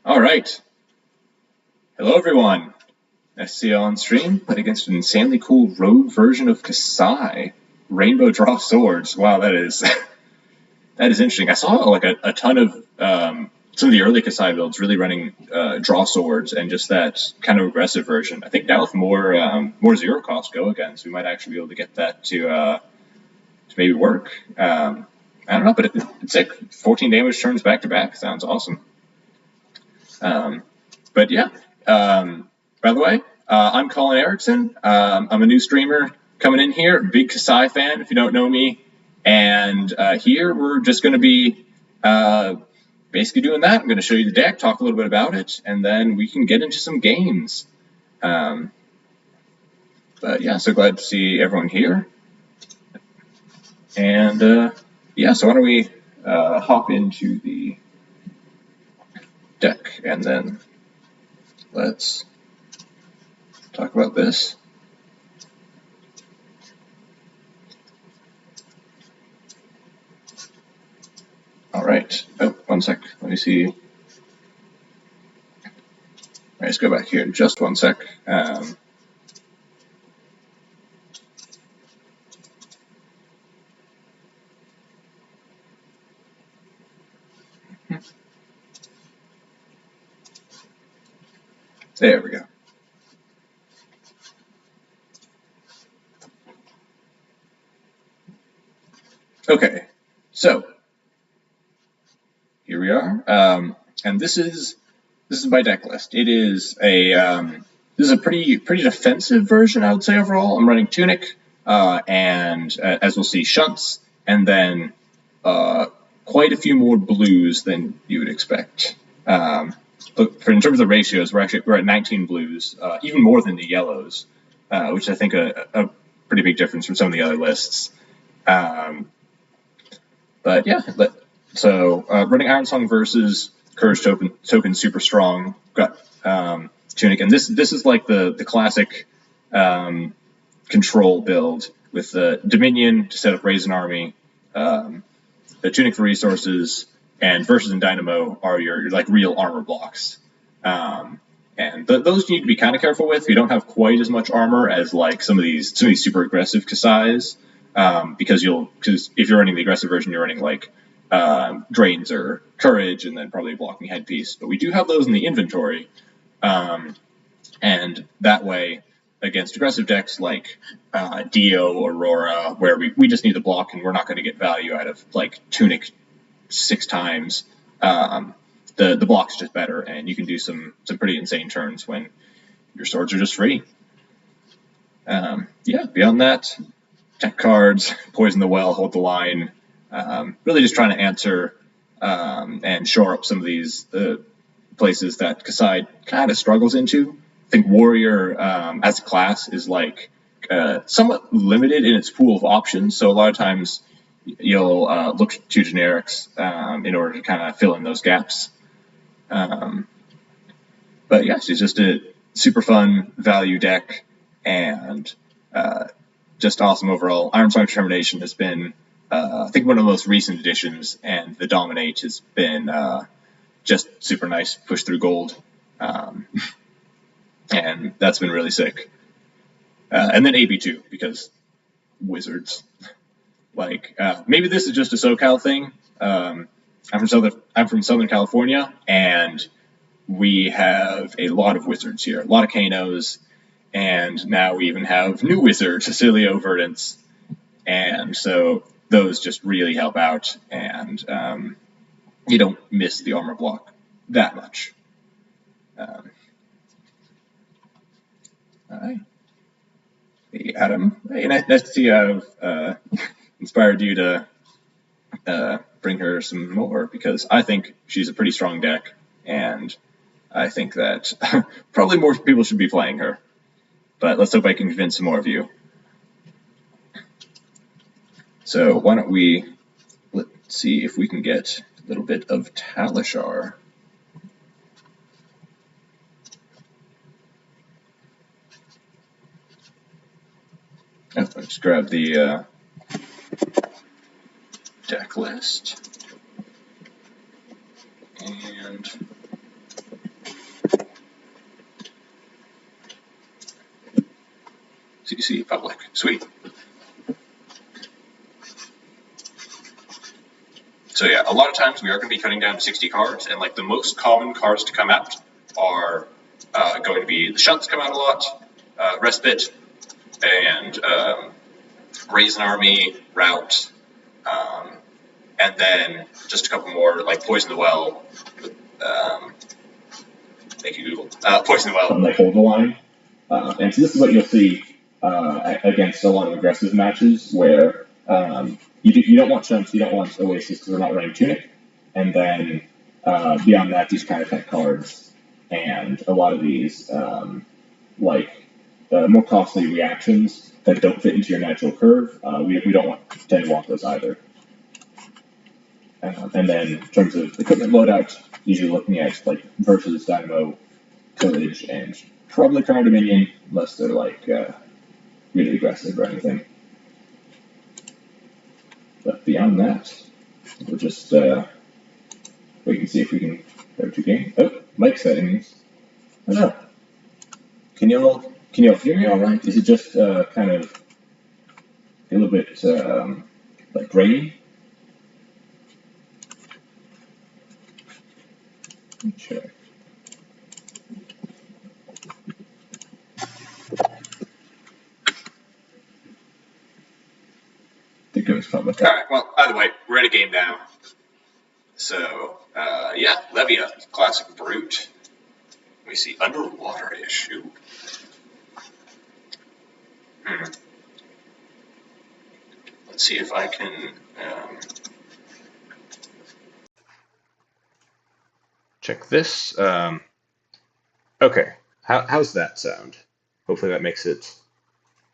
All right. Hello, everyone. Nice to see you on stream. Played against an insanely cool rogue version of Kassai. Rainbow draw swords. Wow, that is that is interesting. I saw like a ton of some of the early Kassai builds really running draw swords and just that kind of aggressive version. I think now with more zero cost go against, we might actually be able to get that to maybe work. I don't know, but it's like 14 damage turns back to back. Sounds awesome. But yeah, by the way, I'm Colin Eriksen. I'm a new streamer coming in here, big Kassai fan if you don't know me. And here we're just going to be basically doing that. I'm going to show you the deck, talk a little bit about it, and then we can get into some games. But yeah, so glad to see everyone here. And yeah, so why don't we hop into the deck and then let's talk about this. All right. Oh, one sec. Let me see. All right, let's go back here in just one sec. There we go. Okay, so here we are, and this is my deck list. It is a this is a pretty defensive version, I would say overall. I'm running Tunic, and as we'll see, Shunts, and then quite a few more blues than you would expect. Look, in terms of ratios, we're at 19 blues, even more than the yellows, which I think a pretty big difference from some of the other lists. But yeah, so running Iron Song versus Courage Token super strong. Got Tunic, and this is like the classic control build with the Dominion to set up Raise an Army, the Tunic for resources, and Versus and Dynamo are your like real armor blocks. And those you need to be kind of careful with. You don't have quite as much armor as like some of these super aggressive Kassais, because if you're running the aggressive version, you're running like Drains or Courage, and then probably a blocking headpiece. But we do have those in the inventory, and that way against aggressive decks like Dio, Aurora, where we just need the block and we're not going to get value out of like Tunic 6 times. The block's just better, and you can do some pretty insane turns when your swords are just free. Yeah, beyond that, tech cards, Poison the Well, Hold the Line, really just trying to answer and shore up some of these places that Kassai kind of struggles into. I think Warrior as a class is like somewhat limited in its pool of options, so a lot of times you'll look to generics in order to kind of fill in those gaps. But yeah, she's just a super fun value deck, and just awesome overall. Iron Song Determination has been, I think, one of the most recent additions, and the Dominate has been just super nice, push through gold, and that's been really sick. And then AB2, because wizards. Like, maybe this is just a SoCal thing. I'm from Southern California, and we have a lot of wizards here, a lot of Kanos, and now we even have new wizard, Cecilio Verdance, and so those just really help out, and you don't miss the armor block that much. All right. Hey, Adam. Hey, nice to see you. I've inspired you to bring her some more, because I think she's a pretty strong deck, and I think that probably more people should be playing her. But let's hope I can convince some more of you. So why don't let's see if we can get a little bit of Talishar. Oh, let's grab the deck list. And CC public. Sweet. So yeah, a lot of times we are going to be cutting down to 60 cards, and like the most common cards to come out are going to be the Shunts come out a lot, Respite, and Raise an Army, Rout, and then just a couple more like Poison the Well. Thank you, Google. Poison the Well. Like hold the line. And so this is what you'll see against a lot of aggressive matches where you don't want Chunks, you don't want Oasis because we're not running Tunic. And then beyond that, these kind of tech cards and a lot of these more costly reactions that don't fit into your natural curve. We don't tend to want those either. And then in terms of equipment loadout, usually looking at like versus Dynamo, Tillage, and probably Crown Dominion, unless they're like really aggressive or anything. But beyond that, we'll just wait and see if we can go to game. Oh, mic settings. I don't know. Can you all hear me all right? Is it just kind of a little bit like grainy? Check. Think it was public. All right. Well, either way, we're in a game now. So yeah, Levia, classic brute. We see underwater-ish. Ooh. Let's see if I can. Check this. Okay, how's that sound? Hopefully that makes it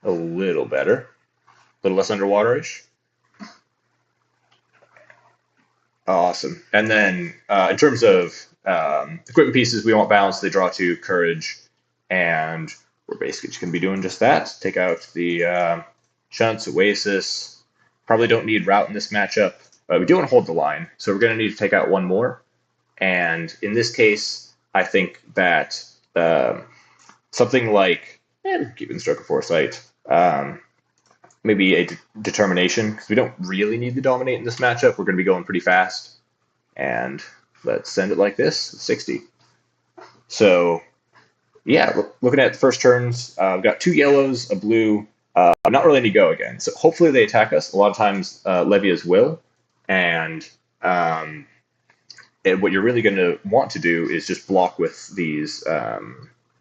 a little better, a little less underwater-ish. Awesome. And then in terms of equipment pieces, we want balance. They draw 2, courage, and we're basically just going to be doing just that. Take out the Shunts, Oasis. Probably don't need Rout in this matchup. We do want to hold the line, so we're going to need to take out one more. And in this case, I think that something like, keeping Stroke of Foresight, maybe a determination, because we don't really need to dominate in this matchup. We're going to be going pretty fast. And let's send it like this, 60. So, yeah, looking at the first turns, we've got 2 yellows, a blue, not really any go again. So hopefully they attack us. A lot of times Levias will. And what you're really going to want to do is just block with these,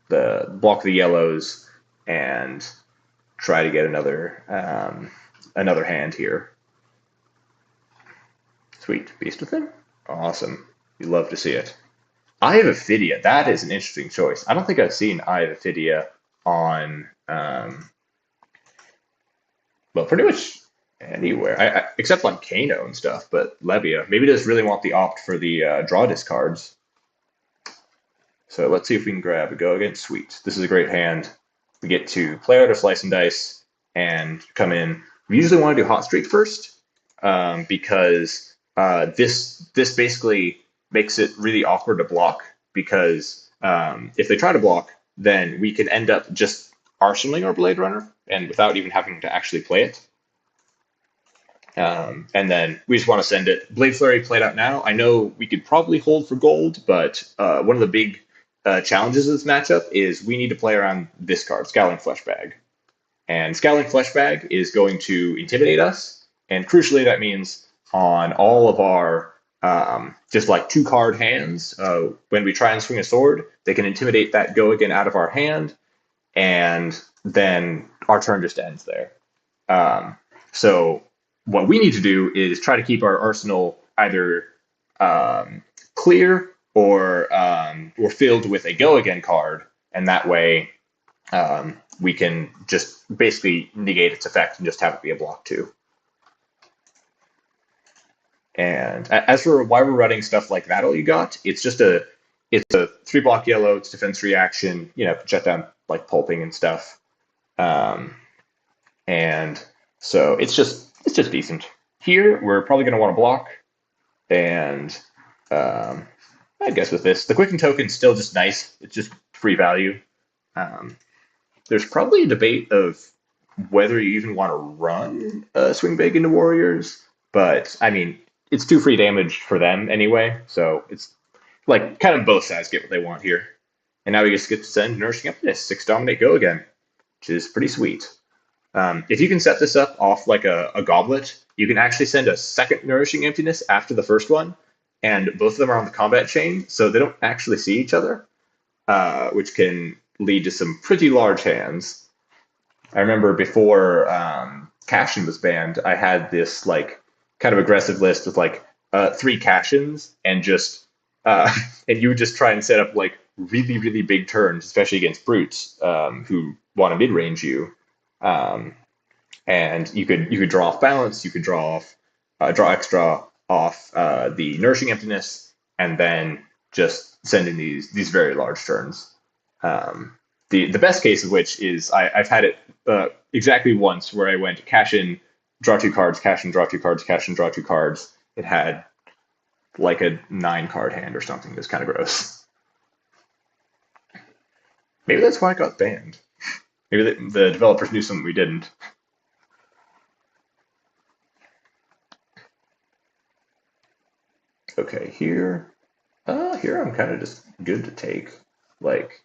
block the yellows and try to get another hand here. Sweet. Beast Within? Awesome. You love to see it. Eye of Ophidia. That is an interesting choice. I don't think I've seen Eye of Ophidia on, well, pretty much anywhere, except on Kano and stuff, but Levia. Maybe does really want the opt for the draw discards. So let's see if we can grab a go against Sweet. This is a great hand. We get to play out our slice and dice and come in. We usually want to do Hot Streak first because this basically makes it really awkward to block because if they try to block, then we can end up just arsenaling our Blade Runner and without even having to actually play it. And then we just want to send it. Blade Flurry played out now. I know we could probably hold for gold, but one of the big challenges of this matchup is we need to play around this card, Scowling Fleshbag. And Scowling Fleshbag is going to intimidate us. And crucially, that means on all of our just like 2-card hands, when we try and swing a sword, they can intimidate that go again out of our hand. And then our turn just ends there. So what we need to do is try to keep our arsenal either clear or filled with a go again card, and that way we can just basically negate its effect and just have it be a block 2. And as for why we're running stuff like that, all you got, it's a 3-block yellow, it's defense reaction, shut down like pulping and stuff. And so it's just decent. Here, we're probably going to want to block. And I guess with this, the Quicken token's still just nice. It's just free value. There's probably a debate of whether you even want to run Swing Big into Warriors, but I mean, it's 2 free damage for them anyway, so it's like kind of both sides get what they want here. And now we just get to send Nourishing Emptiness, 6 Dominate, go again, which is pretty sweet. If you can set this up off like a goblet, you can actually send a second Nourishing Emptiness after the first one, and both of them are on the combat chain, so they don't actually see each other, which can lead to some pretty large hands. I remember before Cashin was banned, I had this like kind of aggressive list with like 3 Cashins and just and you would just try and set up like really, really big turns, especially against brutes who want to mid range you. And you could draw off balance, you could draw extra off the Nourishing Emptiness, and then just send in these very large turns. The best case of which is I've had it exactly once where I went cash in, draw 2 cards, cash in, draw 2 cards, cash in, draw 2 cards. It had like a 9-card hand or something. It was kind of gross. Maybe that's why it got banned. Maybe the developers knew something we didn't. Okay, here I'm kind of just good to take. Like,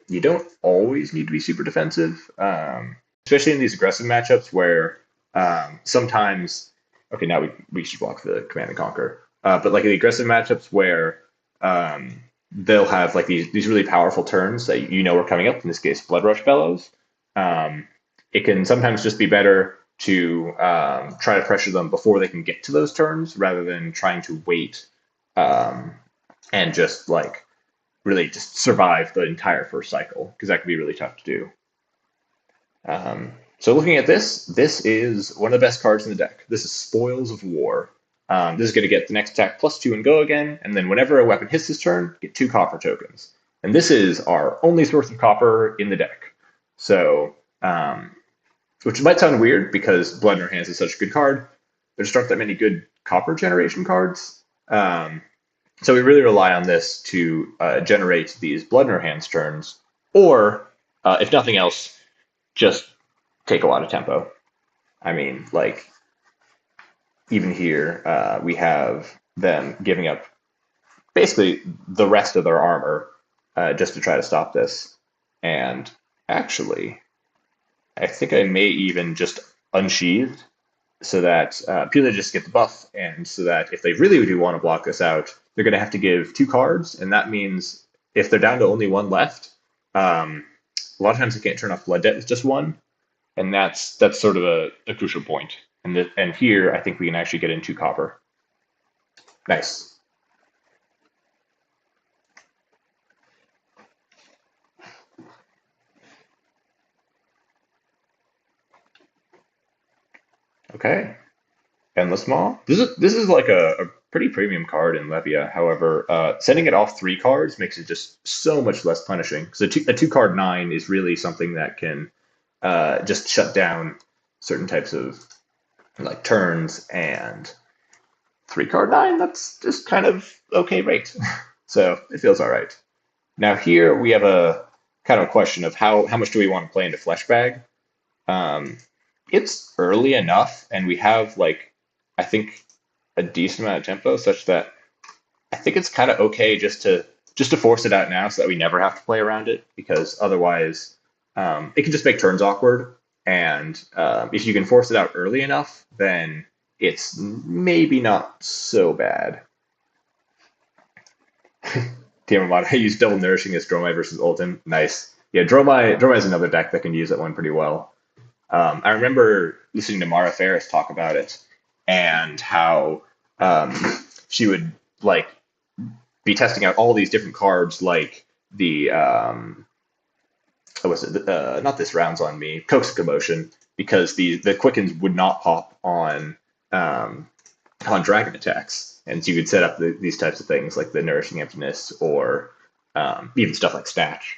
you don't always need to be super defensive, especially in these aggressive matchups where sometimes. Okay, now we should block the Command and Conquer. But like the aggressive matchups where they'll have like these really powerful turns that you know are coming up. In this case, Blood Rush Bellows. It can sometimes just be better to try to pressure them before they can get to those turns rather than trying to wait and just like really just survive the entire first cycle, because that can be really tough to do. So looking at this is one of the best cards in the deck. This is Spoils of War. This is going to get the next attack +2 and go again, and then whenever a weapon hits this turn, get 2 copper tokens. And this is our only source of copper in the deck. So, which might sound weird because Blood in Our Hands is such a good card. There just aren't that many good copper generation cards. So we really rely on this to generate these Blood in Our Hands turns, or if nothing else, just take a lot of tempo. I mean, like, even here, we have them giving up basically the rest of their armor just to try to stop this. And actually, I think I may even just unsheathed so that purely just get the buff, and so that if they really do want to block this out, they're going to have to give 2 cards, and that means if they're down to only 1 left, a lot of times they can't turn off Blood Debt with just 1, and that's sort of a crucial point. And here, I think we can actually get in 2 copper. Nice. Okay. Endless Maw. This is like a pretty premium card in Levia. However, sending it off 3 cards makes it just so much less punishing. So a 2-card 9 is really something that can just shut down certain types of like turns, and 3-card 9, that's just kind of okay rate. So it feels all right. Now here we have a kind of a question of how much do we want to play into Fleshbag? It's early enough, and we have like, I think, a decent amount of tempo such that I think it's kind of okay just to force it out now so that we never have to play around it, because otherwise it can just make turns awkward. And if you can force it out early enough, then it's maybe not so bad. Tiamat, I use Double Nourishing as Dromai versus Ultim. Nice. Yeah, Dromai is another deck that can use that one pretty well. I remember listening to Mara Ferris talk about it, and how she would like be testing out all these different cards, like the not This Round's on Me, Coax Commotion, because the quickens would not pop on dragon attacks, and so you could set up these types of things like the Nourishing Emptiness, or even stuff like Statch.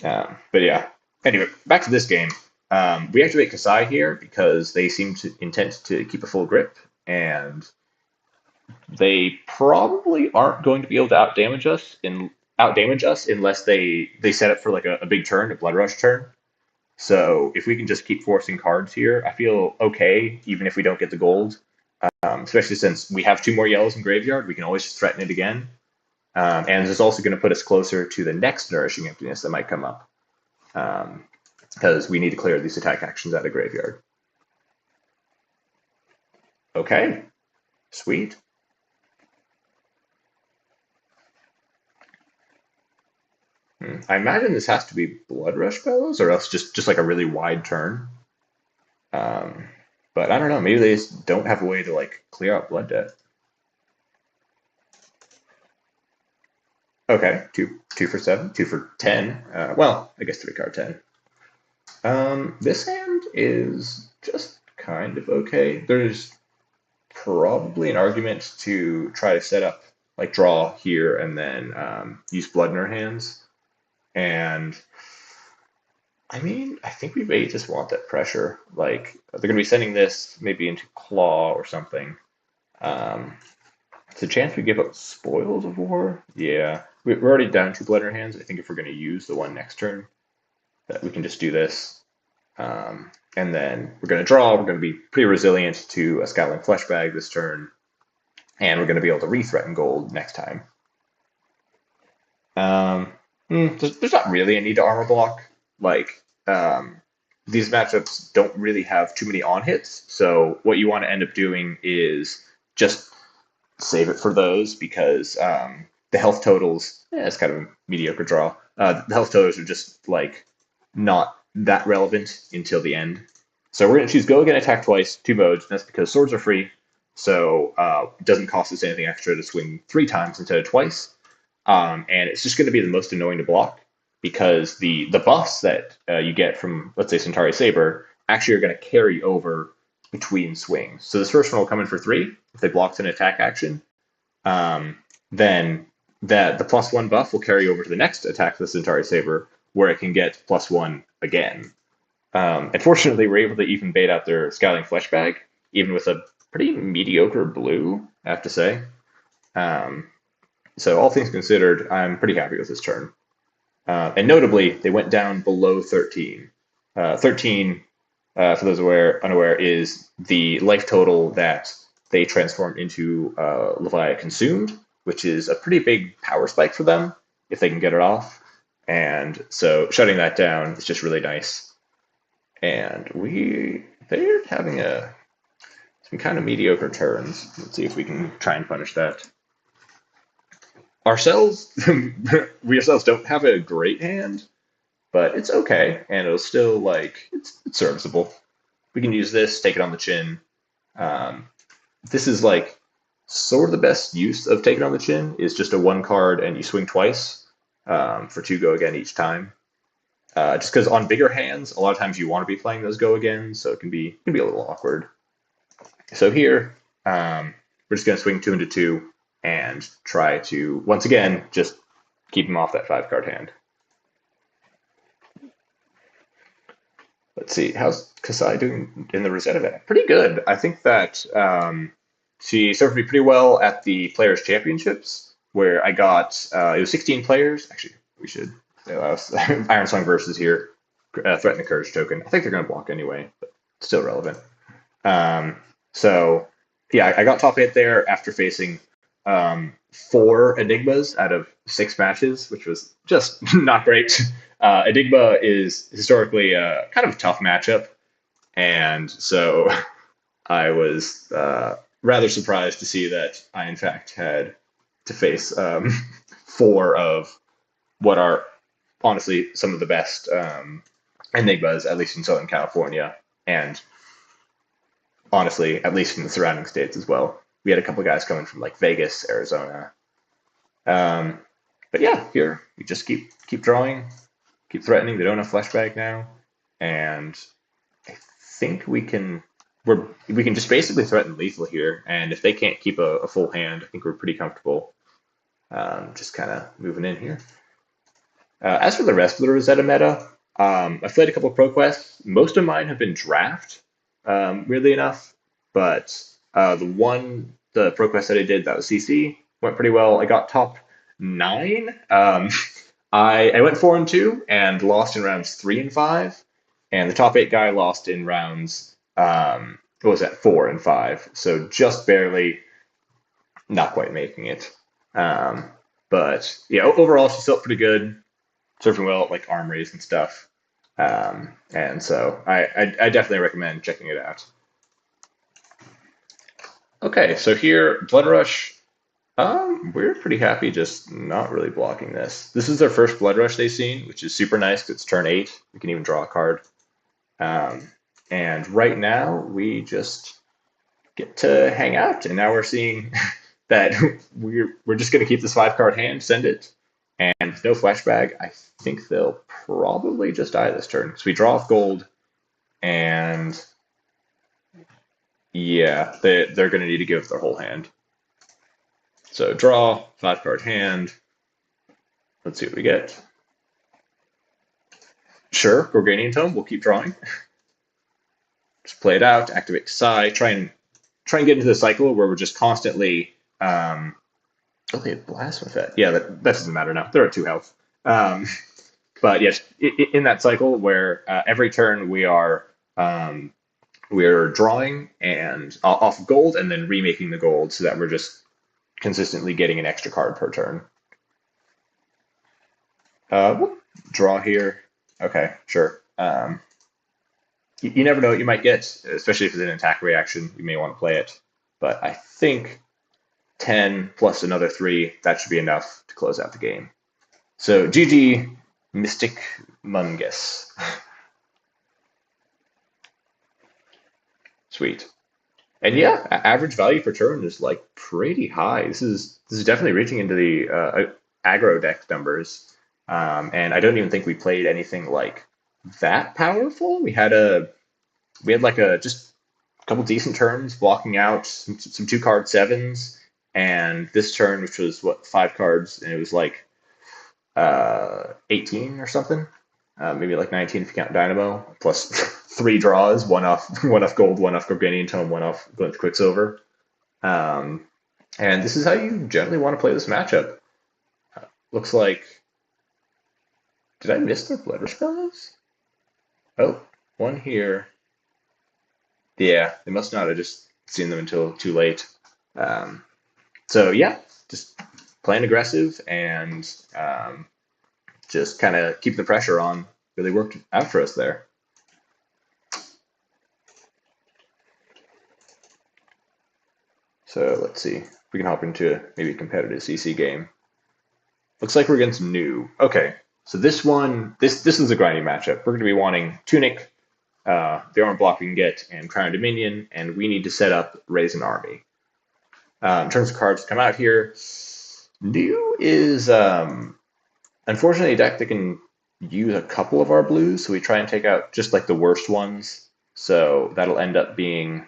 But yeah, anyway, back to this game. We activate Kassai here because they seem to intent to keep a full grip, and they probably aren't going to be able to outdamage us unless they set up for like a big turn, a Blood Rush turn. So if we can just keep forcing cards here, I feel okay, even if we don't get the gold. Especially since we have 2 more yellows in graveyard, we can always just threaten it again. And it's also going to put us closer to the next Nourishing Emptiness that might come up. Because we need to clear these attack actions out of graveyard. Okay, sweet. I imagine this has to be Blood Rush Bellows, or else just like a really wide turn. But I don't know, maybe they just don't have a way to like clear out Blood Debt. Okay, two for 7, 2 for 10. Well, I guess 3-card 10. This hand is just kind of okay. There's probably an argument to try to set up like draw here and then use blood in our hands. And I mean, I think we may just want that pressure. Like they're going to be sending this maybe into Claw or something. It's a chance we give up Spoils of War. Yeah, we're already down 2 blood in our hands. I think if we're going to use the one next turn, that we can just do this. And then we're going to draw. We're going to be pretty resilient to a Scowling Fleshbag this turn. And we're going to be able to re-threaten gold next time. There's not really a need to armor block. Like, these matchups don't really have too many on-hits. So what you want to end up doing is just save it for those because the health totals, it's kind of a mediocre draw. The health totals are just, like, not that relevant until the end. So we're going to choose Go Again, Attack Twice, 2 modes. That's because swords are free. So it doesn't cost us anything extra to swing 3 times instead of twice. And it's just going to be the most annoying to block because the buffs that you get from, let's say, Centauri Saber actually are going to carry over between swings. So this first one will come in for 3 if they blocked an attack action. Then the +1 buff will carry over to the next attack of the Centauri Saber where it can get +1 again. Unfortunately, we're able to even bait out their Scowling Fleshbag, even with a pretty mediocre blue, I have to say. So all things considered, I'm pretty happy with this turn. And notably, they went down below 13. 13, for those unaware, is the life total that they transformed into Levia Consumed, which is a pretty big power spike for them if they can get it off. And so shutting that down is just really nice. And they're having some kind of mediocre turns. Let's see if we can try and punish that. We ourselves don't have a great hand, but it's okay, and it'll still, like, it's serviceable. We can use this, take it on the chin. This is, like, sort of the best use of take it on the chin, is just a 1 card and you swing twice for 2 Go Again each time. Just because on bigger hands, a lot of times you want to be playing those Go Again, so it can be a little awkward. So here, we're just going to swing 2 into 2 and try to, once again, just keep him off that 5-card hand. Let's see, how's Kassai doing in the Rosetta event? Pretty good. I think that she served me pretty well at the Players' Championships, where I got, it was 16 players. Actually, we should, Iron Song versus here, threaten the Courage token. I think they're going to block anyway, but still relevant. So, yeah, I got top 8 there after facing 4 Enigmas out of 6 matches, which was just not great. Enigma is historically kind of a tough matchup, and so I was rather surprised to see that I, in fact, had to face 4 of what are honestly some of the best Enigmas, at least in Southern California, and honestly, at least in the surrounding states as well. We had a couple guys coming from like Vegas, Arizona. But yeah, here we just keep drawing, keep threatening. They don't have Fleshbag now, and I think we can just basically threaten lethal here. And if they can't keep a full hand, I think we're pretty comfortable. Just kind of moving in here. As for the rest of the Rosetta meta, I've played a couple of Pro Quests. Most of mine have been draft, weirdly enough, but the Pro Quest that I did, that was CC, went pretty well. I got top 9. I went 4-2 and lost in rounds 3 and 5. and the top 8 guy lost in rounds, what was that, 4 and 5. So just barely, not quite making it. But yeah, overall, she's still pretty good, surfing well at like arm raise and stuff. And so I definitely recommend checking it out. Okay, so here, Blood Rush, we're pretty happy just not really blocking this. This is their first Blood Rush they've seen, which is super nice because it's turn 8. We can even draw a card. And right now, we just get to hang out, and now we're seeing that we're just going to keep this 5-card hand, send it, and no flashback. I think they'll probably just die this turn. So we draw off gold, and yeah, they're going to need to give their whole hand. So draw, 5-card hand. Let's see what we get. Sure, Gorganian Tome, we'll keep drawing. Just play it out, activate Kassai, try and get into the cycle where we're just constantly okay, Blast with that. Yeah, that doesn't matter now. They're at 2 health. But yes, in that cycle where every turn we're drawing and off gold and then remaking the gold so that we're just consistently getting an extra card per turn. We'll draw here. Okay, sure. You never know what you might get, especially if it's an attack reaction. You may want to play it. But I think 10 plus another 3, that should be enough to close out the game. So GG, Mystic Mungus. Sweet. And yeah, average value per turn is like pretty high. This is definitely reaching into the aggro deck numbers. And I don't even think we played anything like that powerful. We had like just a couple decent turns blocking out some 2-card 7s, and this turn, which was what, 5 cards, and it was like 18 or something, maybe like 19 if you count Dynamo, plus 3 draws, one off gold, one off Gorganian Tome, one off Glint Quicksilver. And this is how you generally want to play this matchup. Looks like, did I miss the Blood Rush spells? Oh, one here. Yeah, they must not have just seen them until too late. So yeah, just playing aggressive and just kind of keep the pressure on. Really worked out for us there. So let's see if we can hop into maybe a competitive CC game. Looks like we're against New. Okay, so this one, this is a grinding matchup. We're going to be wanting Tunic, the armor block we can get, and Crown of Dominion, and we need to set up Raise an Army. In terms of cards to come out here, New is unfortunately a deck that can use a couple of our blues, so we try and take out just like the worst ones. So that'll end up being,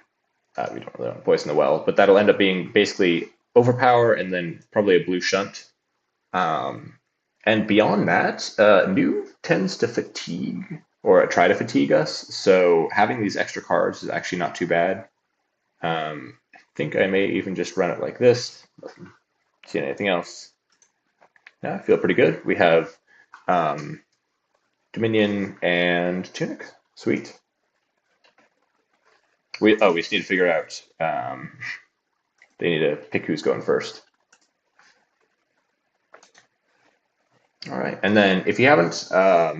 we don't really want Poison the Well, but that'll end up being basically Overpower and then probably a blue Shunt. And beyond that, New tends to fatigue or try to fatigue us, so having these extra cards is actually not too bad. I think I may even just run it like this. Doesn't see anything else. Yeah, I feel pretty good. We have Dominion and Tunic. Sweet. We just need to figure out. They need to pick who's going first. All right, and then if you haven't,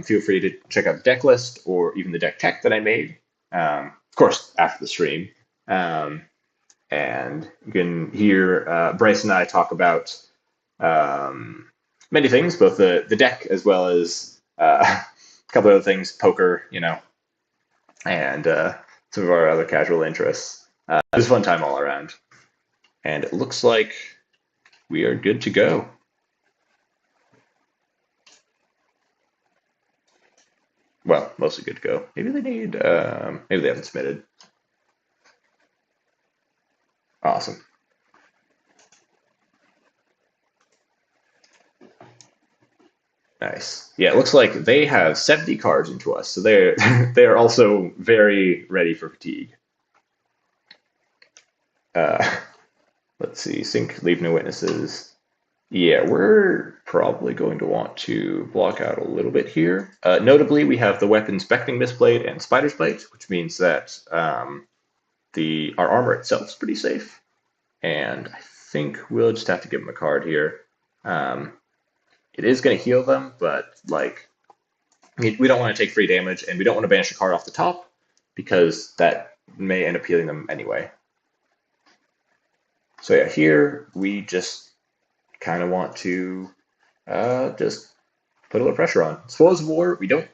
feel free to check out the deck list or even the deck tech that I made. Of course, after the stream. And you can hear Bryce and I talk about many things, both the deck as well as a couple of other things, poker, and some of our other casual interests. It was a fun time all around. And it looks like we are good to go. Well, mostly good to go. Maybe they need, maybe they haven't submitted. Awesome. Nice. Yeah, it looks like they have 70 cards into us, so they're also very ready for fatigue. Let's see. Sync, leave no witnesses. Yeah, we're probably going to want to block out a little bit here. Notably, we have the weapon Spectring Mistblade and Spider's Blade, which means that our armor itself is pretty safe. And I think we'll just have to give them a card here. It is going to heal them, but like we don't want to take free damage, and we don't want to banish a card off the top because that may end up healing them anyway. So yeah, here we just kind of want to just put a little pressure on. Spoils of War, we don't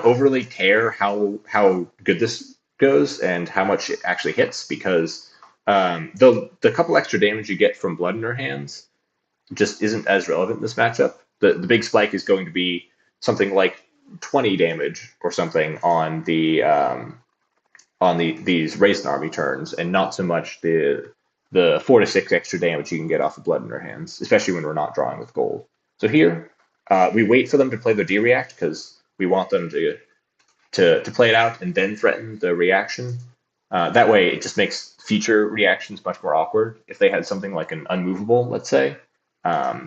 overly care how good this goes and how much it actually hits, because the couple extra damage you get from blood in her hands just isn't as relevant in this matchup. The big spike is going to be something like 20 damage or something on these Raisin Army turns, and not so much the 4 to 6 extra damage you can get off of blood in her hands, especially when we're not drawing with gold. So here, we wait for them to play their D-React because we want them to play it out and then threaten the reaction. That way, it just makes future reactions much more awkward. If they had something like an Unmovable, let's say,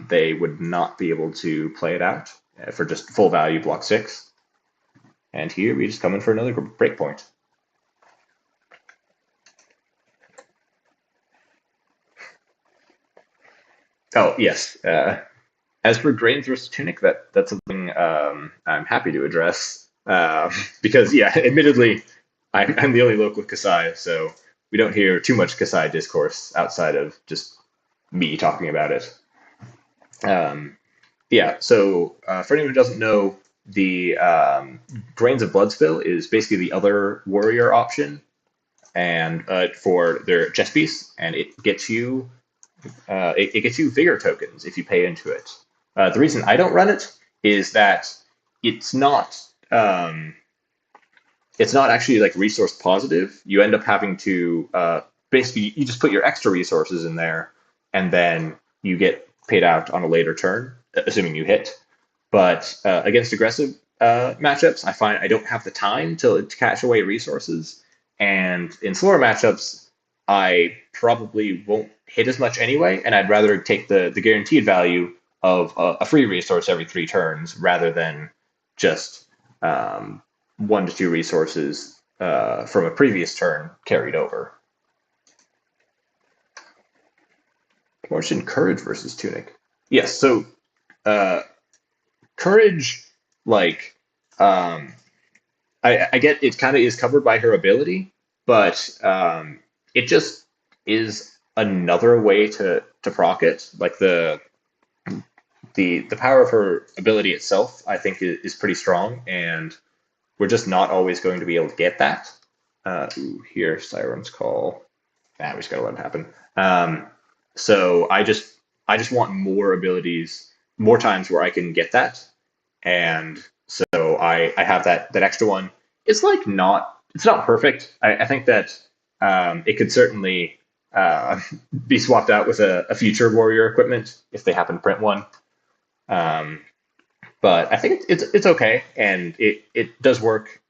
they would not be able to play it out for just full value block 6. And here, we just come in for another breakpoint. Oh, yes. As for Grains versus Tunic, that's something I'm happy to address. Because, yeah, admittedly, I'm the only local with Kassai, so we don't hear too much Kassai discourse outside of just me talking about it. Yeah, so for anyone who doesn't know, the Grains of Bloodspill is basically the other warrior option, and for their chess piece, and it gets you vigor tokens if you pay into it. The reason I don't run it is that it's not actually like resource positive. You end up having to basically you just put your extra resources in there, and then you get paid out on a later turn, assuming you hit. But against aggressive matchups, I find I don't have the time to cash away resources, and in slower matchups, I probably won't hit as much anyway, and I'd rather take the guaranteed value of a free resource every 3 turns rather than just 1 to 2 resources from a previous turn carried over. More in Courage versus Tunic. Yes, so Courage, like, I get it kind of is covered by her ability, but it just is another way to proc it. Like the power of her ability itself, I think, is pretty strong, and we're just not always going to be able to get that. Here, Siren's Call. We just gotta let it happen. So I just want more abilities, more times where I can get that, and so I have that extra one. It's like it's not perfect. I think that it could certainly be swapped out with a future warrior equipment if they happen to print one. But I think it's okay, and it does work,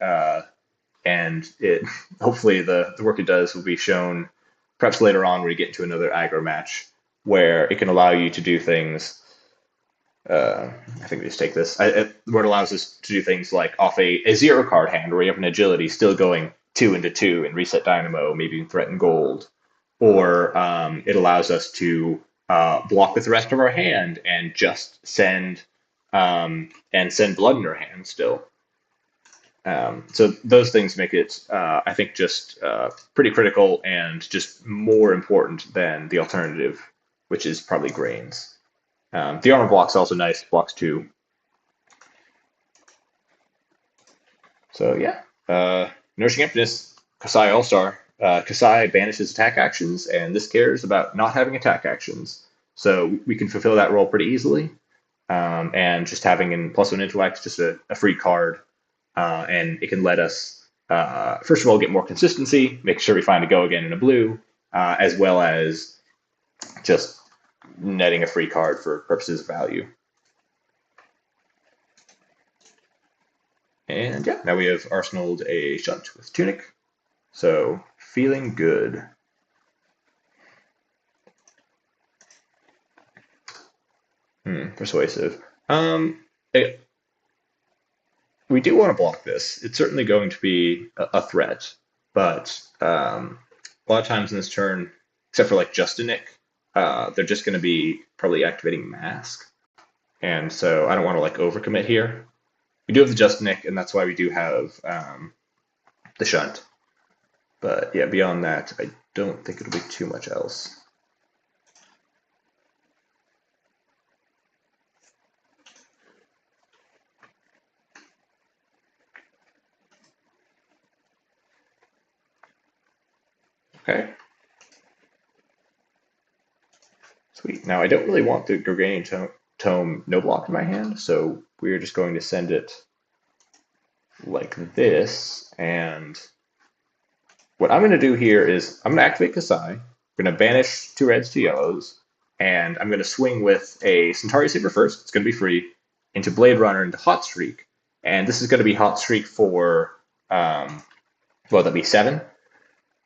and it hopefully the work it does will be shown perhaps later on when we get into another aggro match where it can allow you to do things. I think we just take this. Where it allows us to do things like off a 0 card hand where you have an agility still going 2 into 2 and reset Dynamo, maybe threaten gold, or it allows us to block with the rest of our hand and just send blood in our hand still. So those things make it, I think, just pretty critical and just more important than the alternative, which is probably Grains. The armor block's also nice, blocks 2. So yeah, Nourishing Emptiness, Kassai All-Star. Kassai banishes attack actions, and this cares about not having attack actions. So we can fulfill that role pretty easily. And just having in +1 intellect, just a free card, and it can let us, first of all, get more consistency, make sure we find a go again in a blue, as well as just netting a free card for purposes of value. And yeah, now we have arsenaled a shunt with Tunic, so feeling good. Persuasive. We do want to block this. It's certainly going to be a threat, but a lot of times in this turn, except for like Justinic, they're just going to be probably activating Mask, and so I don't want to like overcommit here. We do have the Justinic, and that's why we do have the Shunt. But yeah, beyond that, I don't think it'll be too much else. Okay. Sweet. Now, I don't really want the Gorganian Tome no block in my hand, so we're just going to send it like this. And what I'm going to do here is I'm going to activate Kassai. I'm going to banish 2 reds, 2 yellows, and I'm going to swing with a Centauri Saber first. It's going to be free, into Blade Runner, into Hot Streak. And this is going to be Hot Streak for, well, that'd be 7.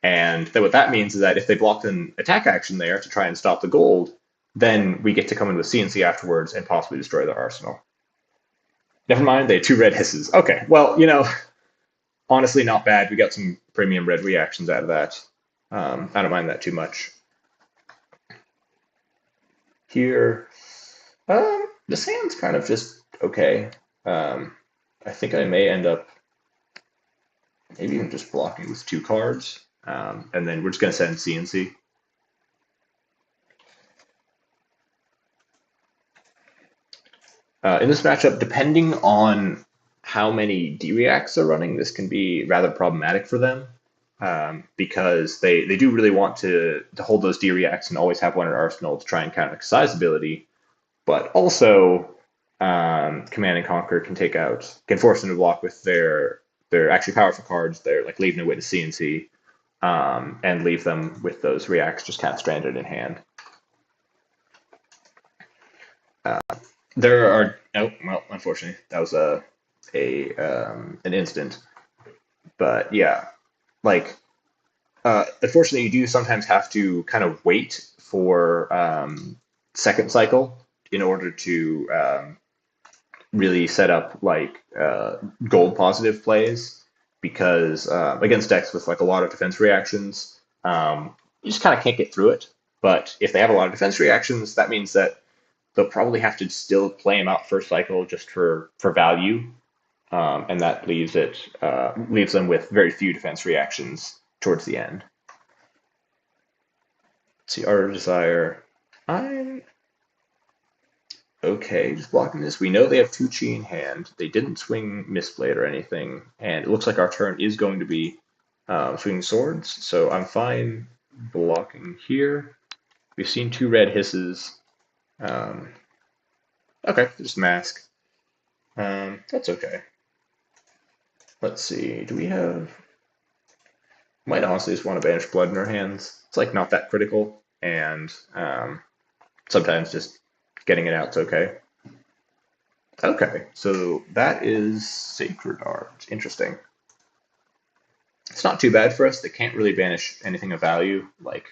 And then what that means is that if they blocked an attack action there to try and stop the gold, then we get to come in with CNC afterwards and possibly destroy their arsenal. Never mind, they had 2 red hisses. Okay, well, you know, honestly, not bad. We got some premium red reactions out of that. I don't mind that too much. Here, the sand's kind of just okay. I think I may end up maybe even just blocking with 2 cards. And then we're just going to send CNC. In this matchup, depending on how many D-Reacts are running, this can be rather problematic for them because they do really want to hold those D-Reacts and always have one in arsenal to try and counter Kassai's ability. But also, Command and Conquer can force them to block with their actually powerful cards. They're like leaving away to CNC. And leave them with those reacts just kind of stranded in hand. There are well, unfortunately, that was an instant. But yeah, like unfortunately, you do sometimes have to kind of wait for second cycle in order to really set up like gold positive plays. Because against decks with like a lot of defense reactions, you just kind of can't get through it. But if they have a lot of defense reactions, that means that they'll probably have to still play them out first cycle just for value, and that leaves them with very few defense reactions towards the end. Let's see, Art of Desire. I'm okay, just blocking this. We know they have 2 chi in hand. They didn't swing Mistblade or anything, and it looks like our turn is going to be swinging swords, so I'm fine blocking here. We've seen 2 red hisses. Okay, just Mask. That's okay. Let's see, do we have... Might honestly just want to banish blood in our hands. It's like not that critical, and sometimes just getting it out's okay. Okay, so that is Sacred Art. Interesting. It's not too bad for us. They can't really banish anything of value, like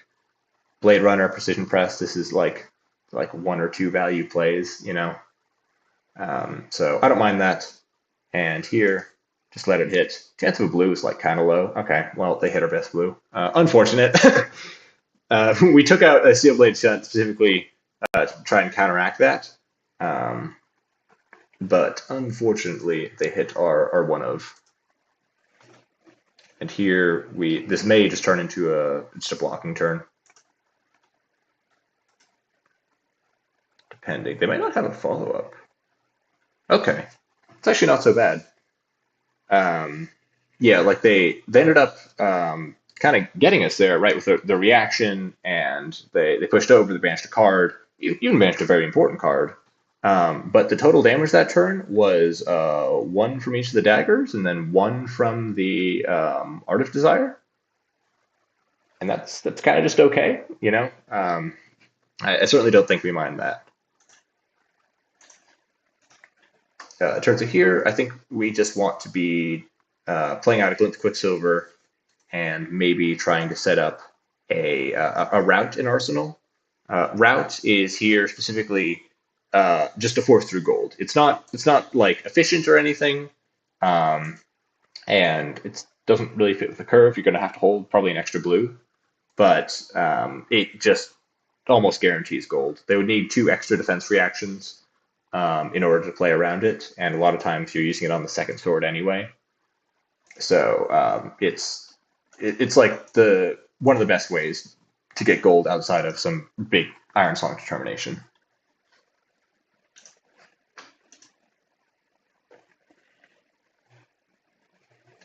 Blade Runner, Precision Press. This is like 1 or 2 value plays, you know. So I don't mind that. And here, just let it hit. Chance of a blue is like kind of low. Okay, well, they hit our best blue. Unfortunate. We took out a Steel Blade Shunt specifically to try and counteract that. But unfortunately, they hit our 1-of. And here, this may just turn into just a blocking turn. Depending. They might not have a follow-up. Okay. It's actually not so bad. Yeah, like they ended up kind of getting us there, right, with the reaction, and they pushed over, they banished a card, even banished a very important card. But the total damage that turn was 1 from each of the daggers, and then 1 from the Art of Desire. And that's kind of just okay, you know? I certainly don't think we mind that. In terms of here, I think we just want to be playing out a Glint Quicksilver and maybe trying to set up a route in Arsenal. Route is here specifically just to force through gold. It's not like efficient or anything, and it doesn't really fit with the curve. You're going to have to hold probably an extra blue, but it just almost guarantees gold. They would need 2 extra defense reactions in order to play around it, and a lot of times you're using it on the second sword anyway. So it's like one of the best ways to get gold outside of some big Iron Song determination.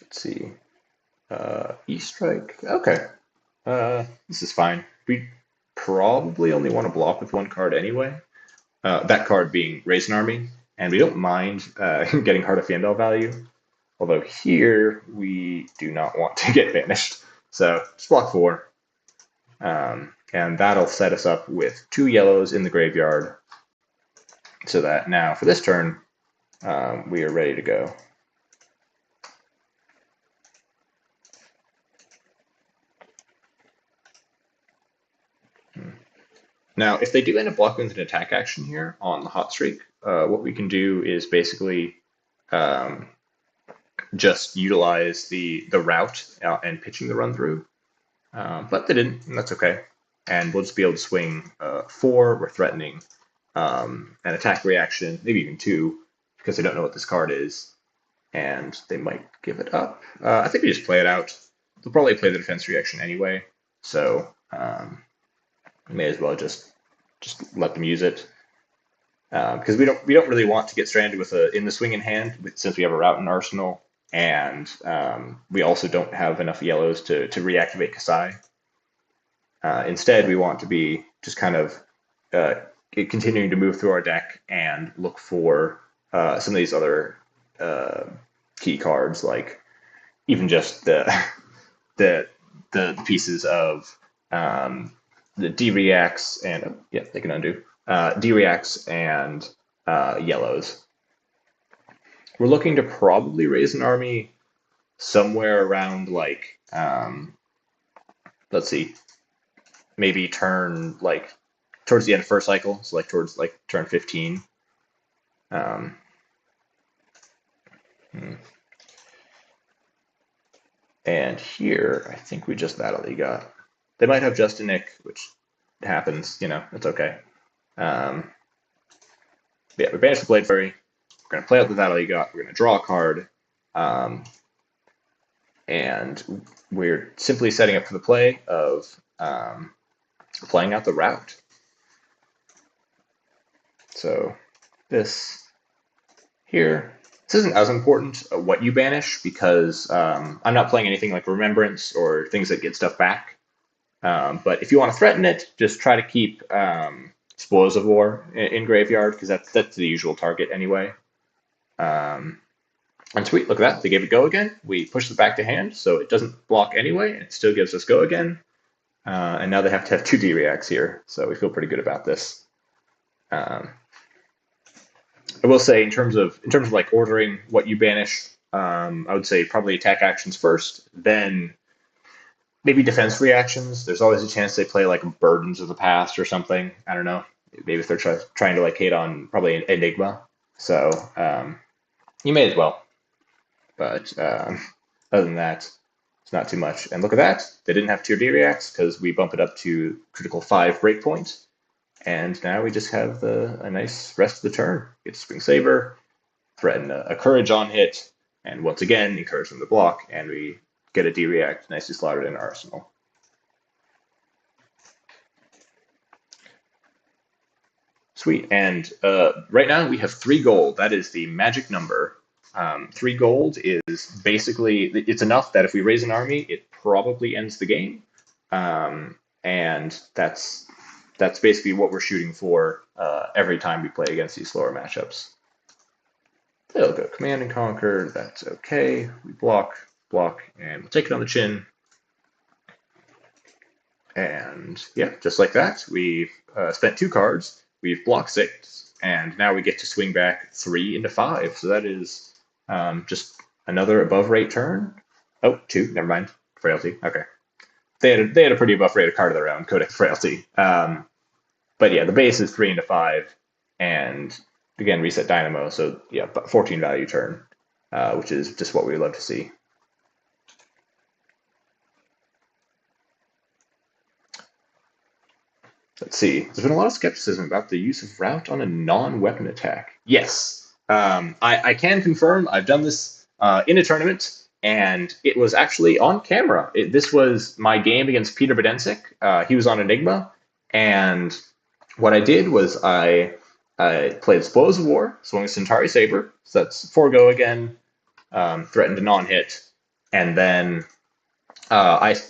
Let's see. E-Strike. Okay. This is fine. We probably only want to block with 1 card anyway. That card being Raise an Army, and we don't mind getting Heart of Fandel value. Although here we do not want to get banished. So just block 4. And that'll set us up with 2 yellows in the graveyard. So that now for this turn, we are ready to go. Now, if they do end up blocking with an attack action here on the hot streak, what we can do is basically just utilize the route and pitching the run through. But they didn't, and that's okay. And we'll just be able to swing 4. We're threatening an attack reaction, maybe even 2, because they don't know what this card is, and they might give it up. I think we just play it out. They'll probably play the defense reaction anyway, so we may as well just let them use it, because we don't really want to get stranded with in the swing in hand since we have a route in arsenal, and we also don't have enough yellows to reactivate Kassai. Instead, we want to be just kind of continuing to move through our deck and look for some of these other key cards, like even just the pieces of the D-reacts and they can undo D-reacts and yellows. We're looking to probably raise an army somewhere around like let's see, maybe turn like towards the end of first cycle, so like towards like turn 15. And here, I think we just Battle got. They might have just a Nick, which happens, it's okay. Yeah, we banished the Blade Fairy. We're going to play out the Battle got. We're going to draw a card. And we're simply setting up for the play of playing out the route. So this here, this isn't as important what you banish, because I'm not playing anything like Remembrance or things that get stuff back. But if you want to threaten it, just try to keep Spoils of War in graveyard, because that's the usual target anyway. And sweet, look at that, they gave it go again. We push it back to hand, so it doesn't block anyway, and it still gives us go again. And now they have to have 2 D-reacts here, so we feel pretty good about this. I will say, in terms of like ordering what you banish, I would say probably attack actions first, then maybe defense reactions. There's always a chance they play like Burdens of the Past or something. I don't know. Maybe if they're trying to like hate on probably Enigma. So you may as well. But other than that, it's not too much. And look at that. They didn't have 2 D-reacts because we bump it up to critical 5 breakpoint. And now we just have a nice rest of the turn. Get Swing Saber, threaten a Courage on hit, and once again, encourage them to block, and we get a D-react nicely slotted in our arsenal. Sweet, and right now we have 3 gold. That is the magic number. 3 gold is basically, it's enough that if we raise an army, it probably ends the game. And that's basically what we're shooting for every time we play against these slower matchups. They'll go Command and Conquer. That's okay. We block, and we'll take it on the chin. And yeah, just like that, we've spent 2 cards. We've blocked 6, and now we get to swing back 3 into 5. So that is just another above rate turn. Oh, 2. Never mind. Frailty. Okay. They had a pretty above rated card of their own, Codex Frailty. But yeah, the base is 3 into 5, and again reset Dynamo. So yeah, 14 value turn, which is just what we would love to see. Let's see. There's been a lot of skepticism about the use of route on a non-weapon attack. Yes, I can confirm. I've done this in a tournament, and it was actually on camera. This was my game against Peter Bedencic. He was on Enigma, and what I did was I played Spoils of War, swung a Centauri Saber, so that's forego again, threatened to non-hit, and then I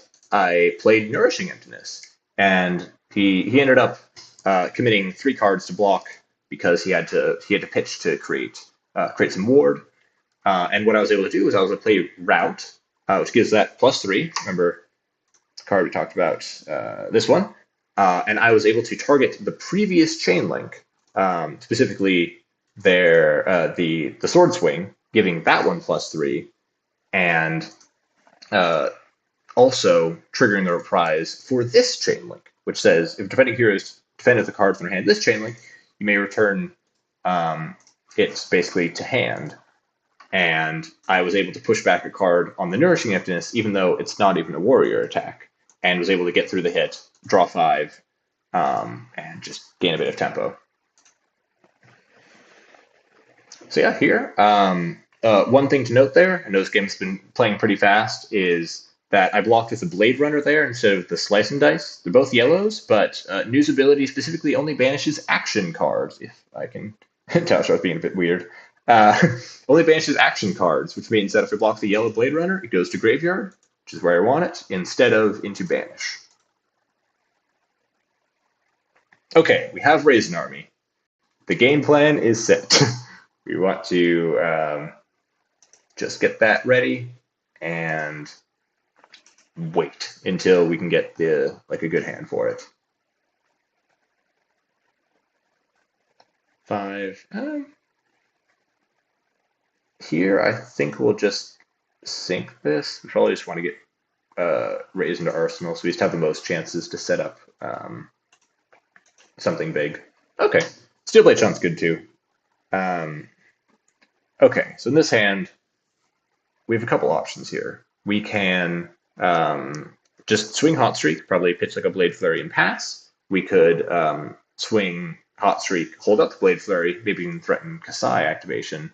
played Nourishing Emptiness, and he ended up committing 3 cards to block because he had to pitch to create some ward. And what I was able to do was I was able to play Route, which gives that +3. Remember the card we talked about, this one. And I was able to target the previous chain link, specifically the Sword Swing, giving that one +3, and also triggering the reprise for this chain link, which says if defending heroes defend with a card from their hand this chain link, you may return it basically to hand. And I was able to push back a card on the Nourishing Emptiness, even though it's not even a warrior attack, and was able to get through the hit, draw 5, and just gain a bit of tempo. So yeah, here, one thing to note there, I know this game's been playing pretty fast, is that I blocked with a Blade Runner there instead of the Slice and Dice. They're both yellows, but News Ability specifically only banishes action cards, if I can tell I was being a bit weird. Only banishes action cards, which means that if I block the yellow Blade Runner, it goes to Graveyard, which is where I want it, instead of into Banish. Okay, we have Raisin Army. The game plan is set. We want to just get that ready and wait until we can get a good hand for it. 5. Here, I think we'll just sink this. We probably just want to get Raise into Arsenal, so we just have the most chances to set up something big. Okay, Steelblade Shunt's good too. Okay, so in this hand, we have a couple options here. We can just swing Hot Streak, probably pitch like a Blade Flurry and pass. We could swing Hot Streak, hold up the Blade Flurry, maybe even threaten Kassai activation.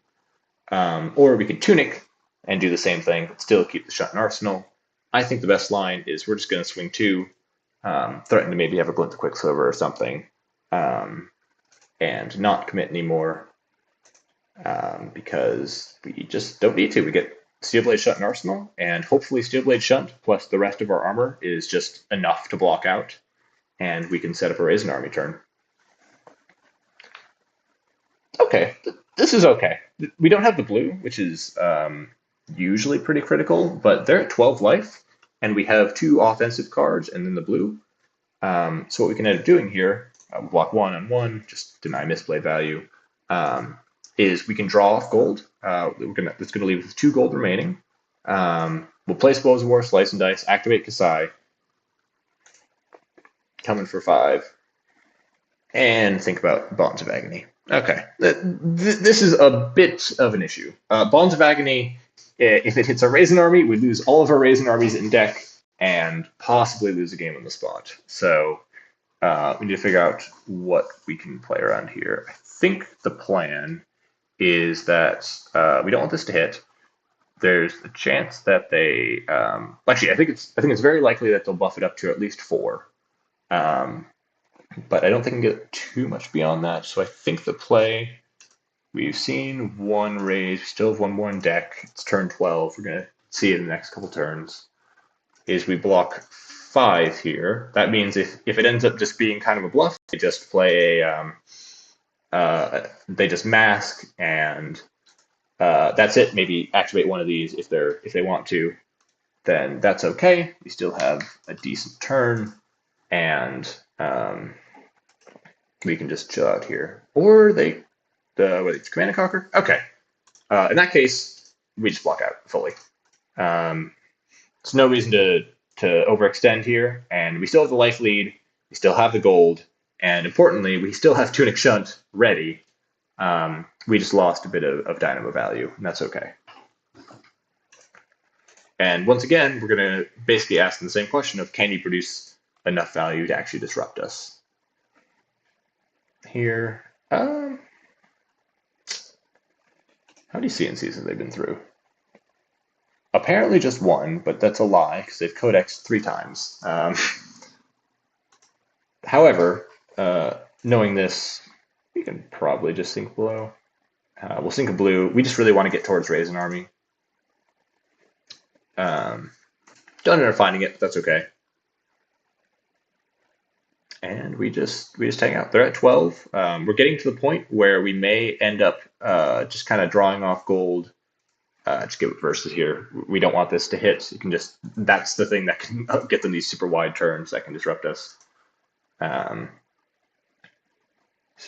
Or we could Tunic and do the same thing, but still keep the Shunt in Arsenal. I think the best line is we're just going to swing 2, threaten to maybe have a Glint the Quicksilver or something, and not commit anymore, because we just don't need to. We get Steelblade Shunt in Arsenal, and hopefully Steelblade Shunt plus the rest of our armor is just enough to block out, and we can set up a Raisin Army turn. Okay, this is okay. We don't have the blue, which is usually pretty critical, but they're at 12 life, and we have 2 offensive cards and then the blue. So what we can end up doing here, block 1 on 1, just deny misplay value, is we can draw off gold. It's going to leave with 2 gold remaining. We'll play Spoils of War, Slice and Dice, activate Kassai, coming for 5, and think about Bonds of Agony. Okay, this is a bit of an issue. Bonds of Agony, if it hits our Raisin Army, we lose all of our Raisin Armies in deck and possibly lose a game on the spot. So we need to figure out what we can play around here. I think the plan is that we don't want this to hit. There's a chance that they actually I think it's very likely that they'll buff it up to at least 4. But I don't think I can get too much beyond that. So I think the play, we've seen 1 raise, we still have 1 more in deck. It's turn 12. We're going to see it in the next couple turns. Is we block 5 here. That means if it ends up just being kind of a bluff, they just play they just mask, and that's it. Maybe activate one of these if they want to. Then that's okay. We still have a decent turn, and we can just chill out here. Or it's Command and Conquer? Okay. In that case, we just block out fully. There's no reason to overextend here, and we still have the life lead, we still have the gold, And importantly, we still have Tunic Shunt ready. We just lost a bit of Dynamo value, and that's okay. And once again, we're going to basically ask them the same question of, can you produce enough value to actually disrupt us? Here, how many CNCs have they been through? Apparently just one, but that's a lie, because they've codexed 3 times. However, knowing this, we can probably just sink below. We'll sink a blue. We just really want to get towards Raisin Army. Don't end up finding it, but that's okay. And we just hang out. They're at 12. We're getting to the point where we may end up just kind of drawing off gold. Just give it versus here. We don't want this to hit. You can just, that's the thing that can get them these super wide turns that can disrupt us. So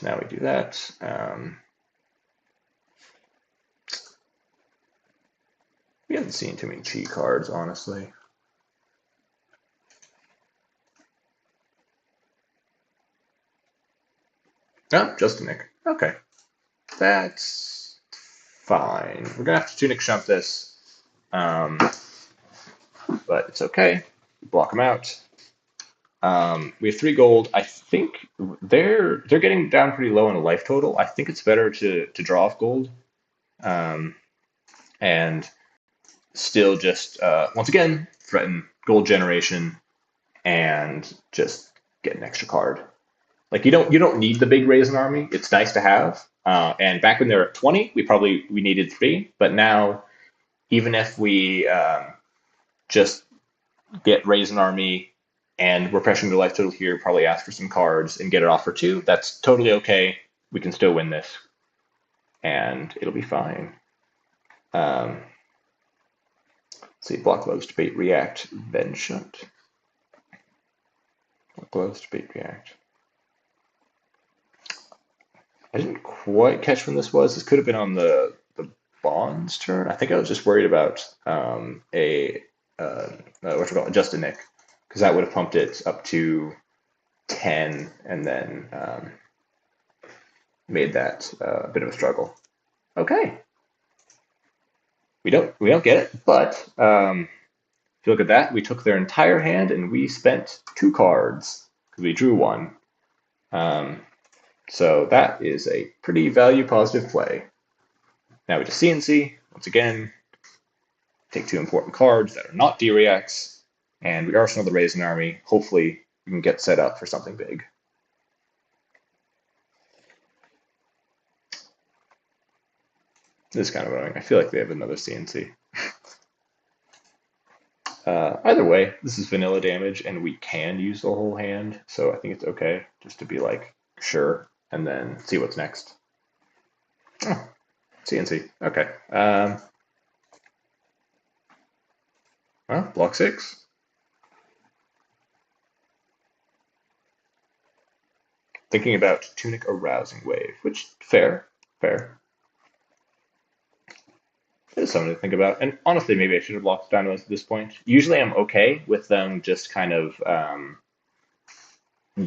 now we do that. We haven't seen too many cheat cards, honestly. Oh, just a Nick. Okay. That's fine. We're going to have to Tunic Shunt this. But it's okay. Block them out. We have 3 gold. I think they're getting down pretty low on a life total. I think it's better to draw off gold. And still just, once again, threaten gold generation and just get an extra card. Like, you don't need the big Raisin Army. It's nice to have. And back when they were at 20, we needed 3. But now, even if we just get Raisin Army and we're pressuring the life total here, probably ask for some cards and get it off for 2, that's totally okay. We can still win this. And it'll be fine. Let's see, block gloves, debate, react, then shunt. Block gloves, debate, react. I didn't quite catch when this was. This could have been on the Bond's turn. I think I was just worried about just a Nick, because that would have pumped it up to 10 and then made that a bit of a struggle. Okay. We don't get it, but if you look at that, we took their entire hand and we spent 2 cards because we drew 1. So that is a pretty value positive play. Now we just CNC, once again, take 2 important cards that are not D-Reacts, and we arsenal the Raisin Army. Hopefully we can get set up for something big. This is kind of annoying. I feel like they have another CNC. Either way, this is vanilla damage, and we can use the whole hand, so I think it's okay just to be like, sure, and then see what's next. Oh, CNC. Okay. Well, block 6. Thinking about Tunic Arousing Wave, which, fair. There's something to think about. And honestly, maybe I should have blocked Dynamos at this point. Usually I'm okay with them just kind of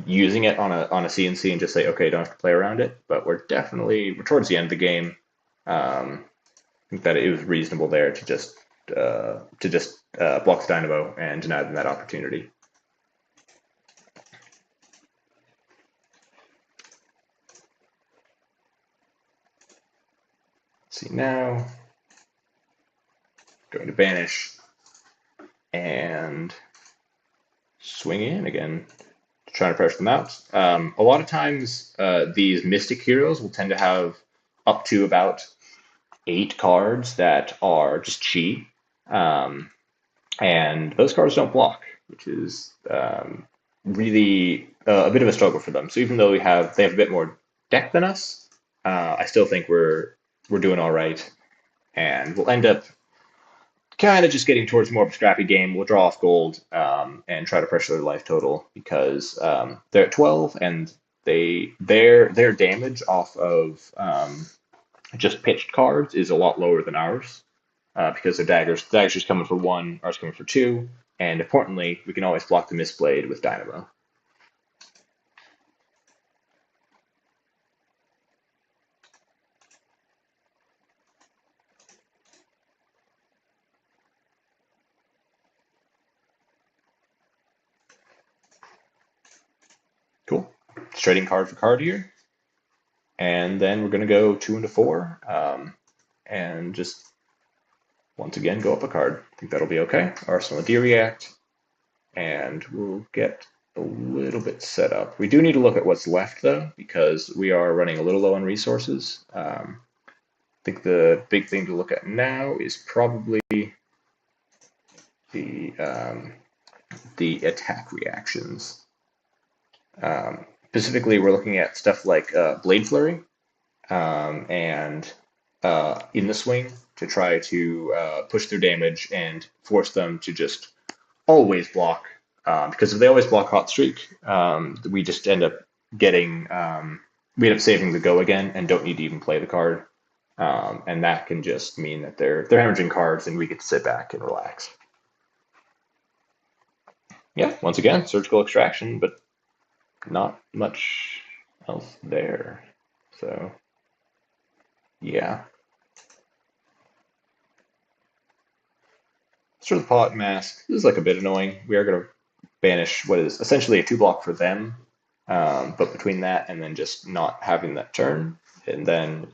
using it on a CNC and just say, okay, don't have to play around it. But we're towards the end of the game. I think that it was reasonable there to just block the Dynamo and deny them that opportunity. Let's see now. Going to banish and swing in again, trying to pressure them out. A lot of times, these Mystic heroes will tend to have up to about 8 cards that are just chi, and those cards don't block, which is really a bit of a struggle for them. So even though they have a bit more deck than us, I still think we're doing all right, and we'll end up kind of just getting towards more of a scrappy game. We'll draw off gold and try to pressure their life total because they're at 12 and their damage off of just pitched cards is a lot lower than ours because their daggers coming for 1, ours coming for 2, and importantly, we can always block the Mistblade with Dynamo. trading card for card here. And then we're going to go 2 into 4 and just once again go up a card. I think that'll be okay. Arsenal D-React, and we'll get a little bit set up. We do need to look at what's left though, because we are running a little low on resources. I think the big thing to look at now is probably the attack reactions. Specifically, we're looking at stuff like Blade Flurry and In the Swing to try to push their damage and force them to just always block. Because if they always block Hot Streak, we just end up getting, we end up saving the go again and don't need to even play the card. And that can just mean that they're hemorrhaging cards and we get to sit back and relax. Yeah, once again, surgical extraction, but not much else there. So, yeah. Sort of Pot Mask. This is like a bit annoying. We are going to banish what is essentially a 2-block for them, but between that and then just not having that turn, and then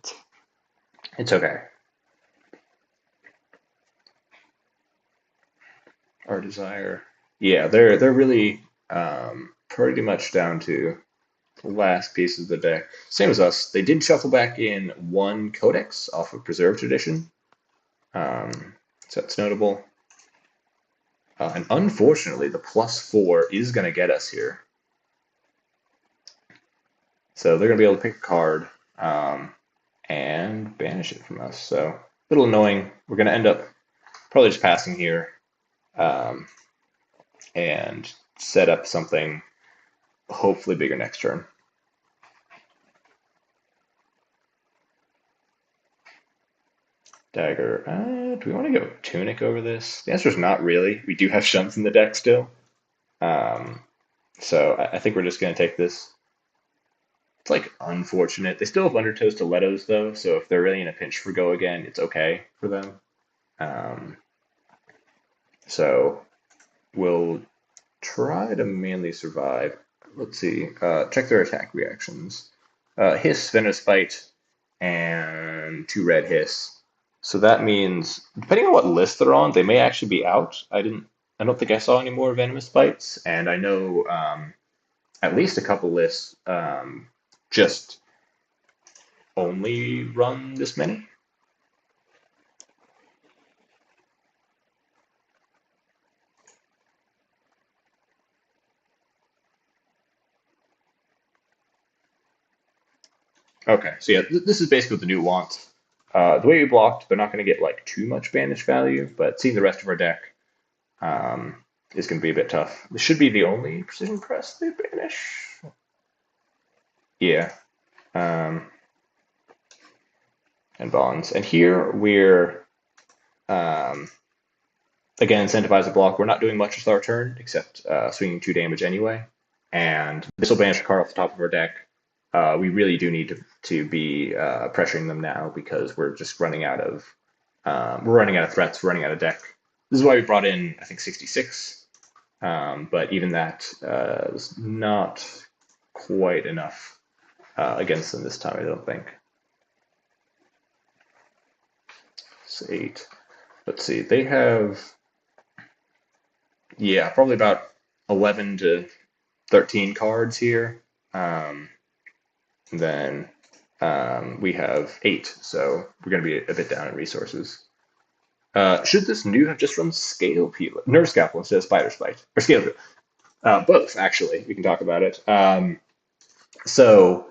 it's okay. Our Desire. Yeah, they're really pretty much down to the last piece of the deck. Same as us. They did shuffle back in 1 Codex off of Preserved Edition, so that's notable. And unfortunately, the +4 is going to get us here. So they're going to be able to pick a card and banish it from us. So a little annoying. We're going to end up probably just passing here and set up something hopefully bigger next turn. Dagger. Do we want to go Tunic over this? The answer is not really. We do have shunts in the deck still. So I think we're just going to take this. It's like unfortunate. They still have Undertow Stilettos though, so if they're really in a pinch for go again, it's okay for them. So we'll try to mainly survive. Let's see. Check their attack reactions. Hiss, Venomous Bite, and 2 red Hiss. So that means, depending on what list they're on, they may actually be out. I don't think I saw any more Venomous Bites, and I know at least a couple lists just only run this many. Okay, so yeah, this is basically what the new wants. The way we blocked, they're not going to get like too much banish value, but seeing the rest of our deck is going to be a bit tough. This should be the only Precision Press they banish. Yeah. And Bonds. And here we're, again, incentivize the block. We're not doing much with our turn, except swinging 2 damage anyway. And this will banish a card off the top of our deck. We really do need to be pressuring them now because we're just running out of threats, we're running out of deck. This is why we brought in, I think, 66, but even that was not quite enough against them this time, I don't think. It's 8. Let's see, they have, yeah, probably about 11 to 13 cards here. Then we have 8, so we're going to be a bit down in resources. Should this new have just run Scale Peeler, Nerve Scalpel instead of Spider Spite? Or Scale Peeler? Both, actually. We can talk about it. So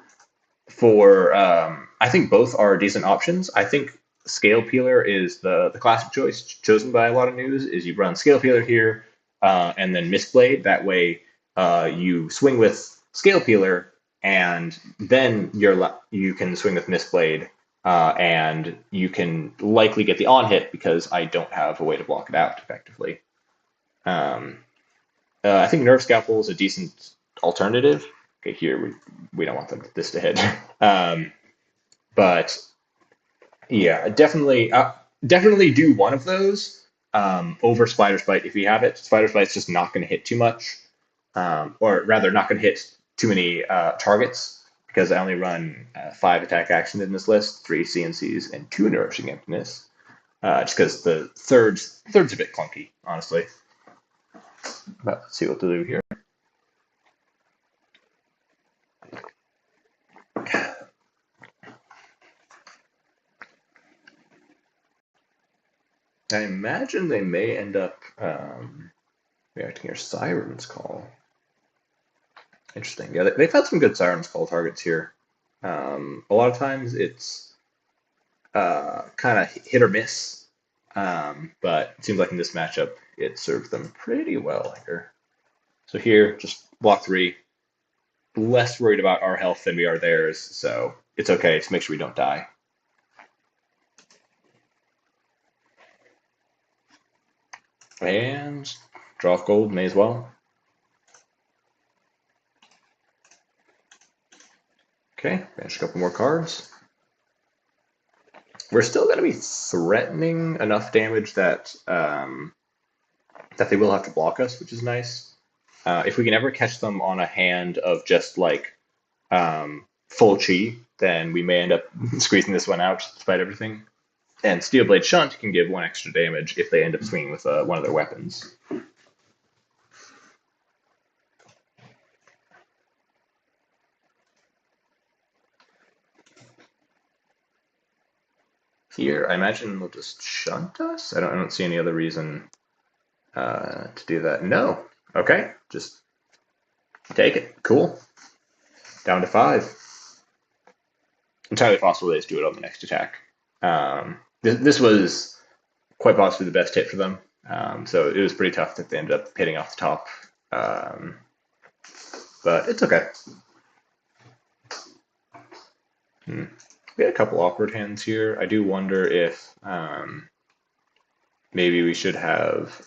for, I think both are decent options. I think Scale Peeler is the classic choice chosen by a lot of news, is you run Scale Peeler here and then Mistblade. That way you swing with Scale Peeler, and then you can swing with Mistblade, and you can likely get the on hit because I don't have a way to block it out effectively. I think Nerve Scalpel is a decent alternative. Okay, here we don't want this to hit. But yeah, definitely do one of those over Spider Spite if you have it. Spider Spite's just not going to hit too much, or rather not going to hit too many targets because I only run 5 attack actions in this list, 3 CNCs, and 2 Nourishing Emptiness. Just because the third's a bit clunky, honestly. But let's see what to do here. I imagine they may end up reacting your Siren's Call. Interesting. Yeah, they've had some good Siren's Call targets here. A lot of times it's kind of hit or miss, but it seems like in this matchup it served them pretty well here. So here, just block 3. Less worried about our health than we are theirs, so it's okay to make sure we don't die. And draw off gold, may as well. Okay, banish a couple more cards. We're still going to be threatening enough damage that that they will have to block us, which is nice. If we can ever catch them on a hand of just like full chi, then we may end up squeezing this one out despite everything. And Steelblade Shunt can give 1 extra damage if they end up swinging with one of their weapons. Here, I imagine they'll just shunt us? I don't see any other reason to do that. No. Okay, just take it. Cool. Down to 5. Entirely possible they just do it on the next attack. This was quite possibly the best hit for them. So it was pretty tough that they ended up hitting off the top. But it's okay. We had a couple awkward hands here. I do wonder if maybe we should have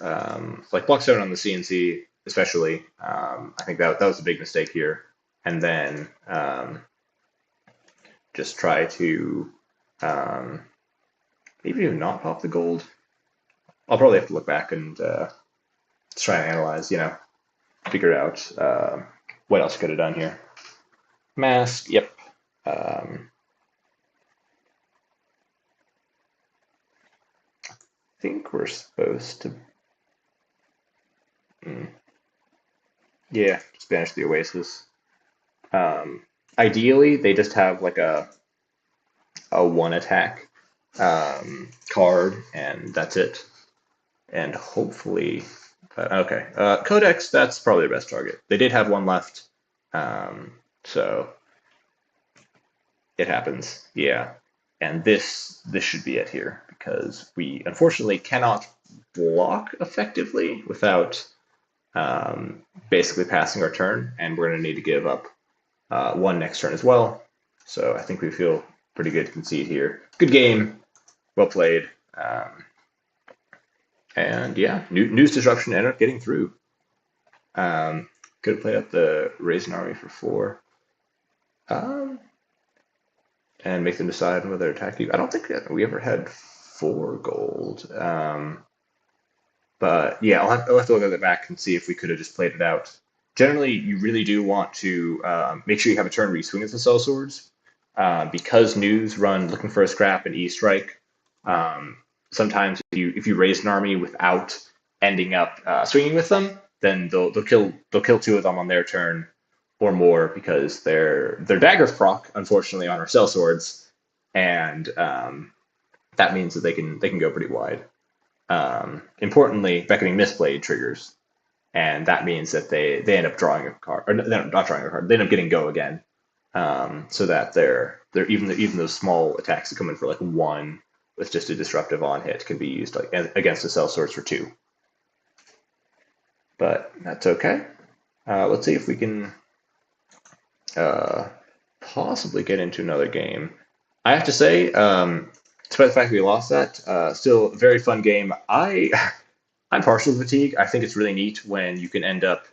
like block 7 on the CNC, especially. I think that was a big mistake here. And then just try to maybe even not pop the gold. I'll probably have to look back and try and analyze, figure out what else I could have done here. Mask, yep. I think we're supposed to... Yeah, just banish the Oasis. Ideally, they just have like a 1 attack card, and that's it. And hopefully... okay, Codex, that's probably the best target. They did have 1 left, so it happens, yeah. And this should be it here, because we unfortunately cannot block effectively without basically passing our turn, and we're going to need to give up 1 next turn as well. So I think we feel pretty good to concede here. Good game, well played. And yeah, news disruption ended up getting through. Could have played up the Raisin Army for 4. And make them decide on whether to attack you. I don't think that we ever had 4 gold. But yeah, I'll have to look at it back and see if we could have just played it out. Generally, you really do want to make sure you have a turn where you swing at the sellswords. Because news run looking for a scrap and E-strike, sometimes if you raise an army without ending up swinging with them, then they'll kill 2 of them on their turn or more, because their daggers proc, unfortunately, on our sellswords, and that means that they can go pretty wide. Importantly, Beckoning Mistblade triggers, and that means that they end up drawing a card, or not drawing a card. They end up getting go again, so that they're even those small attacks that come in for like 1 with just a disruptive on hit can be used like against the sellswords for 2. But that's okay. Let's see if we can possibly get into another game. I have to say, despite the fact we lost that, still a very fun game. I'm partial to fatigue. I think it's really neat when you can end up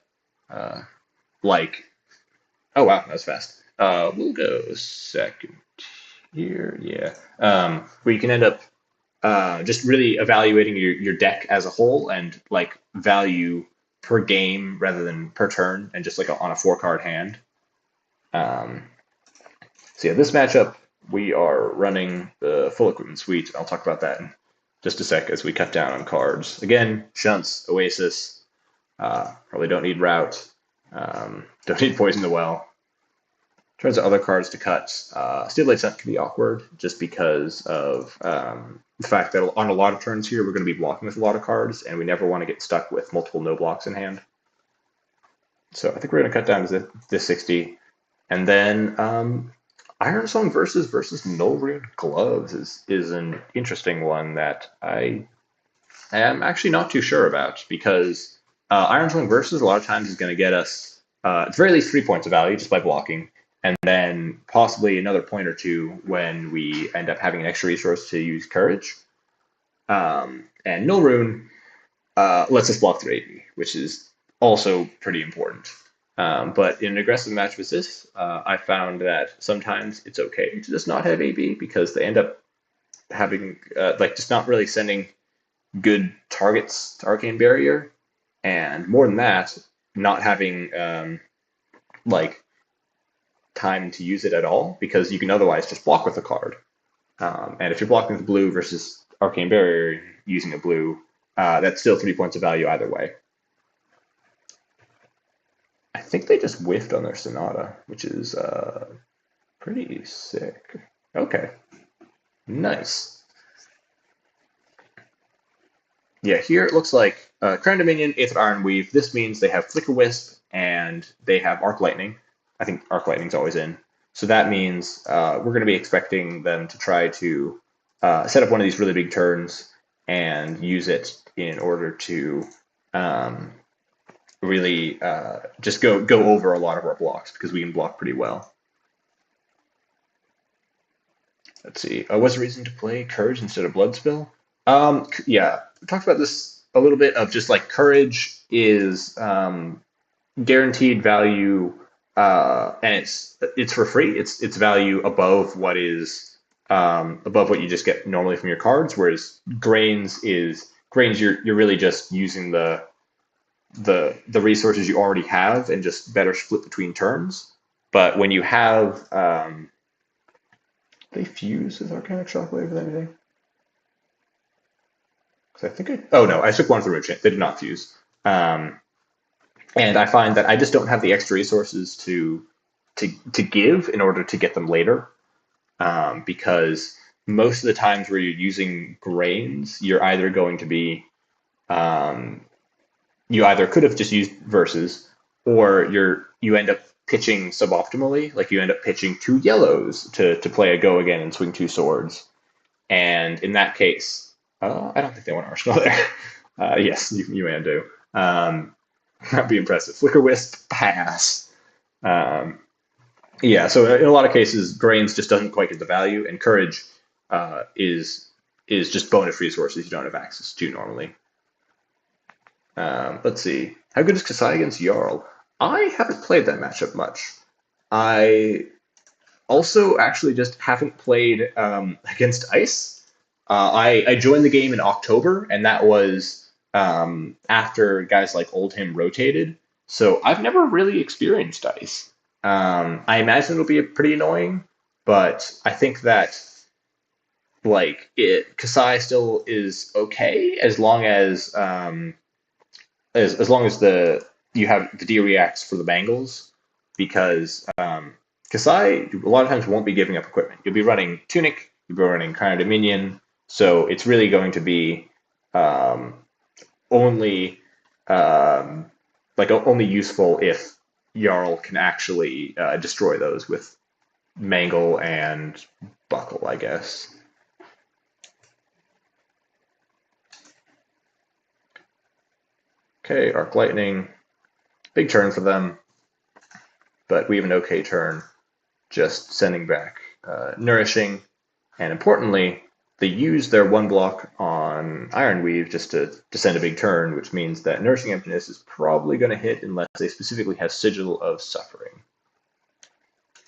like, oh wow, that was fast. We'll go second here, yeah. Where you can end up just really evaluating your deck as a whole and like value per game rather than per turn, and just like on a 4-card hand. So yeah, this matchup, we are running the full equipment suite. I'll talk about that in just a sec as we cut down on cards. Again, Shunts, Oasis, probably don't need Route, don't need Poison the Well. In terms of other cards to cut, Steel Blade Set can be awkward just because of the fact that on a lot of turns here, we're going to be blocking with a lot of cards, and we never want to get stuck with multiple no blocks in hand. So I think we're going to cut down to this 60. And then Iron Song versus Null Rune Gloves is an interesting one that I am actually not too sure about, because Iron Song versus a lot of times is going to get us at the very least 3 points of value just by blocking, and then possibly another point or two when we end up having an extra resource to use Courage. And Null Rune lets us block through AP, which is also pretty important. But in an aggressive match with this, I found that sometimes it's okay to just not have AB, because they end up having just not really sending good targets to Arcane Barrier, and more than that, not having time to use it at all, because you can otherwise just block with a card. And if you're blocking with blue versus Arcane Barrier using a blue, that's still 3 points of value either way. I think they just whiffed on their Sonata, which is pretty sick. Okay. Nice. Yeah, here it looks like Crown Dominion, Aether Iron Weave. This means they have Flicker Wisp and they have Arc Lightning. I think Arc Lightning's always in. So that means we're going to be expecting them to try to set up one of these really big turns and use it in order to really just go over a lot of our blocks, because we can block pretty well. Let's see. What's the reason to play Courage instead of Bloodspill? Yeah, we talked about this a little bit, of just like Courage is guaranteed value, and it's for free. It's value above what is above what you just get normally from your cards, whereas Grains you're really just using the resources you already have and just better split between turns. But when you have they fuse with Arcanic Shockwave with anything? Because I think I took one from Root. They did not fuse. And I find that I just don't have the extra resources to give in order to get them later. Because most of the times where you're using Grains, you're either going to be you either could have just used Versus, or you end up pitching suboptimally. Like you end up pitching 2 yellows to play a Go Again and swing 2 swords. And in that case, I don't think they want Arsenal there. Yes, you may do. That'd be impressive. Flicker Wisp, pass. Yeah, so in a lot of cases, Grains just doesn't quite get the value, and Courage is just bonus resources you don't have access to normally. Let's see. How good is Kassai against Jarl? I haven't played that matchup much. I also actually just haven't played against Ice. I joined the game in October, and that was after guys like Oldhim rotated. So I've never really experienced Ice. I imagine it'll be pretty annoying, but I think that Kassai still is okay as long as long as you have the D reacts for the bangles, because Kassai a lot of times won't be giving up equipment. You'll be running Tunic, you'll be running Crown of Dominion, so it's really going to be only useful if Jarl can actually destroy those with Mangle and Buckle, I guess. Okay, Arc Lightning. Big turn for them, but we have an okay turn, just sending back Nourishing. And importantly, they use their 1 block on Iron Weave just to send a big turn, which means that Nourishing Emptiness is probably going to hit unless they specifically have Sigil of Suffering.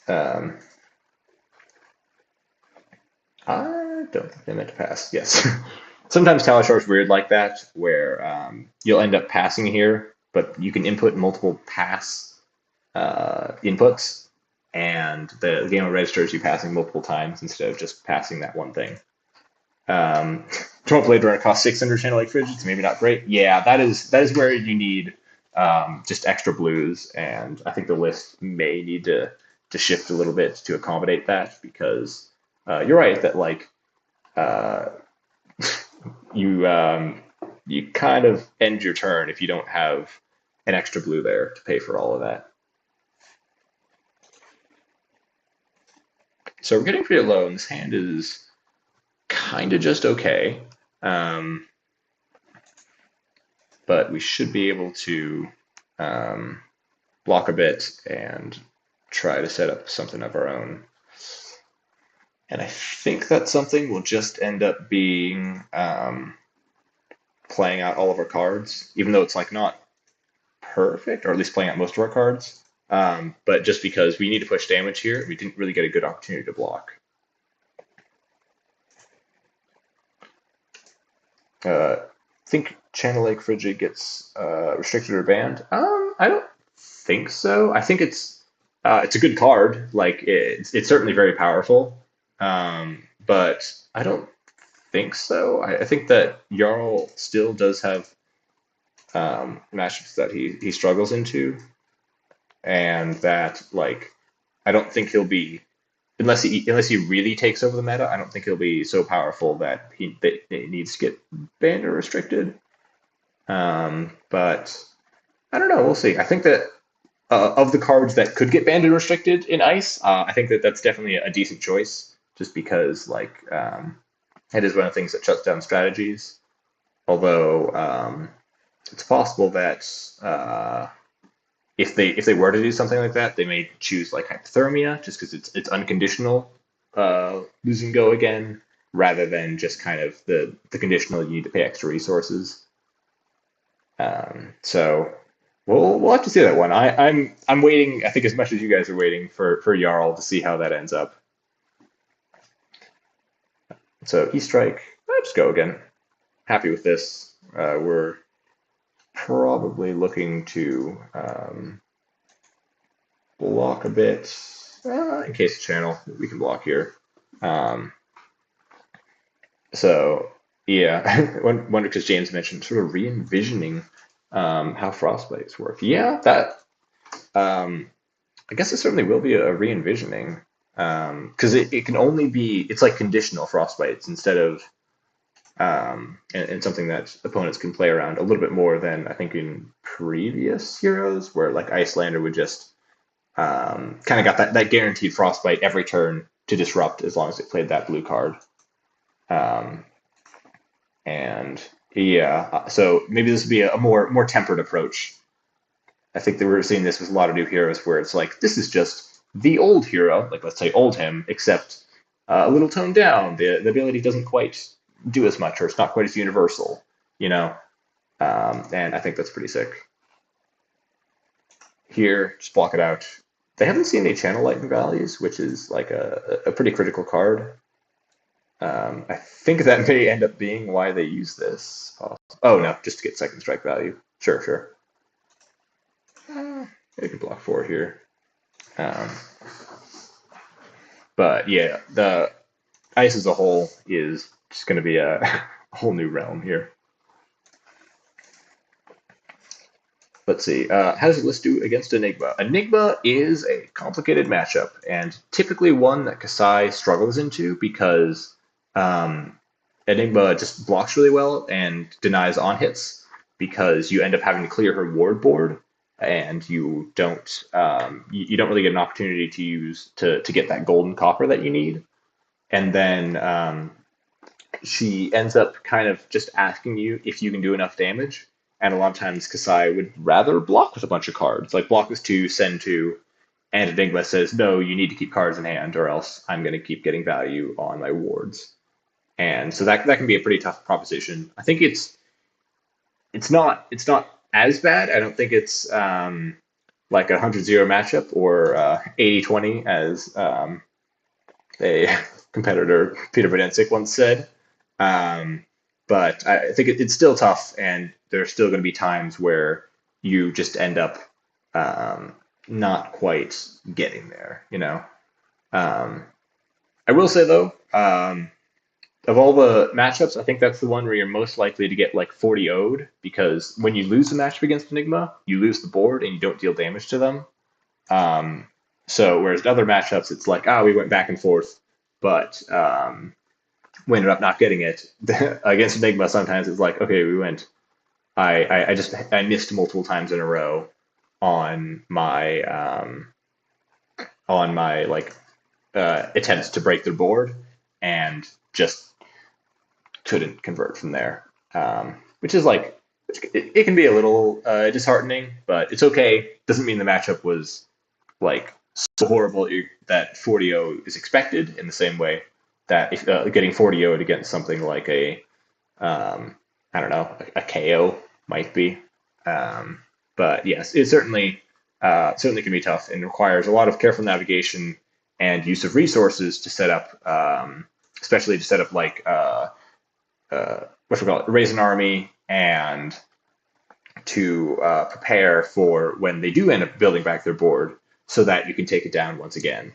I don't think they meant to pass. Yes. Sometimes Talishar is weird like that, where you'll end up passing here, but you can input multiple pass inputs, and the game registers you passing multiple times instead of just passing that one thing. Tournament Blade Runner costs 600 Channel Lake Frigid, maybe not great. Yeah, that is where you need just extra blues, and I think the list may need to shift a little bit to accommodate that, because you're right that like you kind of end your turn if you don't have an extra blue there to pay for all of that. So we're getting pretty low, and this hand is kind of just okay. But we should be able to block a bit and try to set up something of our own. And I think that something will just end up being playing out all of our cards, even though it's like not perfect, or at least playing out most of our cards. But just because we need to push damage here, we didn't really get a good opportunity to block. I think Channel Lake Frigid gets restricted or banned. I don't think so. I think it's a good card. Like it's certainly very powerful, but I don't think so. I think that Jarl still does have matchups that he struggles into, and that like I don't think he'll be, unless he really takes over the meta, I don't think he'll be so powerful that it needs to get banned or restricted. But I don't know. We'll see. I think that of the cards that could get banned and restricted in Ice, I think that that's definitely a decent choice, just because like it is one of the things that shuts down strategies. Although it's possible that if they were to do something like that, they may choose like Hypothermia, just because it's unconditional losing go again, rather than just kind of the conditional you need to pay extra resources. So we'll have to see that one. I'm waiting, I think, as much as you guys are waiting for Jarl to see how that ends up. So E-Strike, I'll just go again. Happy with this. We're probably looking to block a bit. In case of channel, we can block here. So yeah, wonder because James mentioned sort of re-envisioning how frostbites work. Yeah, that I guess it certainly will be a re-envisioning, because it can only be, it's like conditional frostbites instead of and something that opponents can play around a little bit more than I think in previous heroes, where like Icelander would just kind of got that guaranteed frostbite every turn to disrupt as long as it played that blue card. And yeah, so maybe this would be a more tempered approach. I think that we're seeing this with a lot of new heroes where it's like, this is just the old hero, like let's say old him, except a little toned down. The ability doesn't quite do as much, or it's not quite as universal, you know? And I think that's pretty sick. Here, just block it out. They haven't seen any channel lightning values, which is like a pretty critical card. I think that may end up being why they use this. Oh no, just to get second strike value. Sure. You can block 4 here. But yeah, the Ice as a whole is just going to be a whole new realm here. Let's see. How does the list do against Enigma? Enigma is a complicated matchup, and typically one that Kassai struggles into, because Enigma just blocks really well and denies on hits, because you end up having to clear her ward board, and you don't really get an opportunity to use to get that golden copper that you need. And then she ends up kind of just asking you if you can do enough damage. And a lot of times Kassai would rather block with a bunch of cards, like block with 2, send 2, and Enigma says, no, you need to keep cards in hand, or else I'm going to keep getting value on my wards. And so that can be a pretty tough proposition. I think it's not as bad. I don't think it's like a 100-0 matchup or 80-20 as a competitor, Peter Vodensic, once said. But I think it's still tough, and there's still going to be times where you just end up not quite getting there, you know. I will say though, of all the matchups, I think that's the one where you're most likely to get like 40 0'd, because when you lose the matchup against Enigma, you lose the board and you don't deal damage to them. Um, so whereas in other matchups, it's like, we went back and forth, but we ended up not getting it. Against Enigma, sometimes it's like, okay, we went. I missed multiple times in a row on my like attempts to break their board, and just couldn't convert from there. Which is like, it can be a little disheartening, but it's okay. Doesn't mean the matchup was like so horrible that 40-0 is expected, in the same way that if getting 40-0 against something like a I don't know, a KO might be. But yes, it certainly can be tough and requires a lot of careful navigation and use of resources to set up, especially to set up like what we call it, raise an army, and to prepare for when they do end up building back their board, so that you can take it down once again.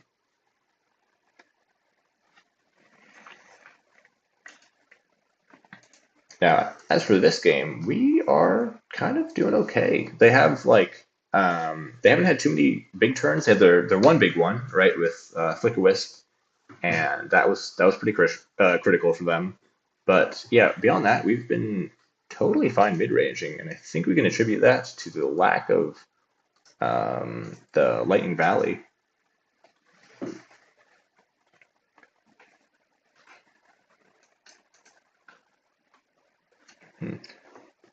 Now, as for this game, we are kind of doing okay. They have like they haven't had too many big turns. They had their one big one, right, with Flicker Wisp, and that was pretty critical for them. But yeah, beyond that, we've been totally fine mid-ranging, and I think we can attribute that to the lack of the Lightning Valley.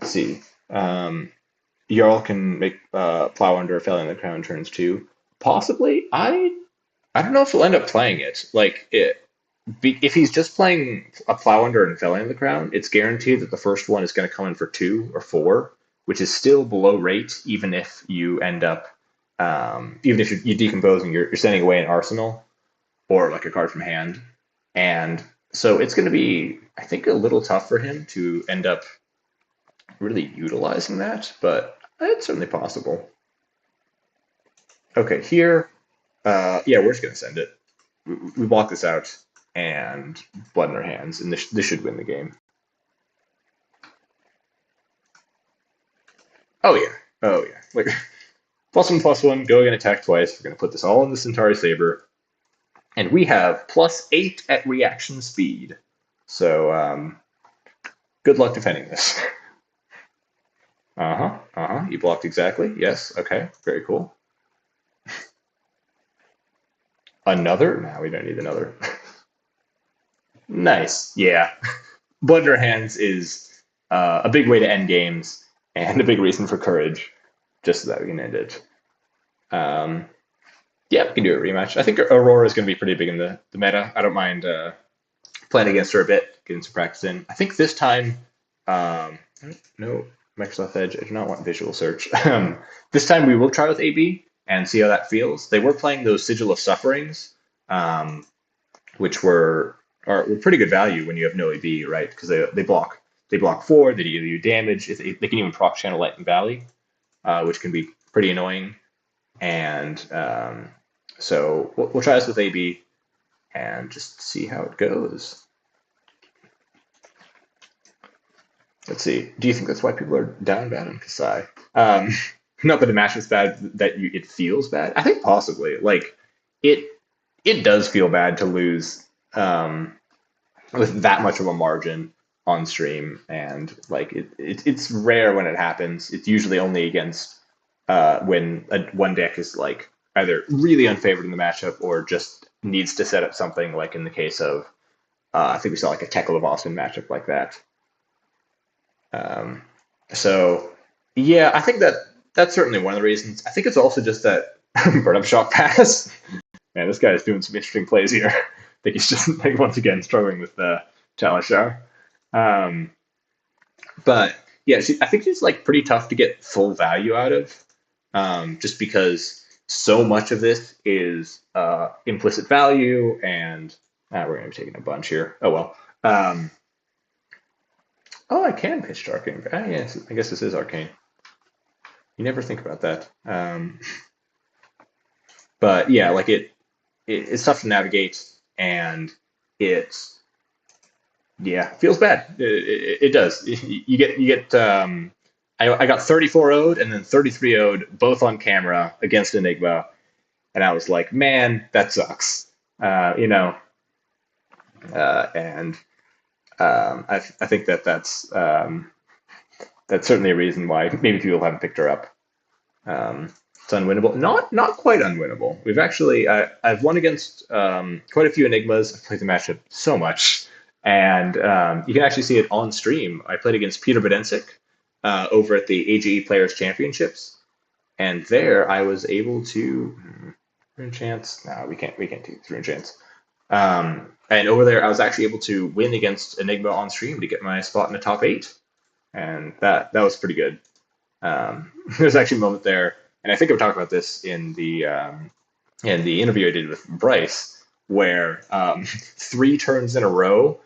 Let's see. Jarl can make plow under Felling the Crown turns too. Possibly. I don't know if he'll end up playing it. Like if he's just playing a plow under and Felling the Crown, it's guaranteed that the first one is going to come in for 2 or 4, which is still below rate, even if you end up even if you decompose and you're sending away an arsenal or like a card from hand. And so it's going to be, I think, a little tough for him to end up really utilizing that, but it's certainly possible. Okay, here, yeah, we're just going to send it. We block this out and blood in our hands, and this should win the game. Oh yeah, oh yeah. Like +1/+1, go again, attack twice. We're going to put this all in the Centauri Saber, and we have +8 at reaction speed. So good luck defending this. You blocked exactly. Yes. Okay. Very cool. Another? No, we don't need another. Nice. Yeah. Blood in our hands is a big way to end games, and a big reason for courage, just so that we can end it. Yeah, we can do a rematch. I think Aurora is going to be pretty big in the meta. I don't mind playing against her a bit, getting some practice in. I think this time, no, Microsoft Edge, I do not want visual search. This time we will try with AB and see how that feels. They were playing those Sigil of Sufferings, which are pretty good value when you have no AB, right? Because they block 4, they deal you damage. They can even proc channel Lightning Valley, which can be pretty annoying. And so we'll try this with AB and just see how it goes. Let's see. Do you think that's why people are down bad on Kassai? Not that the match is bad, that it feels bad. I think possibly. Like it does feel bad to lose with that much of a margin on stream, and like it's rare when it happens. It's usually only against when one deck is like either really unfavored in the matchup or just needs to set up something, like in the case of I think we saw like a Tekla of Austin matchup like that. So yeah, I think that's certainly one of the reasons. I think it's also just that burn up shock pass. Man, this guy is doing some interesting plays here. I think he's just like once again struggling with the Talishar. But yeah, I think she's like pretty tough to get full value out of, just because so much of this is implicit value, and we're gonna be taking a bunch here. Oh well. Oh, I can pitch to Arcane. Yes, I guess this is Arcane. You never think about that. But yeah, like it's tough to navigate, and it feels bad. It does. You get I got 34 0'd and then 33 0'd both on camera against Enigma, and I was like, man, that sucks. You know, and I think that's certainly a reason why maybe people haven't picked her up. It's unwinnable. Not quite unwinnable. We've actually I've won against quite a few Enigmas. I've played the matchup so much, and you can actually see it on stream. I played against Peter Bedensic over at the AGE Players Championships, and there I was able to rune chance. No, we can't do rune chance. And over there, I was actually able to win against Enigma on stream to get my spot in the top 8, and that was pretty good. There's actually a moment there, and I think I've talked about this in the interview I did with Bryce, where 3 turns in a row,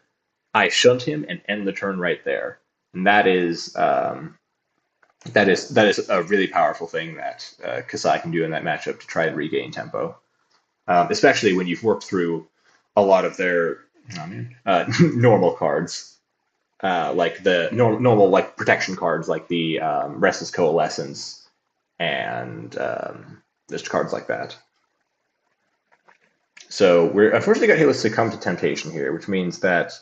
I shunt him and end the turn right there, and that is a really powerful thing that Kassai can do in that matchup to try and regain tempo, especially when you've worked through a lot of their normal cards. Like the normal like protection cards, like the Restless Coalescence, and just cards like that. So we're unfortunately got hit with Succumb to Temptation here, which means that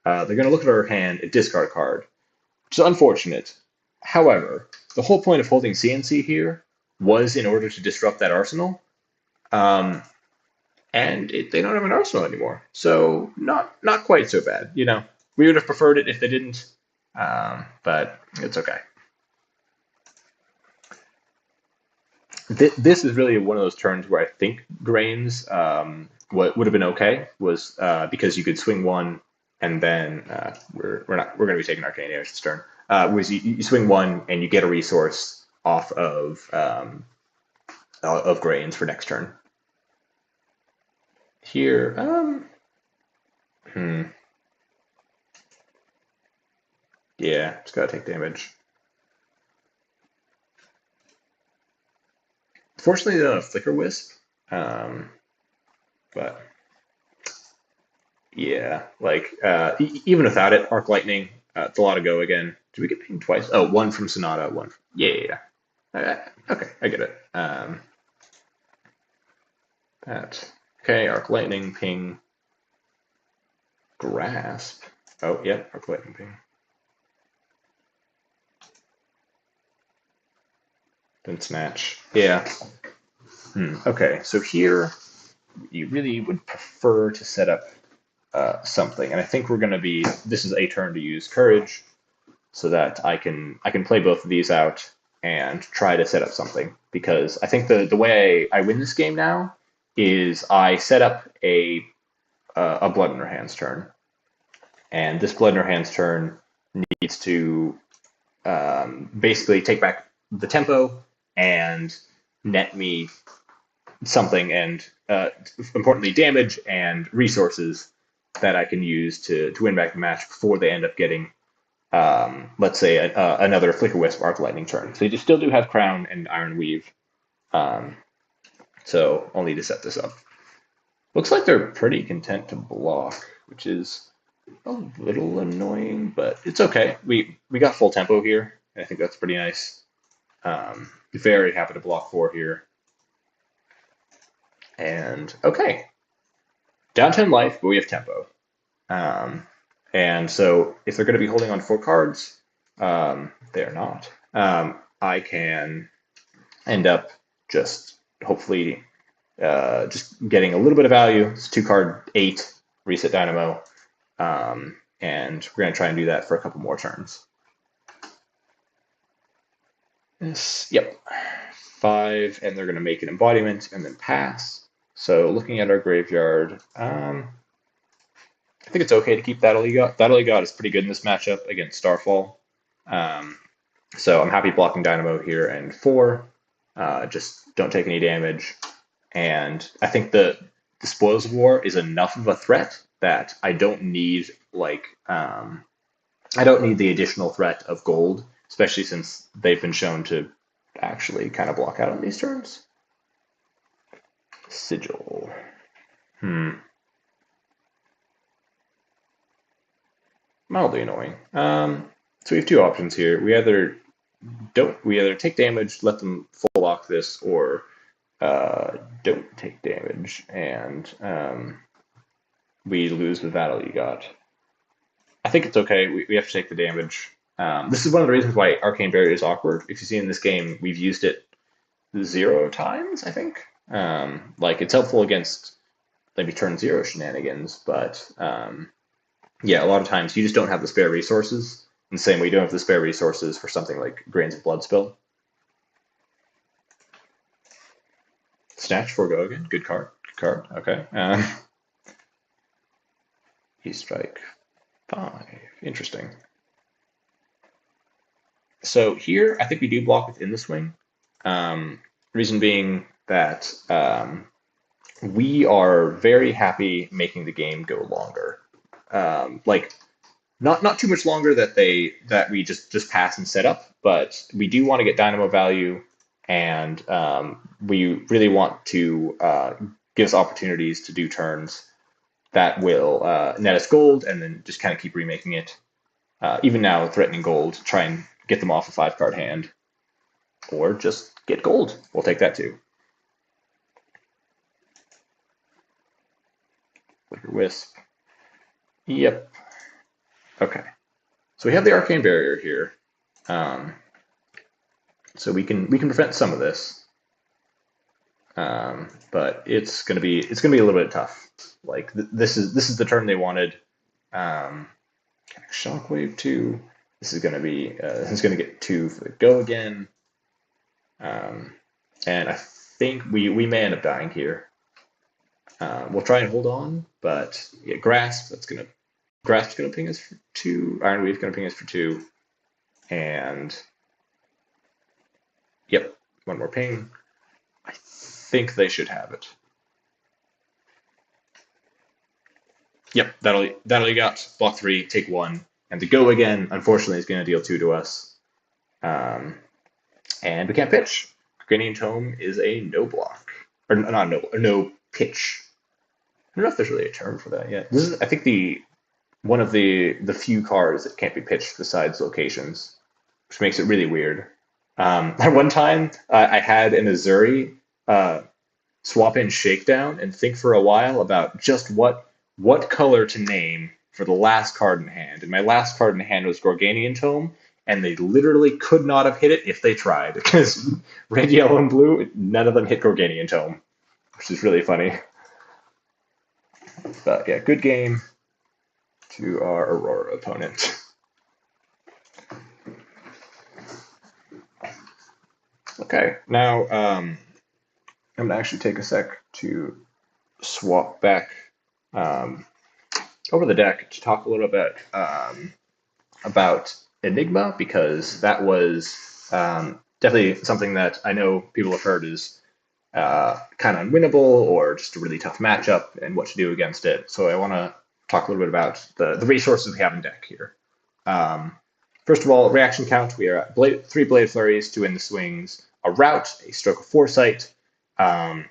they're going to look at our hand and discard card, which is unfortunate. However, the whole point of holding CNC here was in order to disrupt that arsenal, and they don't have an arsenal anymore, so not quite so bad. You know, we would have preferred it if they didn't. But it's okay. This is really one of those turns where I think Grains what would have been okay was because you could swing 1 and then we're going to be taking Arcane Airs this turn. Was you swing 1 and you get a resource off of Grains for next turn. Here, yeah, just gotta take damage. Fortunately, they don't have Flicker Wisp, but yeah, like even without it, Arc Lightning, it's a lot of go again. Did we get pinged twice? Oh, 1 from Sonata, 1. Yeah. Okay, I get it. That. Okay, Arc Lightning, ping, Grasp. Oh, yep, Arc Lightning, ping. Then Snatch. Yeah. Okay, so here you really would prefer to set up something, and I think we're going to be. This is a turn to use Courage, so that I can play both of these out and try to set up something. Because I think the way I win this game now is I set up a Blood in Her Hands turn, and this Blood in Her Hands turn needs to basically take back the tempo and net me something, and importantly damage and resources that I can use to win back the match before they end up getting let's say another Flicker Wisp Arc Lightning turn. So you still do have Crown and Iron Weave, so I'll need to set this up. Looks like they're pretty content to block, which is a little annoying, but it's okay. We got full tempo here, and I think that's pretty nice. Very happy to block 4 here. And okay, down 10 life, but we have tempo. And so if they're going to be holding on 4 cards, they're not. I can end up just hopefully just getting a little bit of value. It's 2-card 8, reset Dynamo. And we're going to try and do that for a couple more turns. Yes, yep. 5, and they're going to make an embodiment and then pass. So looking at our graveyard, I think it's okay to keep that Aelia. That Aelia is pretty good in this matchup against Starfall. So I'm happy blocking Dynamo here and 4. Just don't take any damage. And I think the Spoils of War is enough of a threat that I don't need I don't need the additional threat of gold, especially since they've been shown to actually kind of block out on these turns. Sigil. Mildly annoying. So we have two options here. We either take damage, let them full lock this, or don't take damage, and we lose the battle you got. I think it's okay. We have to take the damage. This is one of the reasons why Arcane Barrier is awkward. If you see in this game, we've used it 0 times, I think. Like, it's helpful against maybe turn 0 shenanigans, but yeah, a lot of times you just don't have the spare resources. In the same way, you don't have the spare resources for something like Grains of Blood Spill. Snatch, forego again. Good card. Good card. Okay. He strike 5. Interesting. So here, I think we do block within the swing. Reason being that we are very happy making the game go longer. Like, not too much longer that we just pass and set up, but we do want to get dynamo value, and we really want to give us opportunities to do turns that will net us gold, and then just kind of keep remaking it. Even now, threatening gold, try and get them off a 5-card hand, or just get gold. We'll take that too. Flicker Wisp. Yep. Okay. So we have the Arcane Barrier here. So we can prevent some of this. But it's gonna be a little bit tough. Like, this is the turn they wanted. Shockwave 2. This is gonna get 2 for the go again. And I think we may end up dying here. We'll try and hold on, but yeah, Grasp's gonna ping us for 2. Ironweave's gonna ping us for 2. And yep, one more ping. I think they should have it. Yep, that'll you got. Block 3, take 1, and the go again, unfortunately, is going to deal 2 to us. And we can't pitch. Garganian Tome is a no block, or not no pitch. I don't know if there's really a term for that yet. This is, I think, one of the few cards that can't be pitched besides locations, which makes it really weird. At one time, I had an Azuri swap in Shakedown and think for a while about just what color to name for the last card in hand. And my last card in hand was Garganian Tome, and they literally could not have hit it if they tried, because red, yellow, and blue, none of them hit Garganian Tome, which is really funny. But yeah, good game to our Aurora opponent. Okay, now I'm going to actually take a sec to swap back over the deck to talk a little bit about Enigma, because that was definitely something that I know people have heard is kind of unwinnable or just a really tough matchup and what to do against it. So I want to talk a little bit about the resources we have in deck here. First of all, reaction count, we are at 3 Blade Flurries, 2 in the swings, a route, a Stroke of Foresight, and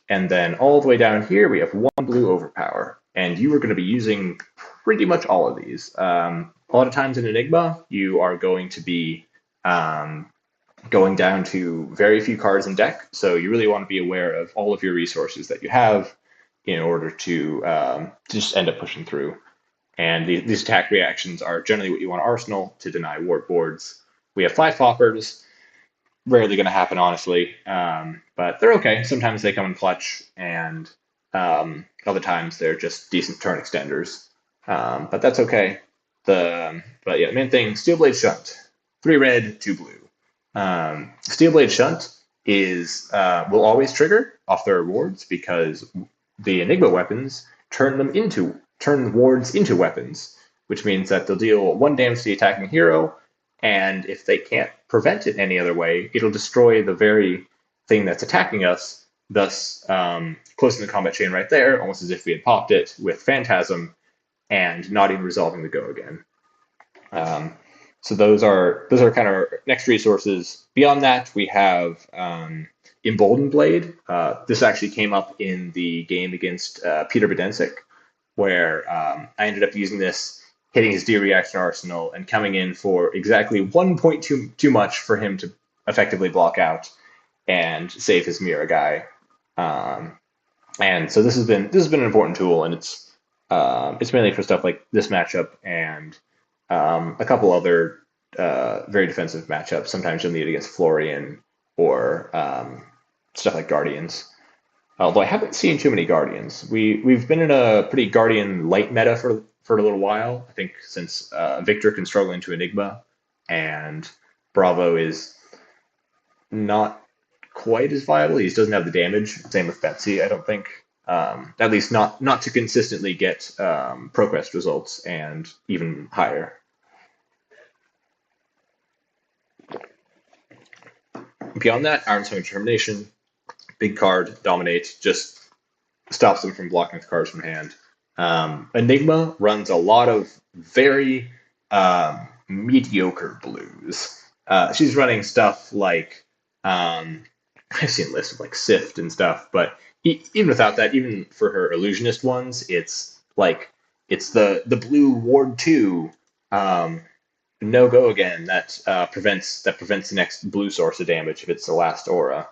then all the way down here we have 1 blue overpower. And you are going to be using pretty much all of these. A lot of times in Enigma, you are going to be going down to very few cards in deck, so you really want to be aware of all of your resources that you have in order to just end up pushing through. And these attack reactions are generally what you want to arsenal to deny ward boards. We have 5 poppers, rarely going to happen, honestly, but they're okay. Sometimes they come in clutch, and other times they're just decent turn extenders, but that's okay. But yeah, the main thing, Steelblade Shunt, 3 red, 2 blue. Steelblade Shunt will always trigger off their rewards because the Enigma weapons turn wards into weapons, which means that they'll deal 1 damage to the attacking hero, and if they can't prevent it any other way, it'll destroy the very thing that's attacking us, thus closing the combat chain right there, almost as if we had popped it with Phantasm and not even resolving the go again. So those are kind of our next resources. Beyond that, we have Emboldened Blade. This actually came up in the game against Peter Bedensik, where I ended up using this, hitting his D reaction arsenal, and coming in for exactly 1 point too much for him to effectively block out and save his Mira guy. And so this has been an important tool, and it's mainly for stuff like this matchup and a couple other very defensive matchups. Sometimes you'll need it against Florian or stuff like Guardians. Although I haven't seen too many Guardians. We've been in a pretty Guardian light meta for a little while. I think since Victor can struggle into Enigma, and Bravo is not quite as viable. He just doesn't have the damage. Same with Betsy, I don't think. At least not to consistently get ProQuest results and even higher. Beyond that, Iron Tongue Determination, big card, dominate, just stops them from blocking the cards from hand. Enigma runs a lot of very mediocre blues. She's running stuff like I've seen lists of like Sift and stuff, but even without that, even for her illusionist ones, it's the blue Ward 2 no go again that prevents the next blue source of damage if it's the last aura.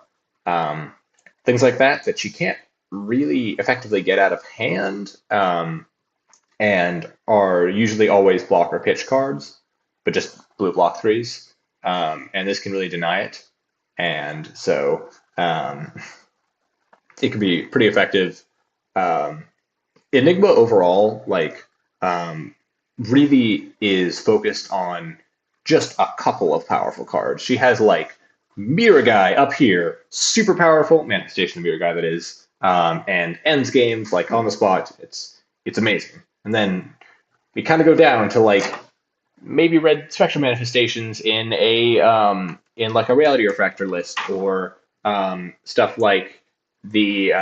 Things like that she can't really effectively get out of hand, and are usually always block or pitch cards, but just blue block 3s. And this can really deny it. And so it can be pretty effective. Enigma overall, really is focused on just a couple of powerful cards. She has like Mira Guy up here, super powerful, manifestation of Mira Guy that is, and ends games like on the spot. It's amazing. And then we kind of go down to like maybe red spectral manifestations in like a reality refractor list, or stuff like the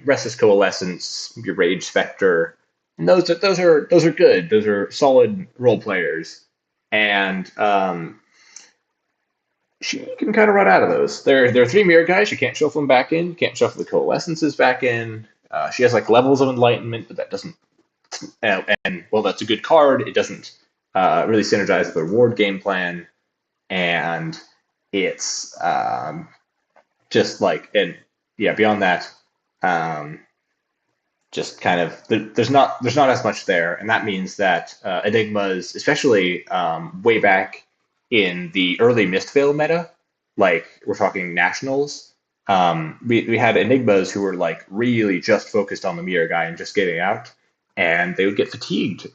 Restless Coalescence, your Rage Spectre. And those are good. Those are solid role players, and she can kind of run out of those. There are 3 Mirror guys. You can't shuffle them back in. You can't shuffle the Coalescences back in. She has like levels of enlightenment, but that doesn't. And well, that's a good card. It doesn't really synergize with the reward game plan, and it's just like, and yeah, beyond that, just kind of there's not as much there, and that means that Enigmas, especially way back in the early Mistveil meta, like we're talking nationals, we had Enigmas who were like really just focused on the Mirror guy and just getting out, and they would get fatigued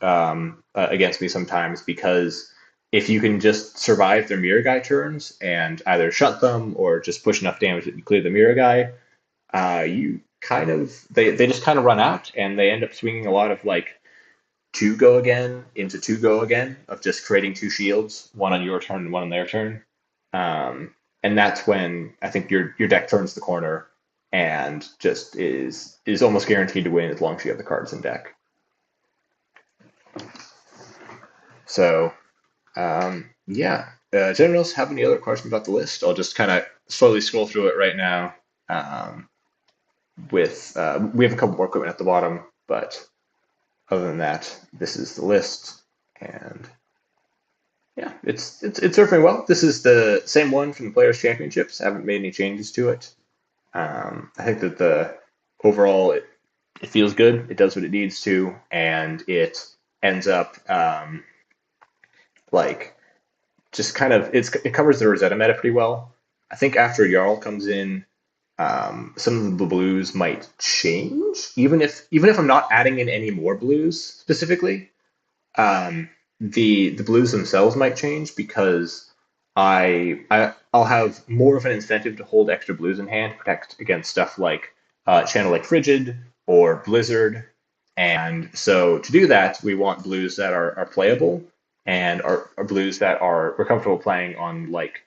against me sometimes, because if you can just survive their Mirror guy turns and either shut them or just push enough damage that you clear the Mirror guy, you kind of they just kind of run out, and they end up swinging a lot of like 2 go again into 2 go again of just creating 2 shields, one on your turn and one on their turn, and that's when I think your deck turns the corner and just is almost guaranteed to win as long as you have the cards in deck. So yeah, does anyone else have any other questions about the list? I'll just kind of slowly scroll through it right now. We have a couple more equipment at the bottom, but other than that, this is the list, and yeah, it's surfing well. This is the same one from the Players Championships. I haven't made any changes to it. I think that the overall it feels good. It does what it needs to, and it ends up like just kind of it covers the Rosetta meta pretty well. I think after Jarl comes in, some of the blues might change, even if I'm not adding in any more blues specifically. The blues themselves might change, because I'll have more of an incentive to hold extra blues in hand to protect against stuff like Channel like Frigid or Blizzard. And so to do that, we want blues that are playable, and are blues that we're comfortable playing on like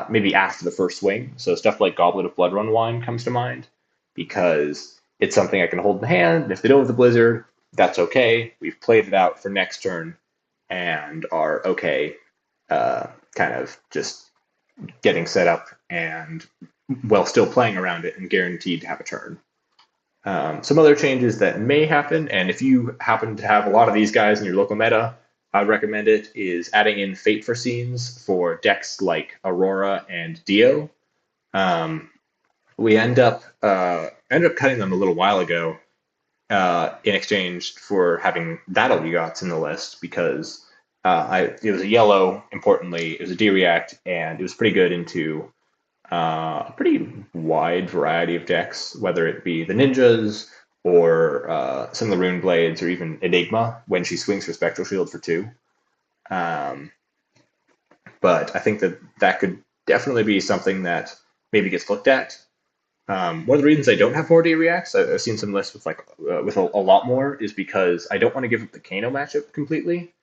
maybe after the first swing. So stuff like Goblet of Bloodrun Wine comes to mind, because it's something I can hold in hand, and if they don't have the Blizzard, that's okay. We've played it out for next turn and are okay, kind of just getting set up and while still playing around it and guaranteed to have a turn. Some other changes that may happen, and if you happen to have a lot of these guys in your local meta, I would recommend it, is adding in Fate for Scenes for decks like Aurora and Dio. We ended up cutting them a little while ago in exchange for having Battle Yachts in the list because it was a yellow, importantly, it was a D-React, and it was pretty good into a pretty wide variety of decks, whether it be the ninjas or some of the rune blades or even Enigma when she swings her Spectral Shield for 2. But I think that could definitely be something that maybe gets looked at. One of the reasons I don't have more D-Reacts, I've seen some lists with with a lot more, is because I don't want to give up the Kano matchup completely.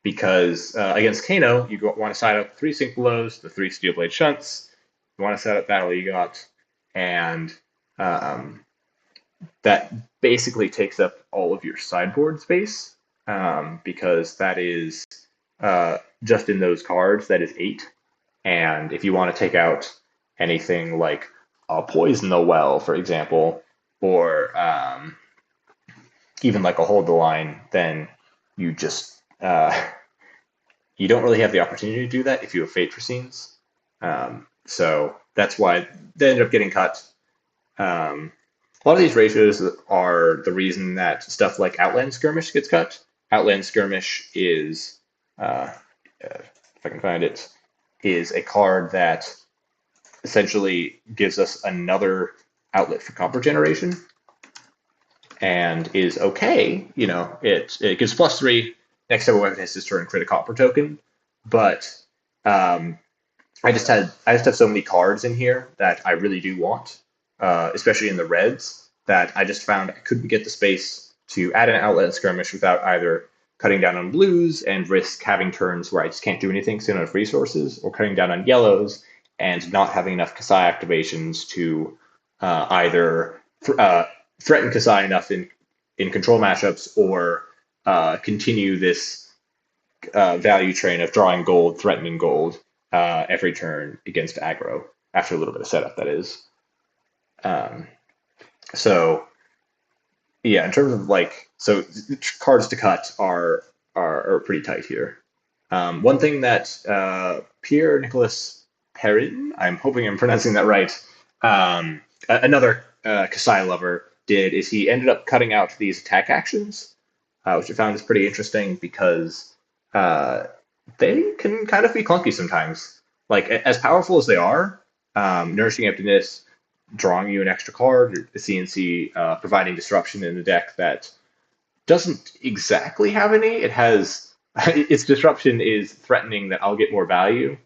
Because against Kano, you want to side up 3 Sync Blows, the 3 Steel Blade Shunts, you want to set up Battle Yacht, and that basically takes up all of your sideboard space, because that is just in those cards, that is 8. And if you want to take out anything like Poison the Well, for example, or even like a Hold the Line, then you just you don't really have the opportunity to do that if you have Fate for Scenes. So that's why they ended up getting cut. A lot of these ratios are the reason that stuff like Outland Skirmish gets cut. Outland Skirmish is, if I can find it, is a card that essentially gives us another outlet for copper generation and is okay. You know, it gives +3 next time a weapon hits this turn, create a copper token. But I just have so many cards in here that I really do want, especially in the reds, that I just found I couldn't get the space to add an outlet skirmish without either cutting down on blues and risk having turns where I just can't do anything because I don't have resources, or cutting down on yellows and not having enough Kassai activations to either threaten Kassai enough in control matchups or continue this value train of drawing gold, threatening gold every turn against aggro, after a little bit of setup, that is. So yeah, in terms of so cards to cut are pretty tight here. One thing that Pierre Nicholas Perrin, I'm hoping I'm pronouncing that right, another Kassai lover, did is he ended up cutting out these attack actions, which I found is pretty interesting because they can kind of be clunky sometimes. Like, as powerful as they are, Nourishing Emptiness, drawing you an extra card, the CNC providing disruption in the deck that doesn't exactly have any. It has its disruption is threatening that I'll get more value,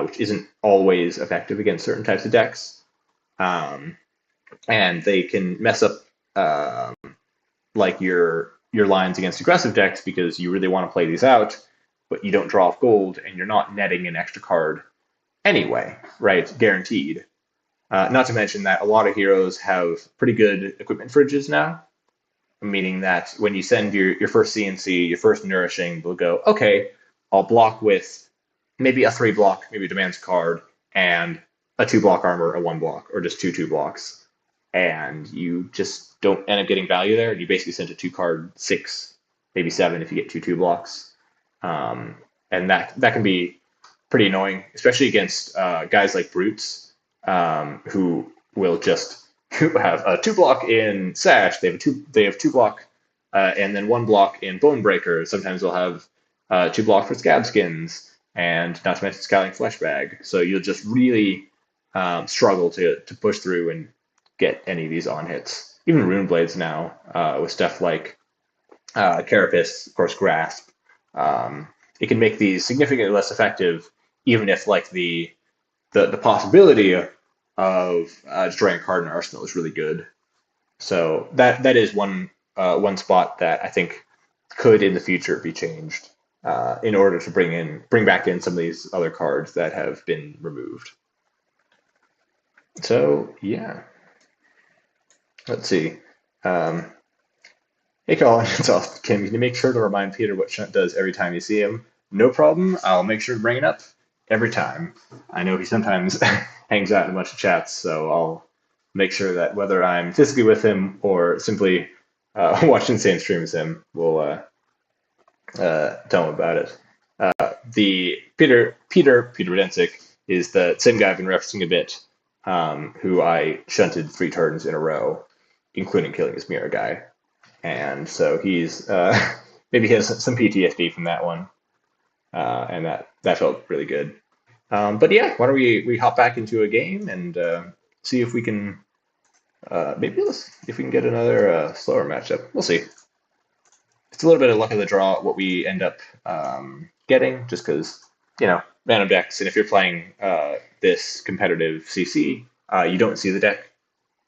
which isn't always effective against certain types of decks. And they can mess up like your lines against aggressive decks because you really want to play these out, but you don't draw off gold and you're not netting an extra card anyway, right? Guaranteed. Not to mention that a lot of heroes have pretty good equipment fridges now, meaning that when you send your first CNC, your first Nourishing, they'll go, okay, I'll block with maybe a 3-block, maybe a demands card, and a 2-block armor, a 1-block, or just 2 2-blocks. And you just don't end up getting value there. You basically send a 2-card 6, maybe 7 if you get 2 2-blocks. And that can be pretty annoying, especially against guys like Brutes, who will just have a 2-block in Sash. They have 2-block and then 1-block in Bonebreaker. Sometimes they'll have 2-block for Scabskins, and not to mention Scowling Fleshbag. So you'll just really struggle to push through and get any of these on hits. Even Rune Blades now, with stuff like Carapace, of course, Grasp, it can make these significantly less effective, even if like the possibility of destroying a card in Arsenal is really good. So that is one spot that I think could in the future be changed in order to bring back in some of these other cards that have been removed. So yeah, let's see. Hey Colin, it's off. Can you make sure to remind Peter what Shunt does every time you see him? No problem. I'll make sure to bring it up. every time. I know he sometimes hangs out in a bunch of chats, so I'll make sure that whether I'm physically with him or simply watching the same stream as him, we'll tell him about it. The Peter Rudensic is the same guy I've been referencing a bit, who I shunted 3 turns in a row, including killing his mirror guy. And so he's maybe he has some PTSD from that one, and that felt really good. But yeah, why don't we hop back into a game and see if we can if we can get another slower matchup. We'll see. It's a little bit of luck of the draw what we end up getting, just because random decks, and if you're playing this competitive CC, you don't see the deck,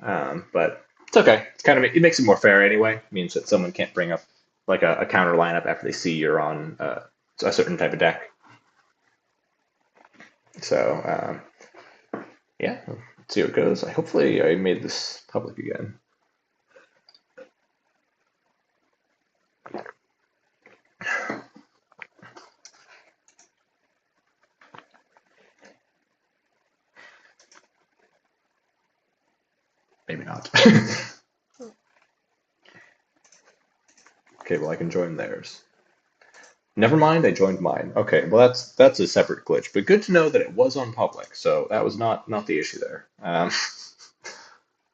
but it's okay. It's it makes it more fair anyway. It means that someone can't bring up like a counter lineup after they see you're on a certain type of deck. So yeah, let's see how it goes. Hopefully I made this public again. Maybe not. Okay, well I can join theirs. Never mind, I joined mine. Okay, well that's a separate glitch, but good to know that it was on public, so that was not the issue there. I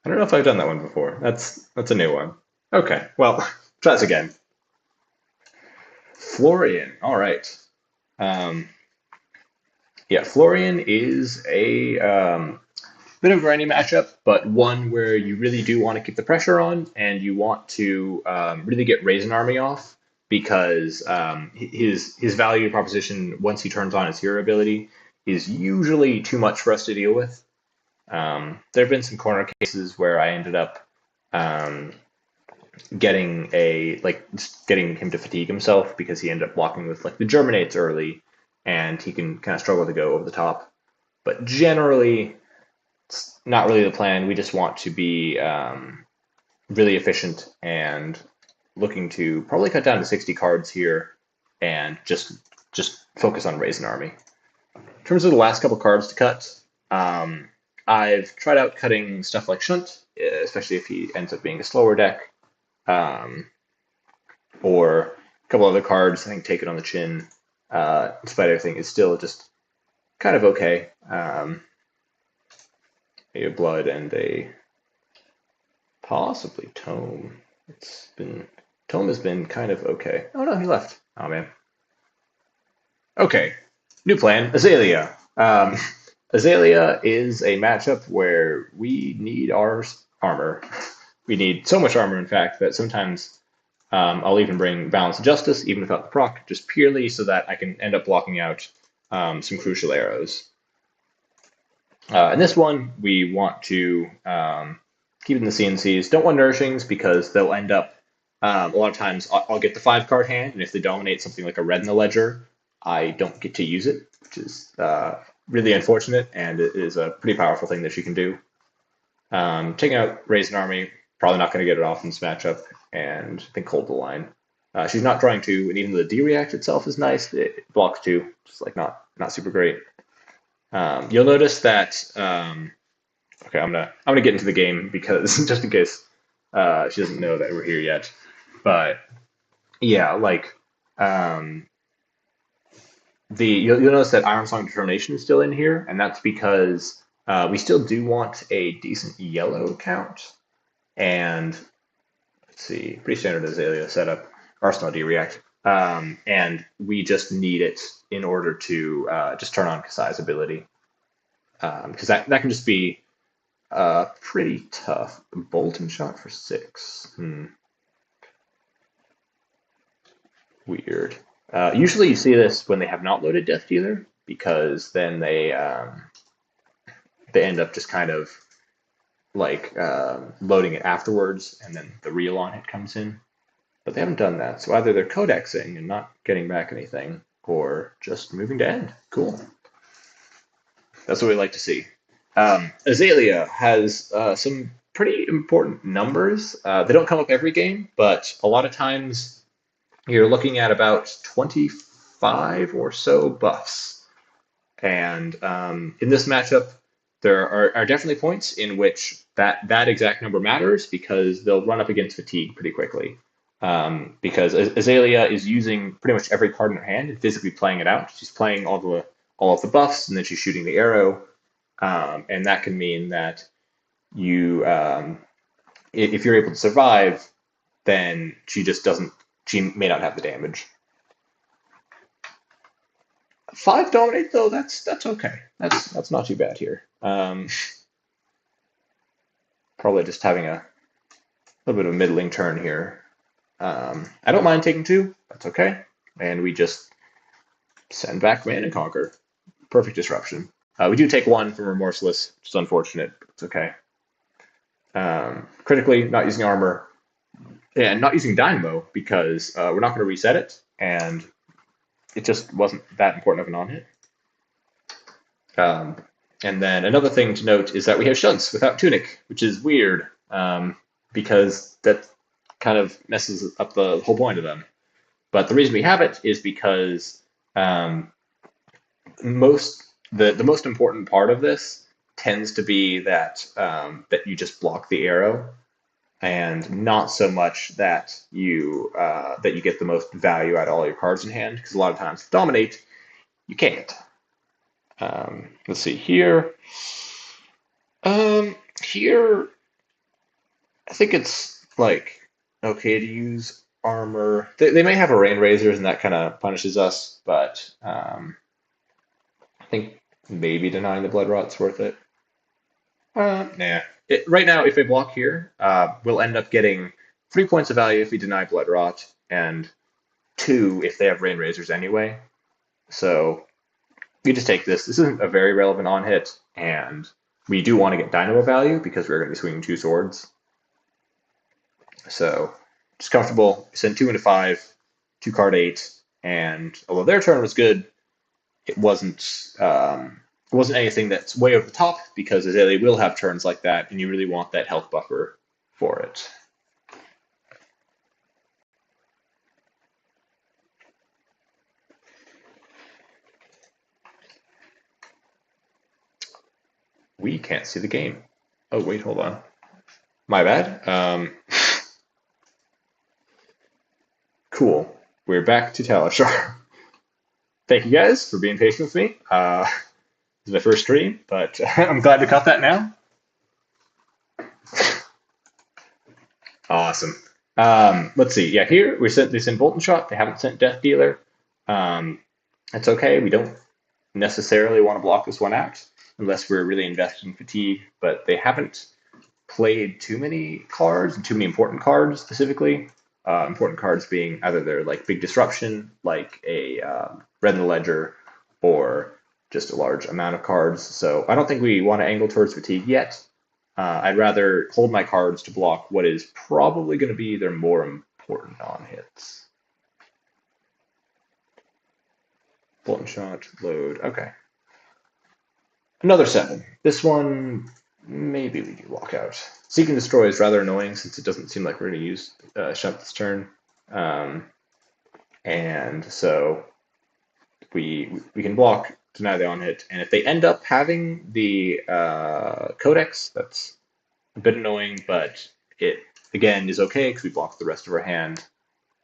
don't know if I've done that one before. That's a new one. Okay, well, try this again. Florian, all right. Yeah, Florian is a bit of a grindy matchup, but one where you really do want to keep the pressure on, and you want to really get Raisin Army off, because his value proposition, once he turns on his hero ability, is usually too much for us to deal with. There have been some corner cases where I ended up getting him to fatigue himself because he ended up blocking with like the Germinates early, and he can kind of struggle to go over the top. But generally, it's not really the plan. We just want to be really efficient and looking to probably cut down to 60 cards here and just focus on Raisin Army. In terms of the last couple cards to cut, I've tried out cutting stuff like Shunt, especially if he ends up being a slower deck, or a couple other cards. I think Take It on the Chin, despite everything, is still just kind of okay. A Blood and a possibly Tome. Tome has been kind of okay. Oh no, he left. Oh man. Okay, new plan, Aelia. Aelia is a matchup where we need our armor. We need so much armor, in fact, that sometimes I'll even bring Balance of Justice, even without the proc, just purely so that I can end up blocking out some crucial arrows. In this one, we want to keep in the CNCs. Don't want Nourishings because they'll end up, a lot of times I'll get the 5-card hand, and if they dominate something like a Red in the Ledger, I don't get to use it, which is really unfortunate, and it is a pretty powerful thing that she can do. Taking out Raisin Army, probably not going to get it off in this matchup, and I think Hold the Line. She's not drawing 2, and even the D-React itself is nice. It blocks 2, just like not super great. You'll notice that. Okay, I'm gonna get into the game because just in case she doesn't know that we're here yet. But yeah, like you'll notice that Iron Song Determination is still in here, and that's because we still do want a decent yellow count. And let's see, pretty standard Aelia setup, Arsenal D-React. And we just need it in order to just turn on Kassai's ability. Because that can just be pretty tough. Bolting Shot for 6. Weird. Usually you see this when they have not loaded Death Dealer, because then they end up just kind of like loading it afterwards, and then the Realon hit comes in. But they haven't done that, so either they're codexing and not getting back anything, or just moving to end. Cool. That's what we like to see. Aelia has some pretty important numbers. They don't come up every game, but a lot of times you're looking at about 25 or so buffs. And in this matchup, there are definitely points in which that exact number matters because they'll run up against fatigue pretty quickly. Because Aelia is using pretty much every card in her hand and physically playing it out. She's playing all of the buffs, and then she's shooting the arrow. And that can mean that you, if you're able to survive, then she just doesn't. She may not have the damage. 5 dominate though. That's okay. That's not too bad here. Probably just having a little bit of a middling turn here. I don't mind taking 2. That's okay. And we just send back Command and Conquer. Perfect disruption. We do take 1 from Remorseless, which is unfortunate, but it's okay. Critically, not using armor, and not using Dynamo because we're not going to reset it, and it just wasn't that important of an on-hit. And then another thing to note is that we have Shunts without Tunic, which is weird, because that kind of messes up the whole point of them. But the reason we have it is because the most important part of this tends to be that that you just block the arrow, and not so much that you get the most value out of all your cards in hand. Because a lot of times, with Dominate, you can't. Let's see here. Here, I think it's like okay to use armor. They may have a Rain Razors, and that kind of punishes us, but I think maybe denying the Blood Rot's worth it. Nah. Right now, if they block here, we'll end up getting 3 points of value if we deny Blood Rot, and 2 if they have Rain Razors anyway. So we just take this. This isn't a very relevant on-hit, and we do want to get Dynamo value because we're going to be swinging 2 swords. So just comfortable. Send 2 into 5, 2 card 8, and although their turn was good, it wasn't anything that's way over the top because Aelia will have turns like that, and you really want that health buffer for it. We can't see the game. Oh, wait, hold on. My bad. Cool. We're back to Talishar. Thank you guys for being patient with me. This is my first stream, but I'm glad to cut that now. Awesome. Let's see. Yeah, here they sent Bolt and Shot. They haven't sent Death Dealer. That's okay. We don't necessarily want to block this one out unless we're really invested in fatigue, but they haven't played too many cards and too many important cards specifically. Important cards being either their like big disruption, like a Red in the Ledger, or just a large amount of cards. So I don't think we want to angle towards fatigue yet. I'd rather hold my cards to block what is probably going to be their more important on-hits. Bolt and Shot, load, okay. Another 7. This one, maybe we can walk out. Seek and Destroy is rather annoying since it doesn't seem like we're going to use Shunt this turn. And so we can block, deny the on-hit, and if they end up having the Codex, that's a bit annoying, but it, again, is okay because we block the rest of our hand,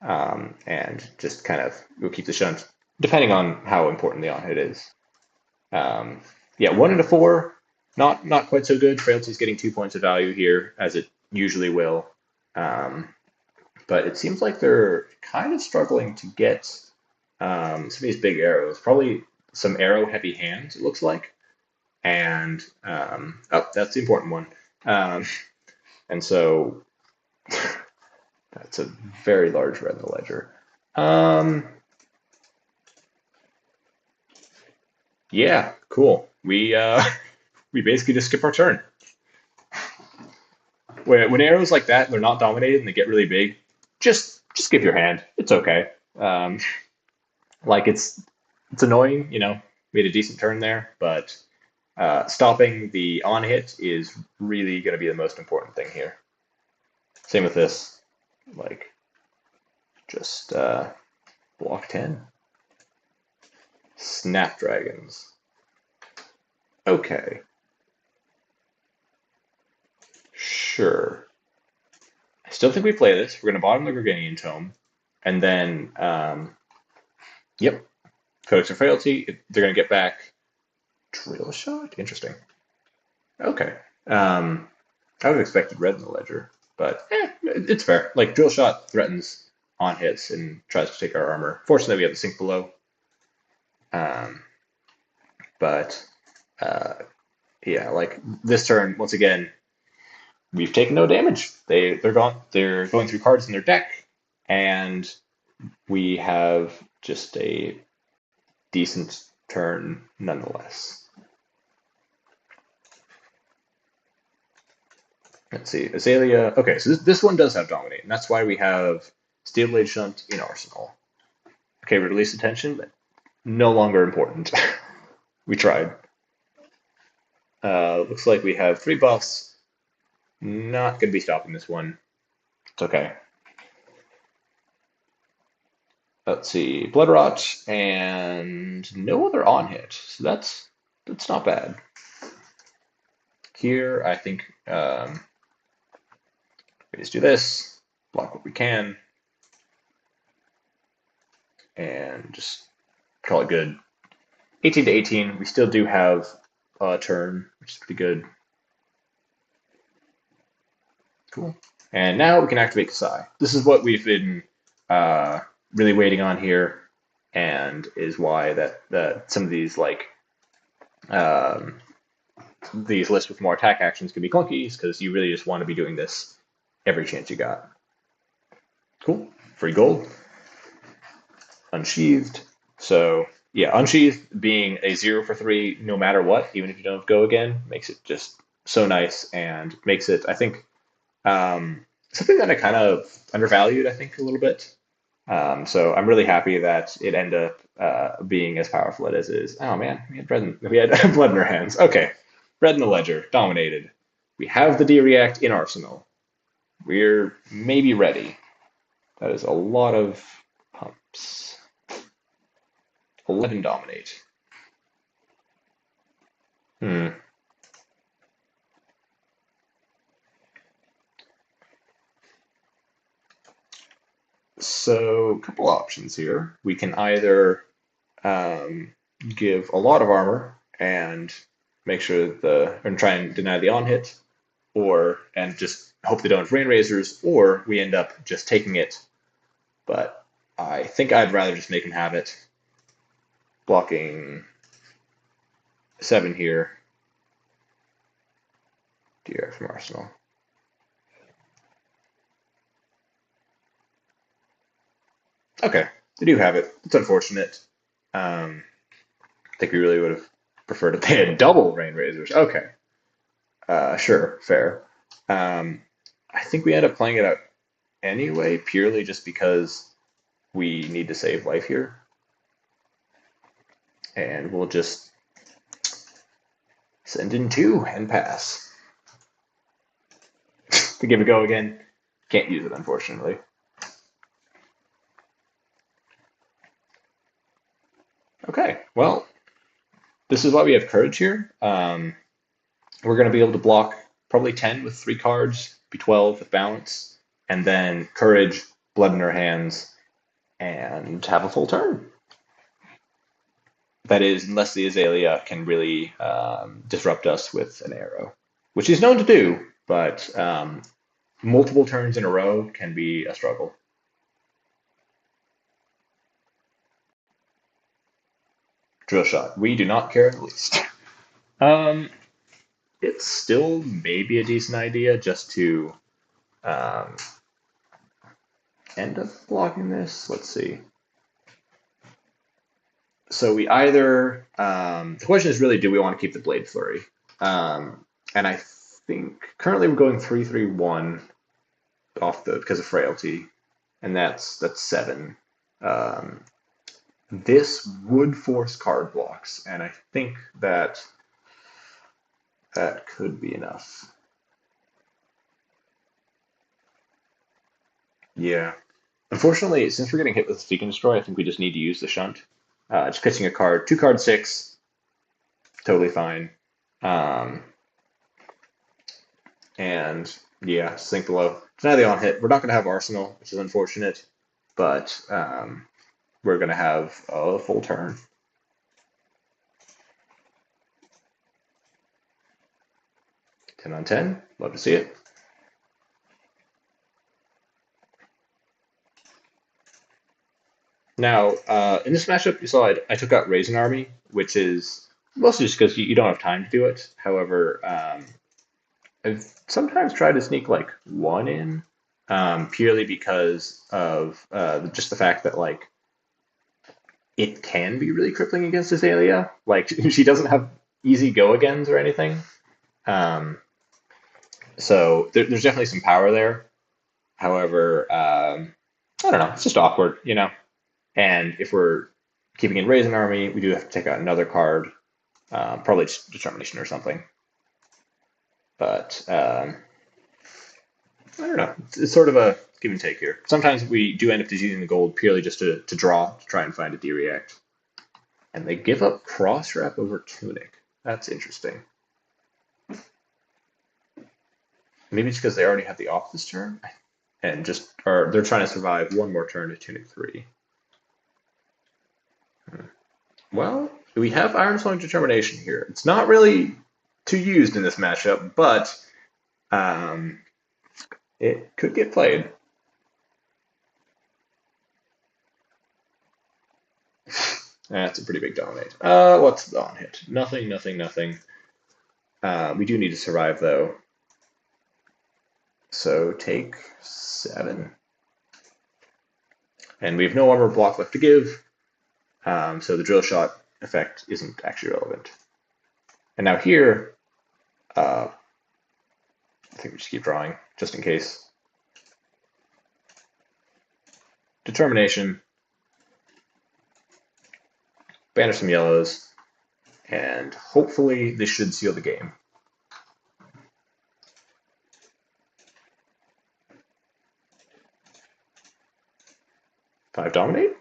and just kind of, we'll keep the Shunt, depending on how important the on-hit is. Yeah, 1 and a 4, not quite so good. Frailty's getting 2 points of value here, as it usually will. But it seems like they're kind of struggling to get some of these big arrows. Probably some arrow-heavy hands, it looks like. And, oh, that's the important one. And so, that's a very large Red in the Ledger. Yeah, cool. We basically just skip our turn. When arrows like that, they're not dominated and they get really big, just skip your hand. It's okay. Like it's annoying, you know. We had a decent turn there, but stopping the on hit is really going to be the most important thing here. Same with this. Like, just block 10. Snapdragons. Okay. Sure. I still think we play this. We're going to bottom the Gorganian Tome. And then, yep, Codex of Frailty. They're going to get back Drill Shot? Interesting. Okay. I would have expected red in the ledger, but it's fair. Like, Drill Shot threatens on hits and tries to take our armor. Fortunately, we have the Sink Below. But, yeah, like, this turn, once again, we've taken no damage. They're going through cards in their deck, and we have just a decent turn nonetheless. Let's see, Aelia. Okay, so this one does have Dominate, and that's why we have Steel Blade Shunt in Arsenal. Okay, release attention, but no longer important. We tried. Looks like we have 3 buffs. Not going to be stopping this one. It's okay. Let's see, Blood Rot and no other on hit, so that's not bad. Here, I think we just do this, block what we can, and just call it good. 18 to 18, we still do have a turn, which is pretty good. Cool. And now we can activate Kassai. This is what we've been really waiting on here, and is why that some of these these lists with more attack actions can be clunky, because you really just want to be doing this every chance you got. Cool. Free gold. Unsheathed. So yeah, Unsheathed being a 0 for 3 no matter what, even if you don't go again, makes it just so nice, and makes it, I think, something that I kind of undervalued, I think, a little bit. So I'm really happy that it ended up being as powerful as it is. Oh man, we had blood in our hands. Okay, red in the ledger, dominated. We have the D-React in Arsenal. We're maybe ready. That is a lot of pumps. 11 dominate. So, a couple options here. We can either give a lot of armor and make sure and try and deny the on hit, and just hope they don't have Rain Razors, or we end up just taking it. But I think I'd rather just make them have it. Blocking 7 here. DR from Arsenal. Okay, they do have it. It's unfortunate. I think we really would have preferred if they had double Rain Razors. Okay. Sure, fair. I think we end up playing it out anyway, purely just because we need to save life here. And we'll just send in 2 and pass. To give it a go again. Can't use it, unfortunately. Okay, well, this is why we have Courage here. We're going to be able to block probably 10 with 3 cards, be 12 with Balance, and then Courage, Blood in our hands, and have a full turn. That is, unless the Aelia can really disrupt us with an arrow, which he's known to do, but multiple turns in a row can be a struggle. Drill Shot. We do not care in the least. It's still maybe a decent idea just to end up blocking this. Let's see. So we either the question is really, do we want to keep the Blade Flurry? And I think currently we're going 3-3-1 because of Frailty, and that's 7. This would force card blocks, and I think that could be enough. Yeah. Unfortunately, since we're getting hit with Seek and Destroy, I think we just need to use the Shunt. Just pitching a card. 2 card 6. Totally fine. Um, and yeah, sink below. Deny the on hit. We're not going to have Arsenal, which is unfortunate, but we're going to have a full turn. Ten on 10. Love to see it. Now, in this matchup, you saw I took out Raisin Army, which is mostly just because you don't have time to do it. However, I've sometimes tried to sneak like one in, purely because of just the fact that like it can be really crippling against this Aelia. Like she doesn't have easy go agains or anything. Um, so there's definitely some power there. However, I don't know. It's just awkward, you know. And if we're keeping in Raisin Army, we do have to take out another card, probably just Determination or something. But I don't know. It's sort of a give and take here. Sometimes we do end up using the gold purely just to draw, to try and find a D-React. And they give up Cross-Wrap over Tunic. That's interesting. Maybe it's because they already have the off this turn, and they're trying to survive one more turn to Tunic 3. Well, we have Iron Song Determination here. It's not really too used in this matchup, but it could get played. That's a pretty big dominate. What's the on hit? Nothing, nothing, nothing. We do need to survive, though. So take 7. And we have no armor block left to give, so the drill shot effect isn't actually relevant. And now here, I think we just keep drawing, just in case. Determination. Banish some yellows, and hopefully this should seal the game. Five dominate?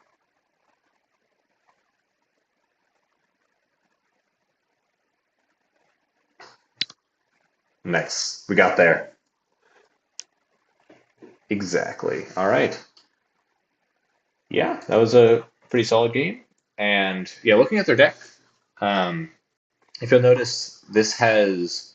Nice. We got there. Exactly. All right. Yeah, that was a pretty solid game. And yeah, looking at their deck, if you'll notice, this has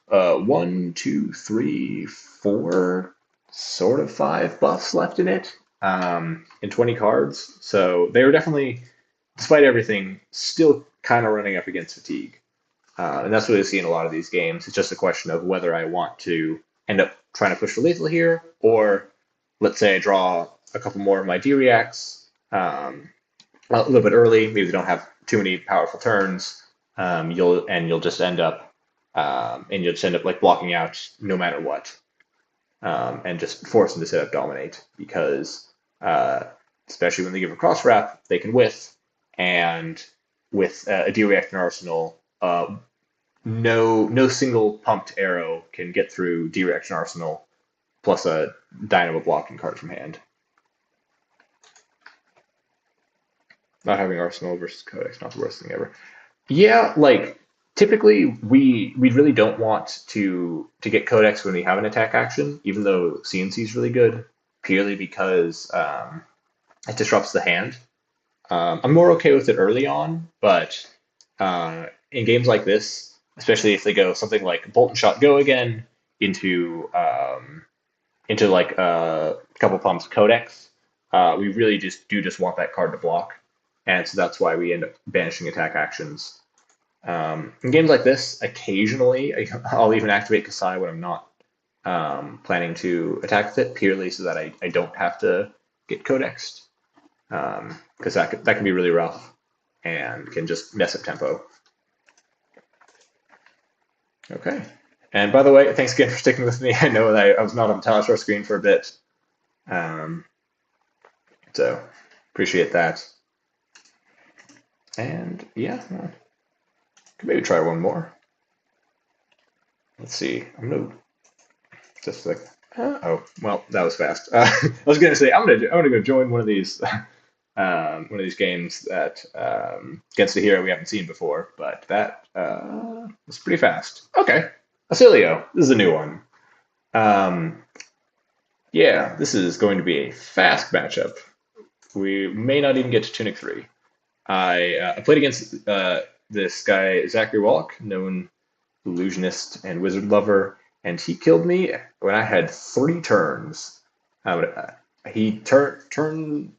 1, 2, 3, 4, sort of 5 buffs left in it, in 20 cards. So they were definitely, despite everything, still kind of running up against fatigue. And that's what we see in a lot of these games. It's just a question of whether I want to end up trying to push for lethal here, or let's say I draw a couple more of my D-Reacts a little bit early. Maybe they don't have too many powerful turns. You'll just end up like blocking out no matter what, and just force them to set up dominate because especially when they give a cross wrap, they can whiff, and with a D-React in Arsenal, no single pumped arrow can get through D-React in Arsenal, plus a Dynamo blocking card from hand. Not having Arsenal versus Codex, not the worst thing ever. Yeah, like typically we really don't want to get Codex when we have an attack action, even though CNC is really good, purely because it disrupts the hand. I'm more okay with it early on, but in games like this, especially if they go something like Bolt and Shot Go again into like a couple pumps Codex, we really just want that card to block, and so that's why we end up banishing attack actions. In games like this, occasionally I'll even activate Kassai when I'm not planning to attack with it, purely so that I don't have to get Codexed, because that can be really rough and can just mess up tempo. Okay. And by the way, thanks again for sticking with me. I know that I was not on the Talishar screen for a bit. So appreciate that. And yeah, well, could maybe try one more. Let's see. I'm gonna just like oh well, that was fast. I was gonna say I'm gonna go join one of these One of these games that against a hero we haven't seen before, but that was pretty fast. Okay, Aelia, this is a new one. Yeah, this is going to be a fast matchup. We may not even get to Tunic 3. I played against this guy, Zachary Wallach, known illusionist and wizard lover, and he killed me when I had 3 turns. He turned,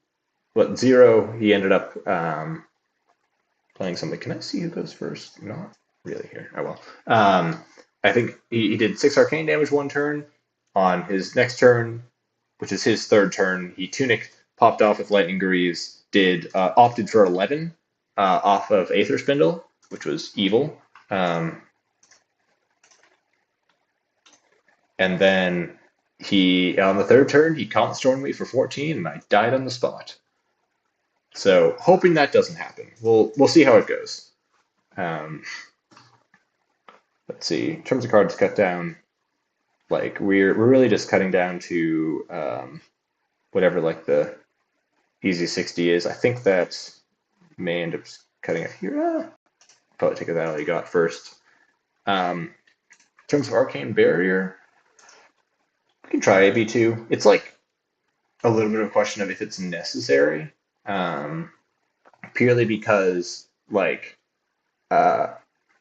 0, he ended up playing something. Can I see who goes first? Not really here. Oh well. I think he did 6 arcane damage 1 turn. On his next turn, which is his 3rd turn, he Tunic popped off with Lightning Greaves, opted for 11 off of Aether Spindle, which was evil. And then on the 3rd turn, he Calm Stormed me for 14, and I died on the spot. So, hoping that doesn't happen. We'll see how it goes. Let's see. In terms of cards cut down, like we're really just cutting down to whatever like the easy 60 is. I think that may end up cutting it here. Probably take that all you got first. In terms of Arcane Barrier, we can try AB2. It's like a little bit of a question of if it's necessary. Purely because like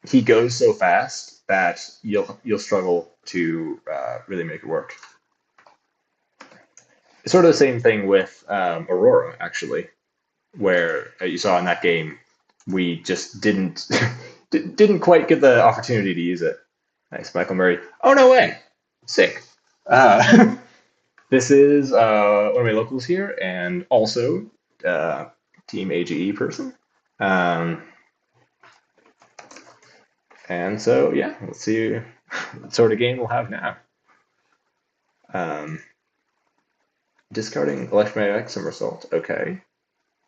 he goes so fast that you'll struggle to really make it work. It's sort of the same thing with Aurora, actually, where you saw in that game we just didn't quite get the opportunity to use it. Nice, Michael Murray. Oh no way! Sick. This is one of my locals here, and also Team AGE person. And so, yeah, let's see what sort of game we'll have now. Discarding Electromagnetic Somersault. Okay.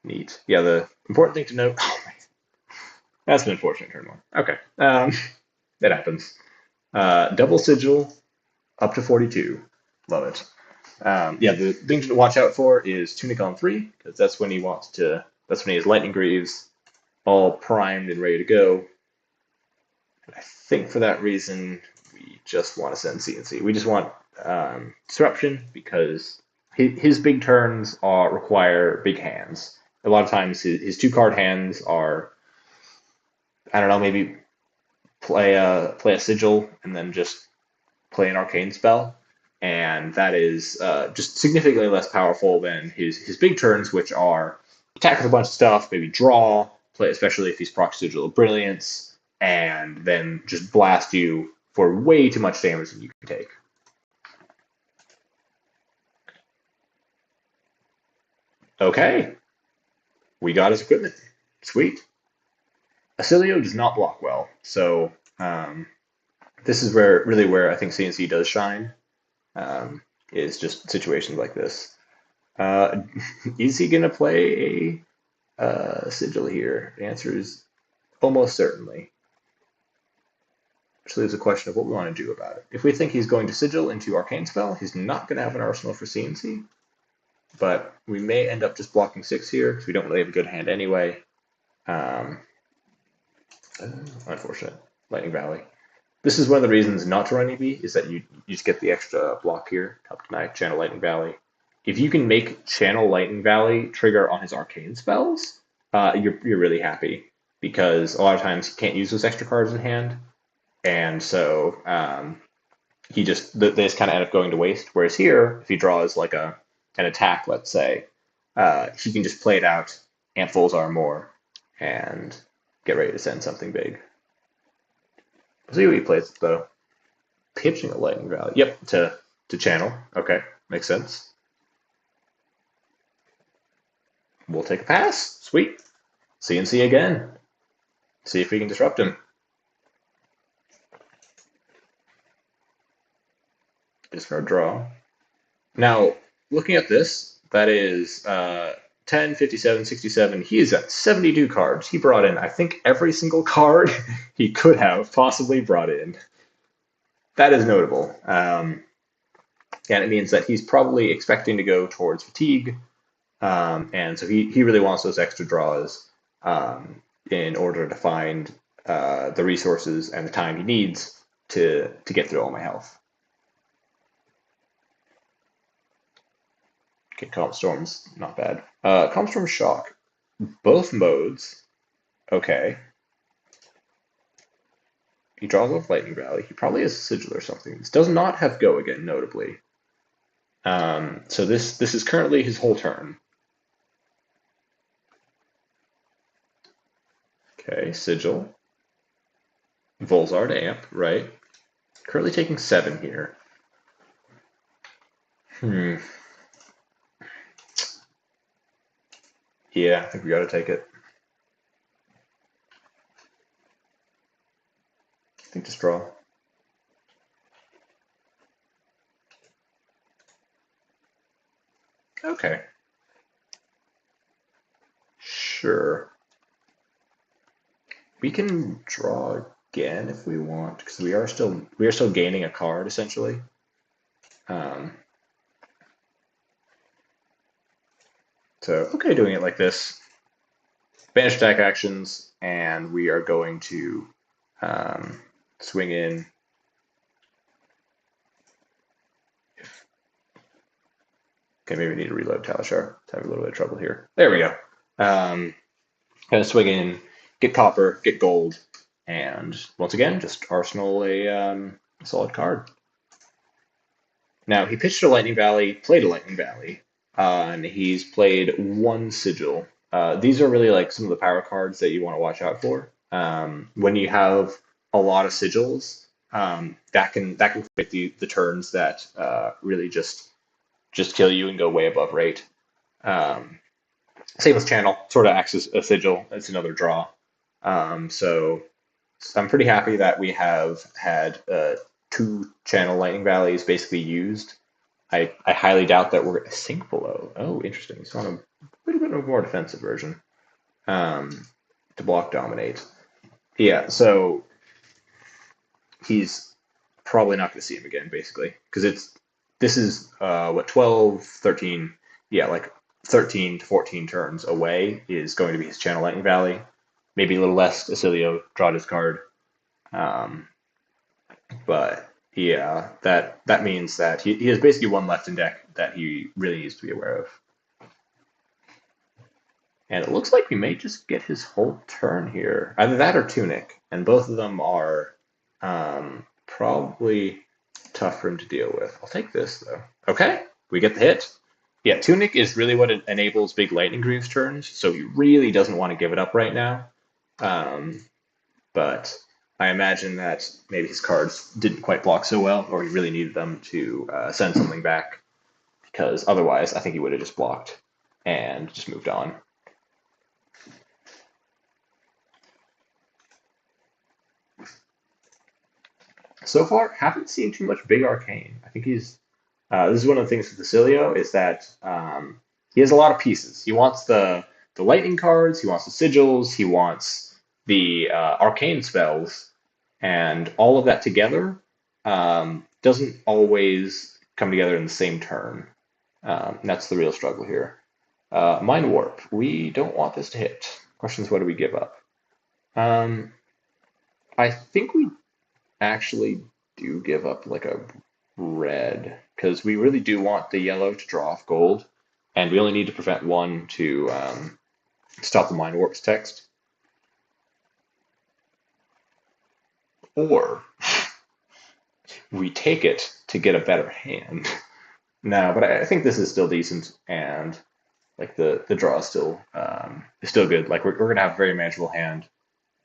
Neat. Yeah, the important thing to note... Oh, that's an unfortunate turn 1. Okay. It happens. Double Sigil, up to 42. Love it. Yeah, the thing to watch out for is Tunic on 3, because that's when he has Lightning Greaves all primed and ready to go. I think for that reason, we just want to send CNC. We just want Disruption, because his big turns require big hands. A lot of times his 2-card hands are, I don't know, maybe play a Sigil and then just play an Arcane spell. And that is just significantly less powerful than his big turns, which are attack with a bunch of stuff, maybe draw, play, especially if he's proc Sigil of Brilliance, and then just blast you for way too much damage than you can take. Okay. We got his equipment. Sweet. Aelia does not block well, so this is where I think CNC does shine, is just situations like this. Is he going to play a Sigil here? The answer is almost certainly. Which leaves a question of what we want to do about it. If we think he's going to Sigil into Arcane Spell, he's not going to have an arsenal for CNC. But we may end up just blocking 6 here, because we don't really have a good hand anyway. Unfortunate. Lightning Valley. This is one of the reasons not to run EB, is that you just get the extra block here. Help Deny, Channel Lightning Valley. If you can make Channel Lightning Valley trigger on his Arcane spells, you're really happy. Because a lot of times he can't use those extra cards in hand. And so they just kind of end up going to waste. Whereas here, if he draws like an attack, let's say, he can just play it out, amp Volzar more, and get ready to send something big. Let's see what he plays, though. Pitching a Lightning Valley. Yep, to channel. Okay, makes sense. We'll take a pass. Sweet. CNC again. See if we can disrupt him. Discard draw. Now, looking at this, that is 10, 57, 67. He is at 72 cards. He brought in, I think, every single card he could have possibly brought in. That is notable. And it means that he's probably expecting to go towards Fatigue And so he really wants those extra draws in order to find the resources and the time he needs to get through all my health. Okay, Calm Storm's not bad. Calm Storm Shock. Both modes. Okay. He draws off Lightning Valley. He probably has Sigil or something. This does not have Go again, notably. So this is currently his whole turn. Okay, Sigil. Volzard Amp, right. Currently taking 7 here. Yeah, I think we gotta take it. I think just draw. Okay. Sure. We can draw again if we want, because we are still gaining a card essentially. So okay, doing it like this. Banish attack actions, and we are going to swing in. Okay, maybe we need to reload Talishar. It's having a little bit of trouble here. There we go. Kind of swing in, get copper, get gold, and once again, just arsenal a solid card. Now, he pitched a Lightning Valley, played a Lightning Valley, and he's played 1 Sigil. These are really like some of the power cards that you want to watch out for. When you have a lot of Sigils, that can fit the turns that really just kill you and go way above rate. Same with Channel, sort of acts as a Sigil. It's another draw. So I'm pretty happy that we have had 2 Channel Lightning Valleys basically used. I highly doubt that we're going to sink below. Oh, interesting. So on a little bit of a more defensive version to block Dominate. Yeah, so he's probably not going to see him again, basically, because this is 12, 13, yeah, like 13 to 14 turns away is going to be his Channel Lightning Valley. Maybe a little less Aelia, draw his card. But yeah, that means that he has basically 1 left in deck that he really needs to be aware of. And it looks like we may just get his whole turn here. Either that or Tunic, and both of them are probably tough for him to deal with. I'll take this, though. Okay, we get the hit. Yeah, Tunic is really what enables big Lightning Greaves turns, so he really doesn't want to give it up right now. But I imagine that maybe his cards didn't quite block so well, or he really needed them to send something back, because otherwise I think he would have just blocked and just moved on. So far, haven't seen too much big arcane. I think he's. This is one of the things with Aelia is that he has a lot of pieces. He wants the lightning cards, he wants the sigils, he wants the arcane spells, and all of that together doesn't always come together in the same turn. That's the real struggle here. Mind Warp. We don't want this to hit. Question is, what do we give up? I think we actually do give up like a red, because we really do want the yellow to draw off gold, and we only need to prevent 1 to stop the Mind Warp's text. Or we take it to get a better hand. No, but I think this is still decent, and like the draw is still good. Like we're gonna have a very manageable hand,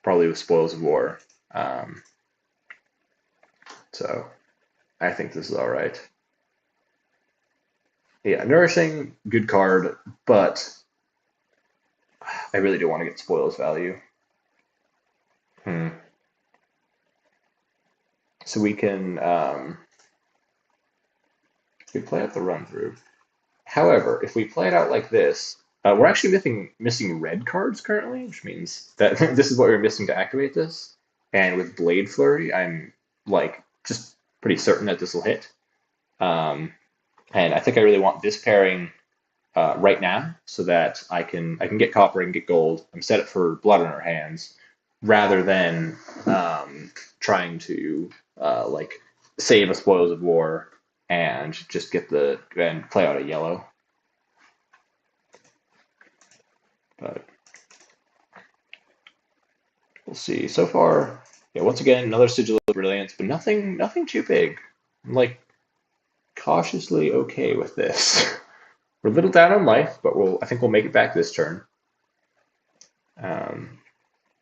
probably with Spoils of War. So I think this is all right. Yeah, Nourishing, good card, but I really do want to get Spoils value. So we can we play out the run through. However, if we play it out like this, we're actually missing red cards currently, which means that this is what we're missing to activate this. And with Blade Flurry, I'm like just pretty certain that this will hit. And I think I really want this pairing right now, so that I can get copper and get gold. I'm set up for blood on our hands, rather than trying to like save a spoils of war and just and play out a yellow. But we'll see. So far, yeah. Once again, another sigil of brilliance, but nothing too big. I'm like cautiously okay with this. We're a little down on life, but I think we'll make it back this turn.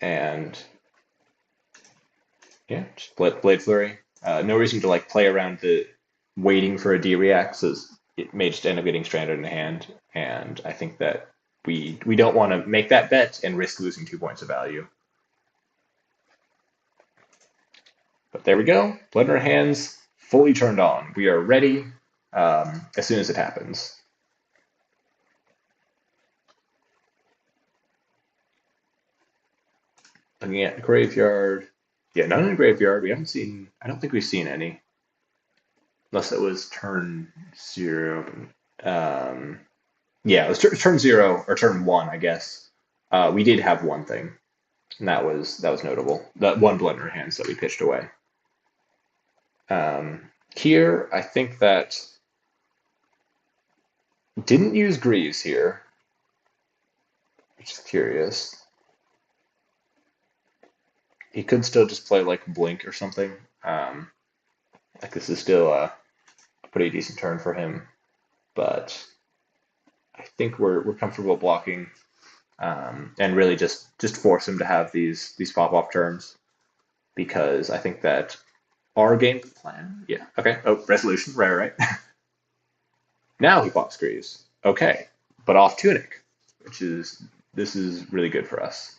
And yeah, just Blade Flurry. No reason to like play around the waiting for a D react, so it may just end up getting stranded in the hand. And I think that we don't want to make that bet and risk losing 2 points of value. But there we go. Blood in our hands, fully turned on. We are ready as soon as it happens. Looking at the graveyard. Yeah, none in the graveyard. We haven't seen. I don't think we've seen any. Unless it was turn 0. Yeah, it was turn 0 or turn 1, I guess. We did have one thing, and that was notable. That one blood in our hands that we pitched away. Here, I think that didn't use Greaves here, which is curious. He could still just play like Blink or something. Like this is still a pretty decent turn for him, but I think we're comfortable blocking, and really just force him to have these pop-off turns, because I think that our game plan. Yeah. Okay. Oh, resolution. Right. Now he pops Greaves. Okay, but off Tunic, this is really good for us.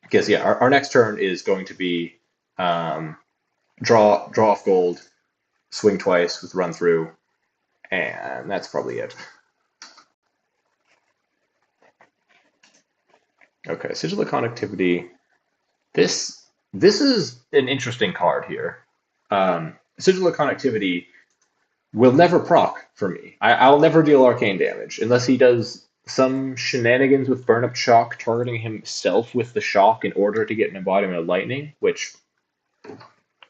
Because yeah, our next turn is going to be draw off gold, swing twice with run through, and that's probably it. Okay, Sigil of Connectivity. This is an interesting card here. Sigil of Connectivity will never proc for me. I'll never deal arcane damage unless he does some shenanigans with Burn Up Shock, targeting himself with the shock in order to get an embodiment of lightning, which,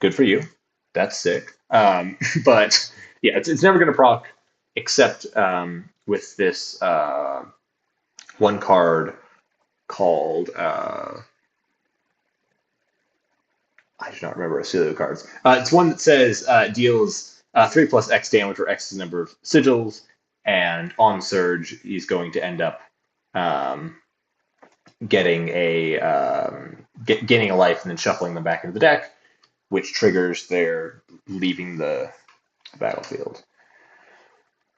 good for you. That's sick. But yeah, it's never going to proc except with this one card called I do not remember a series of cards. It's one that says deals 3+ X damage, or X is the number of sigils, and on Surge, he's going to end up getting gaining a life and then shuffling them back into the deck, which triggers their leaving the battlefield.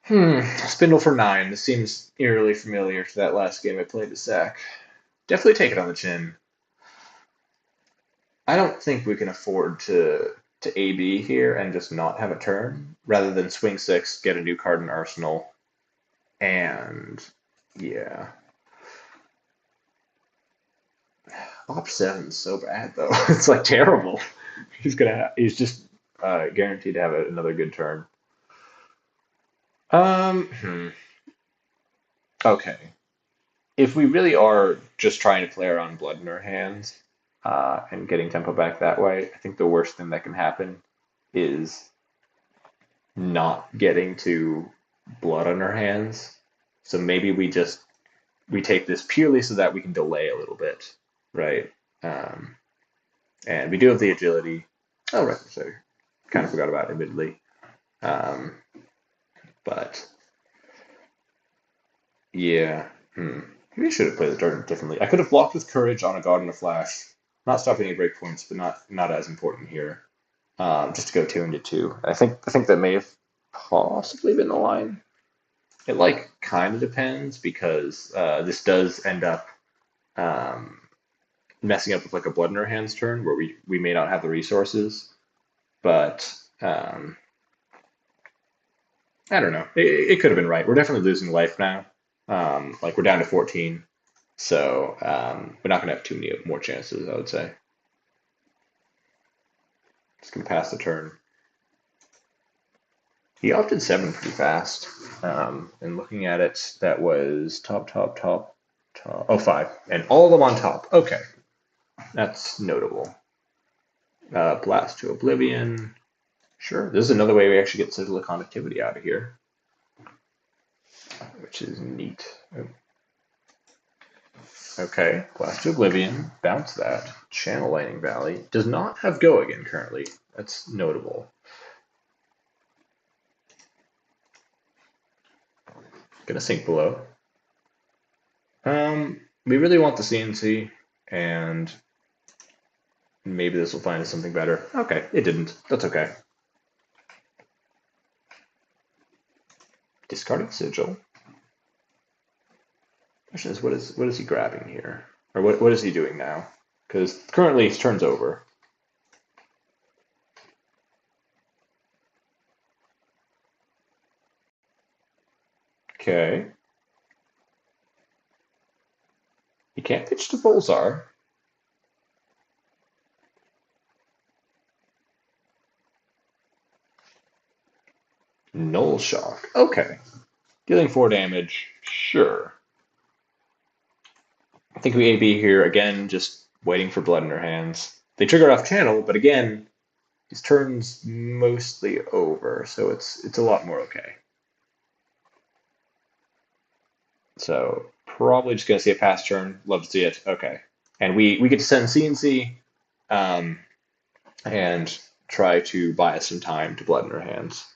Spindle for 9. This seems eerily familiar to that last game I played at SAC. Definitely take it on the chin. I don't think we can afford to AB here and just not have a turn, rather than swing 6, get a new card in Arsenal, and yeah. Op 7's so bad though. It's like terrible. He's just guaranteed to have another good turn. Okay. If we really are just trying to play around blood in our hands, and getting tempo back that way, I think the worst thing that can happen is not getting to blood on our hands. So maybe we take this purely so that we can delay a little bit, right? And we do have the agility. Oh, right, so kind of forgot about it, admittedly. But yeah, maybe I should have played the turn differently. I could have blocked with courage on a God and a Flash. Not stopping any breakpoints, but not as important here. Just to go 2 into 2. I think that may have possibly been the line. It like kind of depends, because this does end up messing up with like a blood in our hands turn where we may not have the resources. But I don't know. It could have been right. We're definitely losing life now. Like we're down to 14. So we're not going to have too many more chances, I would say. Just going to pass the turn. He opted 7 pretty fast. And looking at it, that was top. Oh, 5. And all of them on top. Okay. That's notable. Blast to Oblivion. Sure. This is another way we actually get Sigil of Conductivity out of here, which is neat. Okay. Blast to Oblivion. Bounce that. Channel Lightning Valley. Does not have Go again currently. That's notable. Gonna sink below. We really want the CNC, and maybe this will find us something better. Okay, it didn't. That's okay. Discarding Sigil. Question is, what is he grabbing here? Or what is he doing now? Because currently his turn's over. Okay. He can't pitch to Volzar. Null Shock. Okay. Dealing 4 damage. Sure. I think we AB here again, just waiting for blood in her hands. They triggered off channel, but again, his turn's mostly over, so it's a lot more okay. So probably just gonna see a pass turn. Love to see it. Okay, and we get to send CNC, and try to buy us some time to blood in her hands.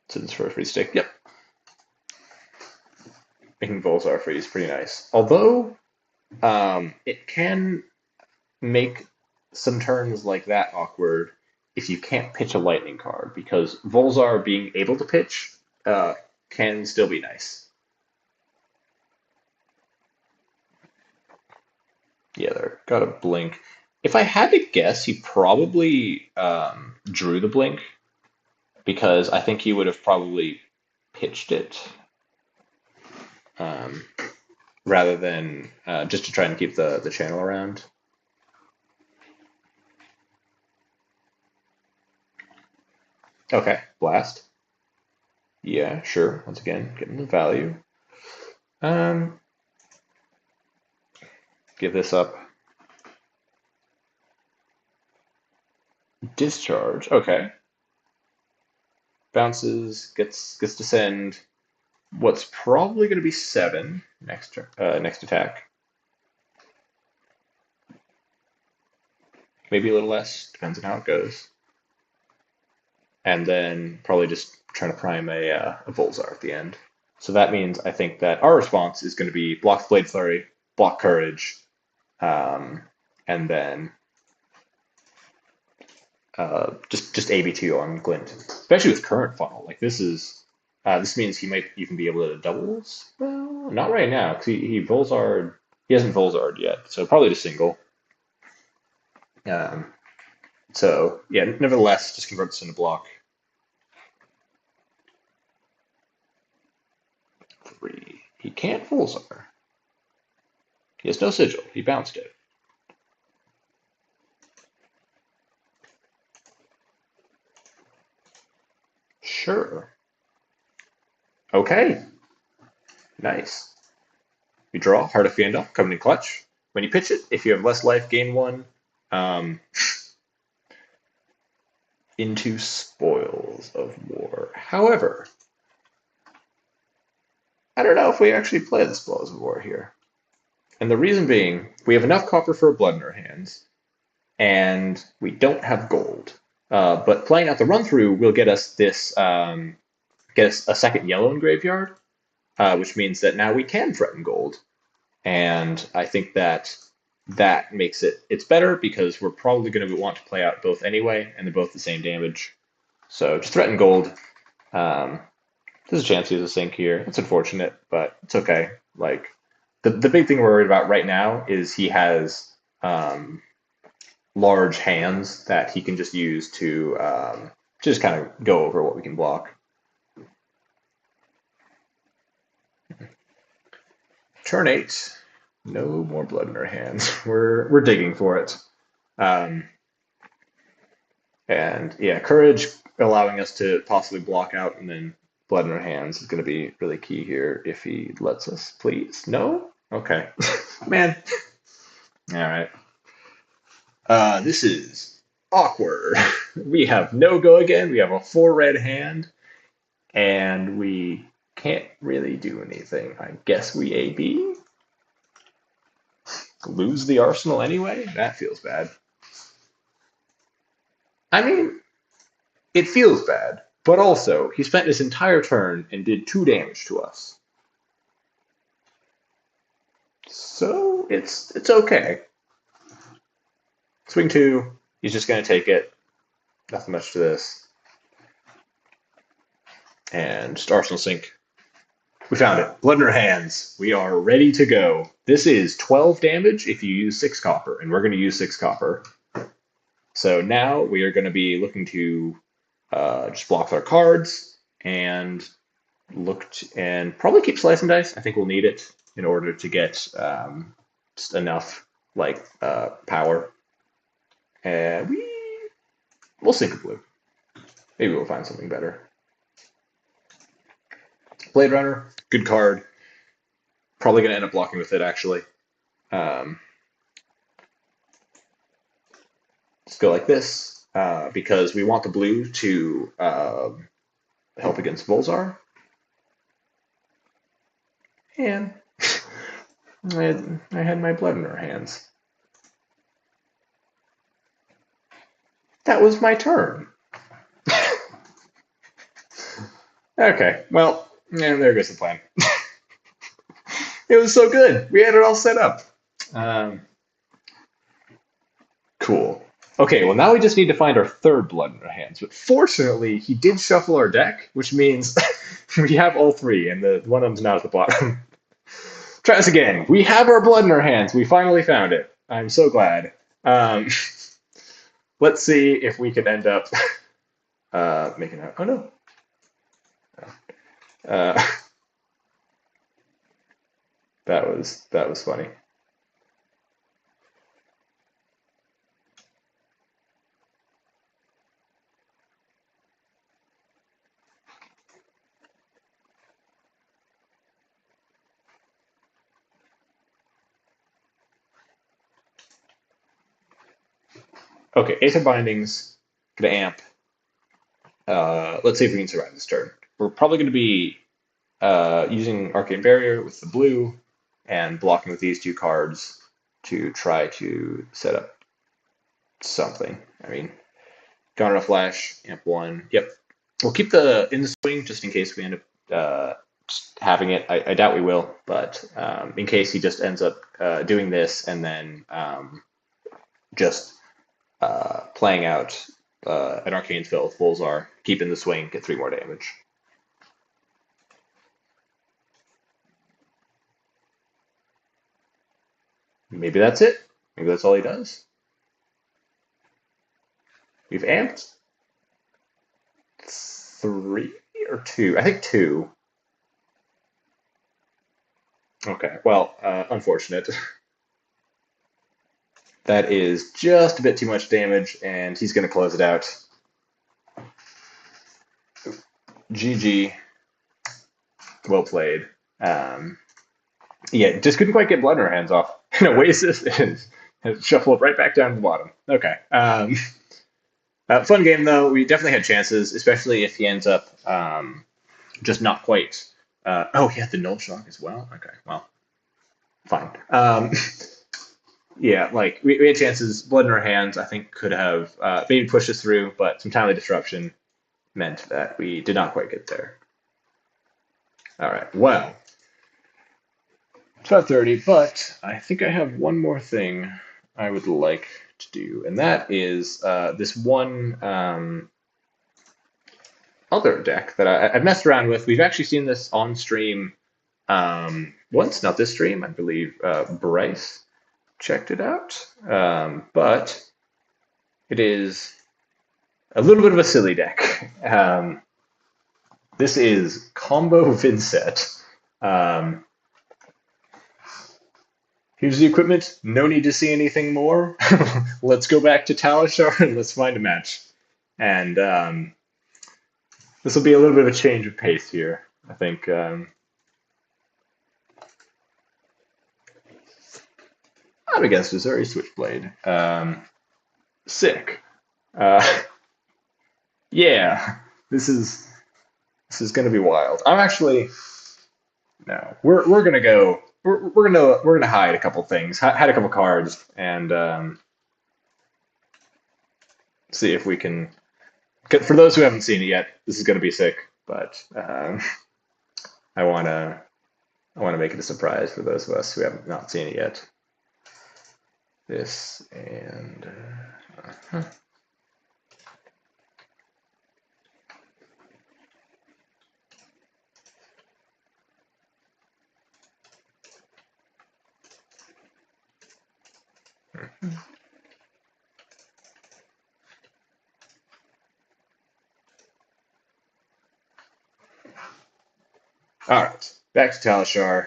So this for a free stick. Yep. Making Volzar free is pretty nice. Although it can make some turns like that awkward if you can't pitch a lightning card, because Volzar being able to pitch can still be nice. Yeah, there. Got a blink. If I had to guess, he probably drew the blink, because I think he would have probably pitched it rather than just to try and keep the channel around. Okay, blast. Yeah, sure. Once again, getting the value. Give this up. Discharge. Okay. Bounces, gets to send what's probably going to be 7 next attack. Maybe a little less, depends on how it goes. And then probably just trying to prime a Volzar at the end. So that means I think that our response is going to be block Blade Flurry, block Courage, and then just AB2 on Glint. Especially with current funnel. Like this means he might even be able to doubles. Well, not right now, because he Volzard. He hasn't Volzard yet, so probably just single. So yeah, nevertheless, just convert this into block. 3. He can't Volzar. He has no sigil. He bounced it. Sure. Okay. Nice. You draw Heart of Fiendal, coming in clutch. When you pitch it, if you have less life, gain 1. Into Spoils of War. However, I don't know if we actually play the Spoils of War here. And the reason being, we have enough copper for a blood in our hands, and we don't have gold. But playing out the run-through will get us this, get us a second yellow in graveyard, which means that now we can threaten gold. And I think that makes it's better, because we're probably going to want to play out both anyway, and they're both the same damage. So just threaten gold. There's a chance he has a sink here. It's unfortunate, but it's okay. Like the big thing we're worried about right now is he has large hands that he can just use to just kind of go over what we can block. Turn 8. No more blood in our hands. We're digging for it. And yeah, courage allowing us to possibly block out, and then blood in our hands is going to be really key here if he lets us. Please, no. Okay, man. All right. This is awkward. We have no go again. We have a 4 red hand, and we can't really do anything. I guess we AB. Lose the arsenal anyway? That feels bad. I mean, it feels bad, but also, he spent his entire turn and did 2 damage to us. So, it's okay. Swing 2, he's just going to take it. Nothing much to this. And just Arsenal Sync. We found it. Blood in our hands. We are ready to go. This is 12 damage if you use 6 copper, and we're going to use 6 copper. So now we are going to be looking to just block our cards and and probably keep slicing dice. I think we'll need it in order to get just enough power. And we'll sink a blue. Maybe we'll find something better. Blade Runner, good card. Probably going to end up blocking with it, actually. Just go like this, because we want the blue to help against Volzar. And I had my blood in our hands. That was my turn. Okay, well, and there goes the plan. It was so good. We had it all set up. Cool. Okay, well now we just need to find our 3rd blood in our hands. But fortunately, he did shuffle our deck, which means we have all 3, and the one of them's now at the bottom. Try this again. We have our blood in our hands. We finally found it. I'm so glad. Let's see if we can end up making out. Oh no. That was funny. Okay, Aether Bindings, gonna amp. Let's see if we can survive this turn. We're probably going to be using Arcane Barrier with the blue and blocking with these 2 cards to try to set up something. I mean, Counter Flash, amp 1. Yep. We'll keep the in the swing just in case we end up having it. I doubt we will, but in case he just ends up doing this and then just playing out an Arcane Spell with Volzar, keep in the swing, get 3 more damage. Maybe that's it. Maybe that's all he does. We've amped 3 or 2. I think 2. Okay, well, unfortunate. That is just a bit too much damage, and he's going to close it out. GG. Well played. Yeah, just couldn't quite get blood in our hands off. And Oasis is shuffle it right back down to the bottom. Okay. Fun game, though. We definitely had chances, especially if he ends up just not quite. Oh, he had the null shock as well? Okay, well, fine. Yeah, like, we had chances. Blood in our hands, I think, could have maybe pushed us through, but some timely disruption meant that we did not quite get there. All right, well, it's about 30, but I think I have one more thing I would like to do, and that is this one other deck that I've messed around with. We've actually seen this on stream once, not this stream. I believe Bryce checked it out, but it is a little bit of a silly deck. This is Combo Vincent. Here's the equipment. No need to see anything more. Let's go back to Talishar and let's find a match. And this will be a little bit of a change of pace here. I think I'm against Missouri Switchblade. Sick. Yeah, this is gonna be wild. I'm actually no. We're gonna go. We're gonna hide a couple things. Hide a couple cards and see if we can. For those who haven't seen it yet, this is gonna be sick. But I wanna make it a surprise for those of us who have not seen it yet. This and. All right, back to Talishar.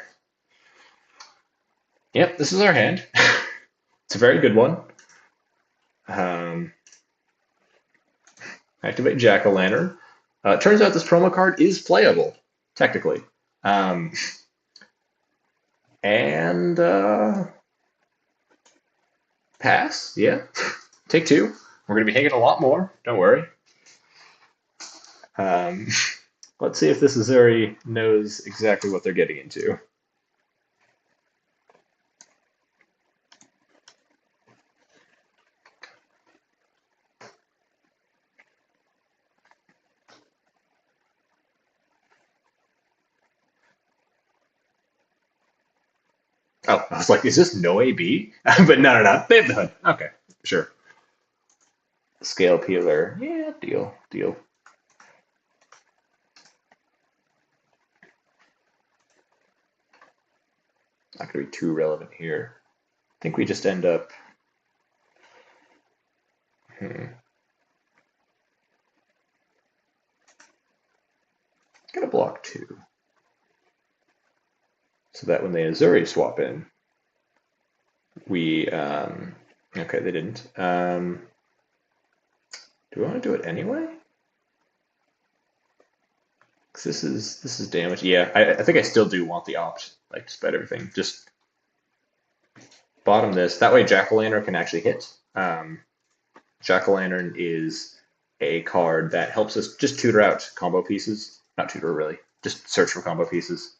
Yep, this is our hand. It's a very good one. Activate Jack-o'-lantern. Turns out this promo card is playable, technically. And pass, yeah. Take two. We're going to be hanging a lot more, don't worry. Let's see if this Missouri knows exactly what they're getting into. Oh, I was like, is this no AB? But no. They have the hood. Okay, sure. Scale peeler. Yeah, deal. Not going to be too relevant here. I think we just end up. Gonna block two. So that when the Missouri swap in, we okay, they didn't. Do we want to do it anyway? Because this is damage. Yeah, I think I still do want the opt, like despite everything. Just bottom this. That way Jack-o'-lantern can actually hit. Jack-o'-lantern is a card that helps us just tutor out combo pieces. Not tutor really. Just search for combo pieces.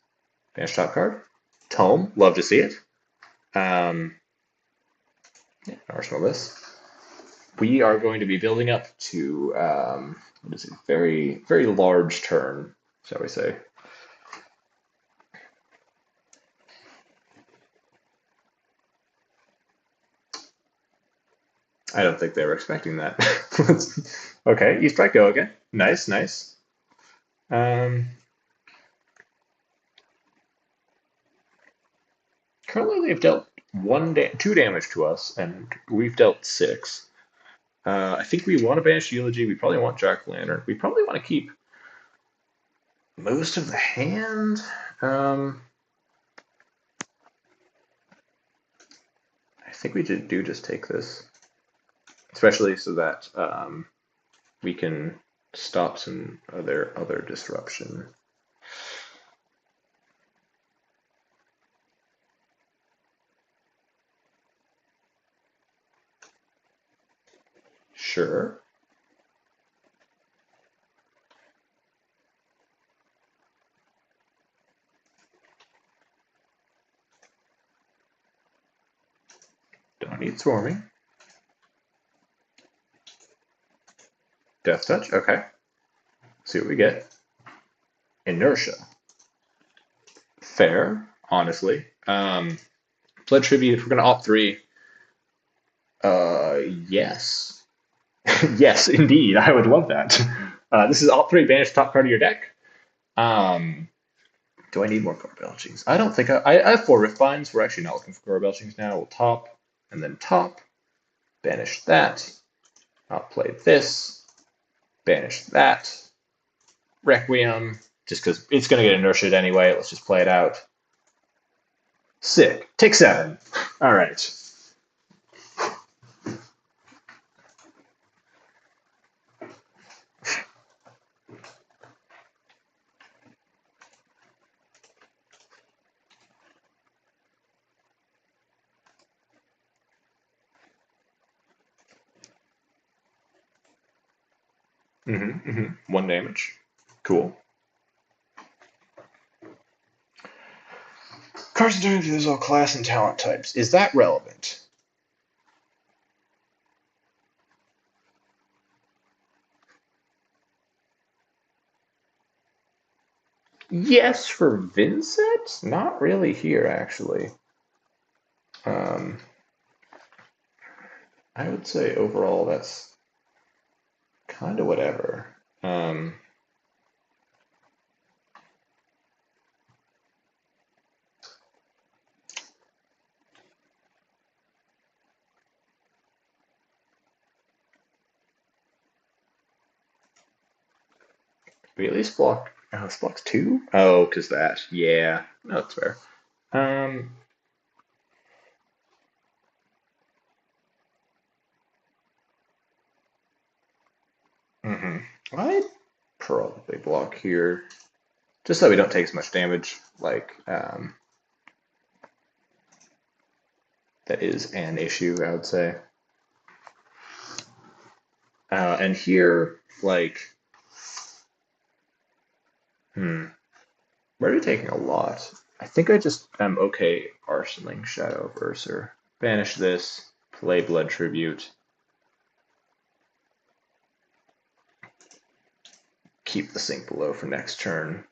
Banish top card. Tome, love to see it. Yeah, arsenal this. We are going to be building up to what is it? Very, very large turn, shall we say. I don't think they were expecting that. Okay, you strike go again. Nice. Currently, they've dealt 2 damage to us, and we've dealt 6. I think we want to banish Eulogy. We probably want Jack-o'-lantern. We probably want to keep most of the hand. I think we do just take this, especially so that we can stop some other disruption. Sure. Don't need swarming. Death touch, okay. See what we get. Inertia. Fair, honestly. Blood tribute, if we're gonna opt 3. Yes. Yes, indeed. I would love that. This is opt 3, banish top card of your deck. Do I need more core belchings? I don't think I have 4 rift binds. We're actually not looking for core belchings now. We'll top and then top. Banish that. I'll play this. Banish that. Requiem. Just because it's going to get inertiaed anyway. Let's just play it out. Sick. Take 7. All right. One damage. Cool. Cards and there's all class and talent types. Is that relevant? Yes, for Vincent? Not really here, actually. I would say overall that's kind of whatever. We at least block. Oh, this blocks 2? Oh, because that. Yeah. No, that's fair. I'd probably block here. Just so we don't take as much damage. Like, that is an issue, I would say. And here, like, we're already taking a lot. I think I just am okay arsenaling Shadow Verser. Banish this, play Blood Tribute. Keep the sink below for next turn.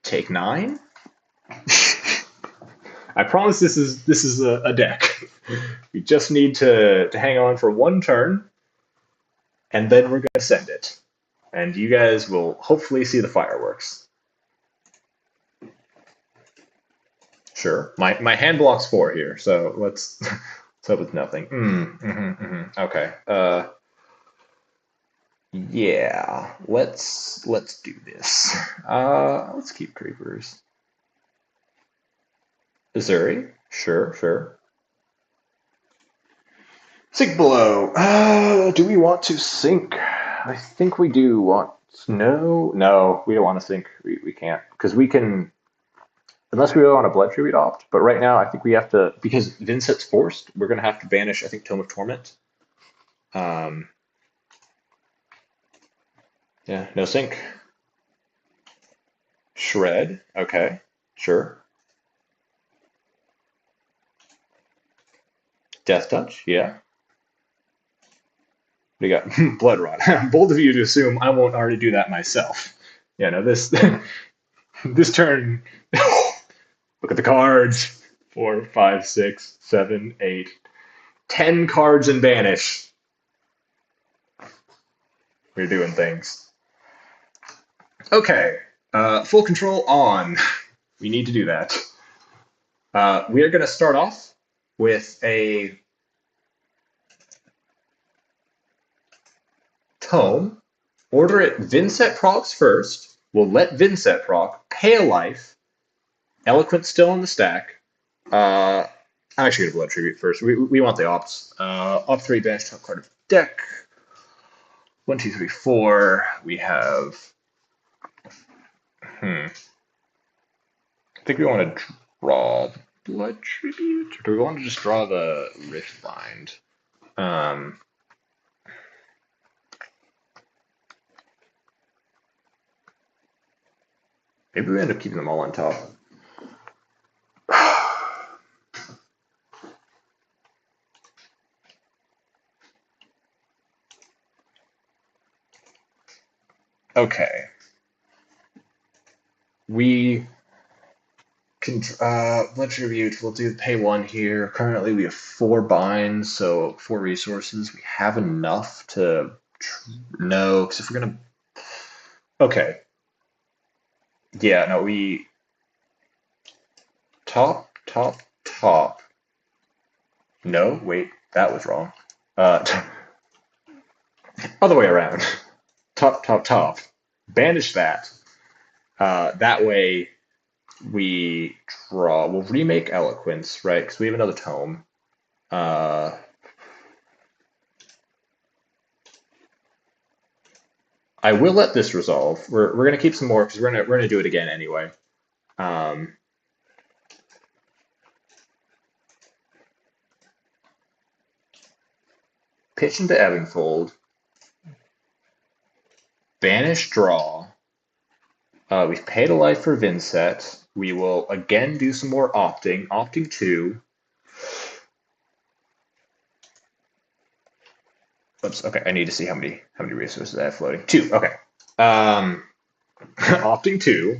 Take 9? I promise this is a deck. We just need to hang on for one turn, and then we're gonna send it. And you guys will hopefully see the fireworks. Sure. My hand blocks 4 here, so let's hope it's nothing. Okay. Yeah. Let's do this. Let's keep creepers. Missouri? Sure. Sink below. Do we want to sink? I think we do want. No, we don't want to sink. We can't. Because we can. Unless we really want a blood tribute opt. But right now, I think we have to. Because Vincent's forced, we're going to have to banish, I think, Tome of Torment. Yeah, no sink. Shred. Okay, sure. Death Touch. Yeah. We got Blood Rot. Bold of you to assume I won't already do that myself. Yeah, no, this this turn. Look at the cards. 4, 5, 6, 7, 8, 10 cards in banish. We're doing things. Okay, full control on. We need to do that. We are going to start off with a tome. Order it Vincent procs first. We'll let Vincent proc. Pay a life. Eloquent still in the stack. I'm actually going to Blood Tribute first. We want the opts. Op 3, banish top card of deck. 1, 2, 3, 4. We have. I think we want to draw Blood Tribute, or do we want to just draw the Riftbind? Maybe we end up keeping them all on top. Okay. We can Blood Tribute. We'll do pay 1 here. Currently, we have 4 binds, so 4 resources. We have enough to no, because if we're gonna. Okay. Yeah, no, we top. No, wait, that was wrong. Other way around. Top. Banish that. That way we draw. We'll remake Eloquence, right? Because we have another tome. I will let this resolve. We're gonna keep some more because we're gonna do it again anyway. Pitch into Ebbingfold. Banish draw. We've paid a life for Vincent. We will again do some more opting. Opting 2. Oops, okay, I need to see how many resources I have floating. 2, okay. Opting 2.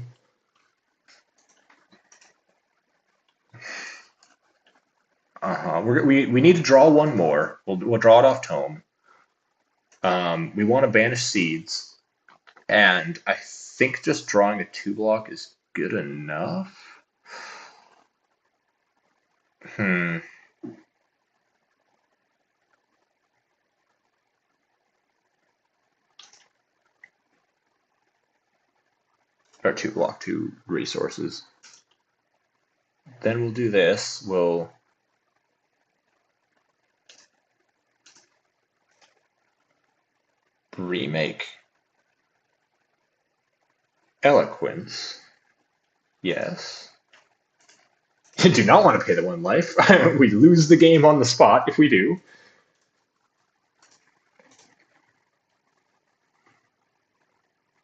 We need to draw one more. We'll draw it off tome. We want to banish seeds. And I think just drawing a 2-block is good enough. Or 2-block, 2 resources. Then we'll do this. We'll remake Eloquence. Yes. Do not want to pay the 1 life. We lose the game on the spot if we do.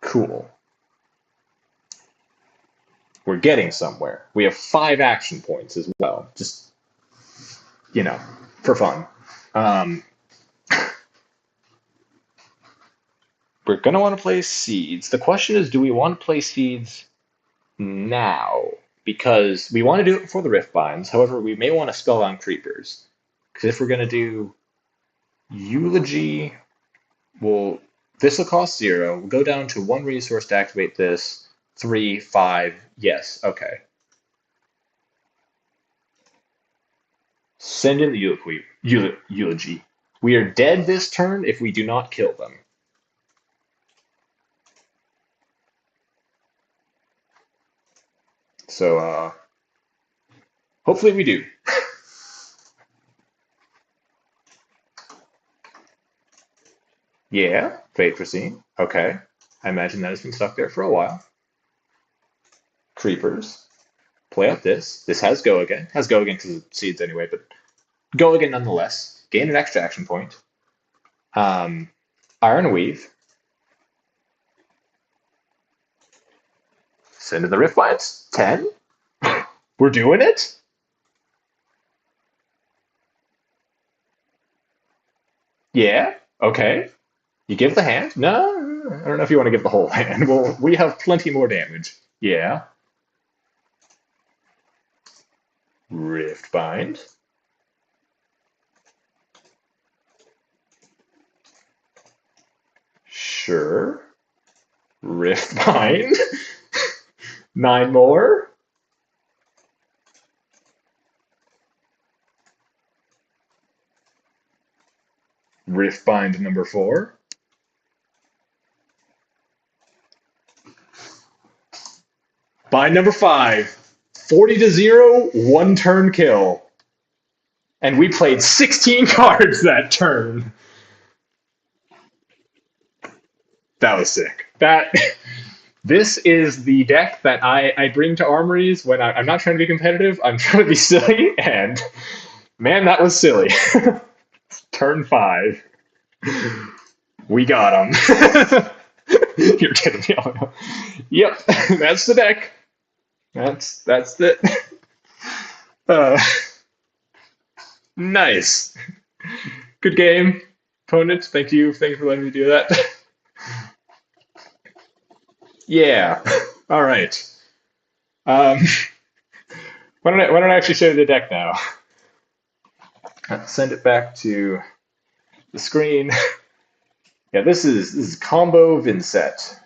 Cool. We're getting somewhere. We have 5 action points as well. Just, for fun. We're going to want to play Seeds. The question is, do we want to play Seeds now? Because we want to do it before the Rift Binds. However, we may want to spellbound Creepers. Because if we're going to do Eulogy, this will cost 0. We'll go down to 1 resource to activate this. 3, 5, yes, okay. Send in the Eulogy. We are dead this turn if we do not kill them. So, hopefully we do. Yeah, Fate Foreseen. Okay. I imagine that has been stuck there for a while. Creepers. Play out this. This has Go Again. Has Go Again because of seeds anyway, but Go Again nonetheless. Gain an extra action point. Iron Weave. Send in the Rift Binds. 10. We're doing it? Yeah. Okay. You give the hand? No, I don't know if you want to give the whole hand. Well, we have plenty more damage. Yeah. Rift Bind. Sure. Rift Bind. 9 more. Rift Bind number 4. Bind number 5. 40-0, 1 turn kill. And we played 16 cards that turn. That was sick. This is the deck that I bring to armories when I'm not trying to be competitive. I'm trying to be silly, and man, that was silly. Turn 5. We got him. You're kidding me. Oh, no. Yep, that's the deck. That's it. Nice. Good game, opponent. Thank you for letting me do that. Yeah. All right. Why don't I actually show you the deck now? Send it back to the screen. Yeah, this is combo Vincent.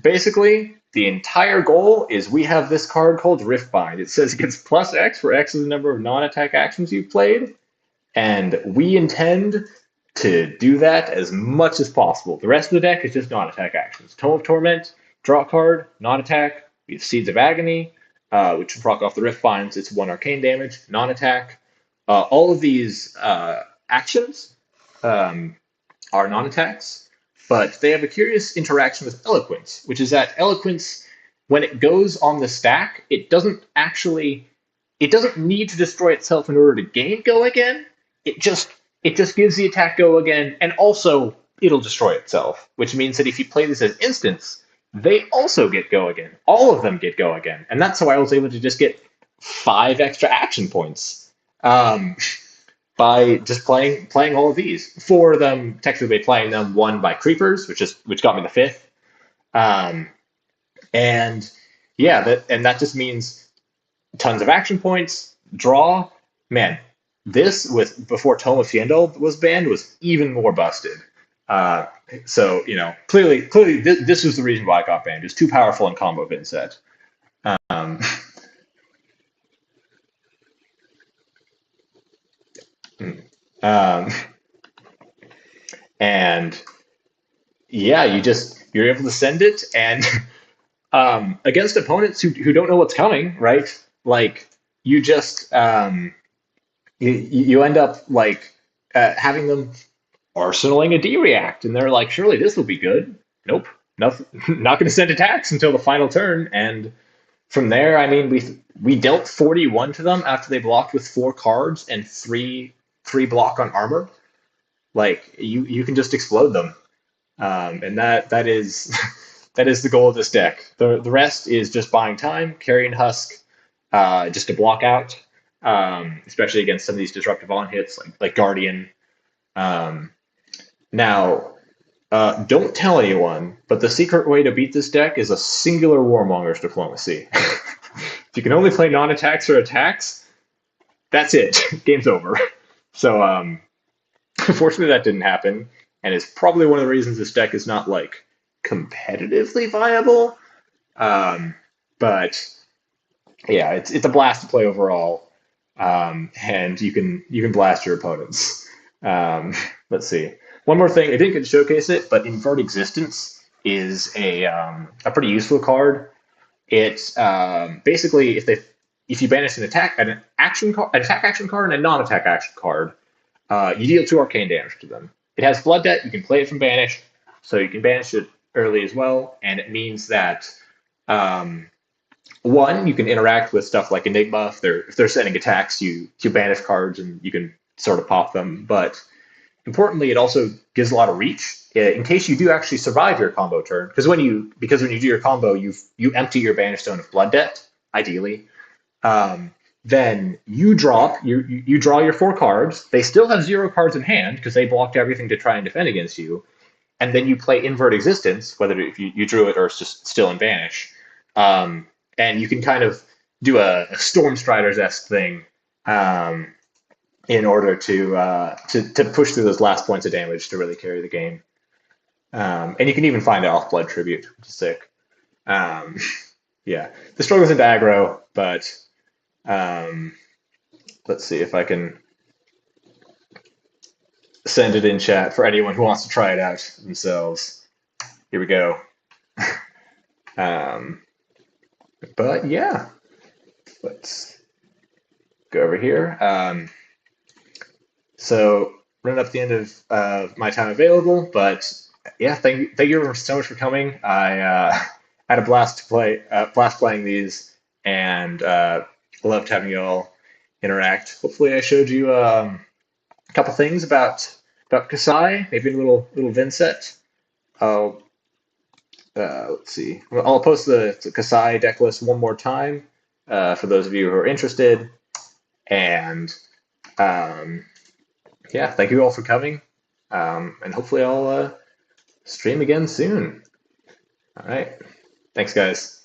Basically, the entire goal is we have this card called Rift Bind. It says it gets plus X, where X is the number of non-attack actions you've played, and we intend to do that as much as possible. The rest of the deck is just non-attack actions. Tome of Torment, draw a card, non-attack. We have Seeds of Agony, which will proc off the Rift Binds. It's 1 arcane damage, non-attack. All of these actions are non-attacks, but they have a curious interaction with Eloquence, which is that Eloquence, when it goes on the stack, it doesn't need to destroy itself in order to gain go again. It just gives the attack go again, and also it'll destroy itself, which means that if you play this as instants, they also get go again. All of them get go again, and that's how I was able to just get 5 extra action points. By just playing all of these. 4 of them, technically playing them, 1 by creepers, which got me the 5th. And yeah, that just means tons of action points, draw. Man, this before Tome of Fiendel was banned was even more busted. So clearly this was the reason why it got banned. It was too powerful in combo Vincent. And yeah, you're able to send it, and against opponents who don't know what's coming, right? Like you just you end up like having them arsenaling a D-react, and they're like, surely this will be good. Nope, nothing, not going to send attacks until the final turn, and from there, I mean, we dealt 41 to them after they blocked with 4 cards and 3 block on armor. Like you can just explode them, and that is that is the goal of this deck. The rest is just buying time, carrying Husk, just to block out, especially against some of these disruptive on hits like Guardian. Now, don't tell anyone, but the secret way to beat this deck is a singular Warmonger's Diplomacy. If you can only play non-attacks or attacks, that's it. Game's over. So, unfortunately, that didn't happen, and it's probably one of the reasons this deck is not like competitively viable. But yeah, it's a blast to play overall, and you can blast your opponents. Let's see. One more thing, I didn't get to showcase it, but Invert Existence is a pretty useful card. It basically, if you banish an attack action card and a non-attack action card, you deal 2 arcane damage to them. It has Blood Debt. You can play it from banish, so you can banish it early as well, and it means that 1, you can interact with stuff like Enigma. If they're sending attacks, you banish cards and you can sort of pop them. But importantly, it also gives a lot of reach in case you do actually survive your combo turn. Because when you do your combo, you empty your banish zone of Blood Debt, ideally. Then you draw your 4 cards. They still have 0 cards in hand because they blocked everything to try and defend against you. And then you play Invert Existence, whether if you drew it or it's just still in banish. And you can kind of do a Stormstriders-esque thing in order to push through those last points of damage to really carry the game. And you can even find Off Blood Tribute, which is sick. Yeah, the struggle's into aggro, but let's see if I can send it in chat for anyone who wants to try it out themselves. Here we go. But yeah, let's go over here. So running up the end of my time available, but yeah, thank you so much for coming. I had a blast playing these, and loved having you all interact. Hopefully, I showed you a couple things about Kassai, maybe a little Vincent. Let's see. I'll post the Kassai deck list one more time for those of you who are interested. And yeah, thank you all for coming. And hopefully I'll stream again soon. All right. Thanks, guys.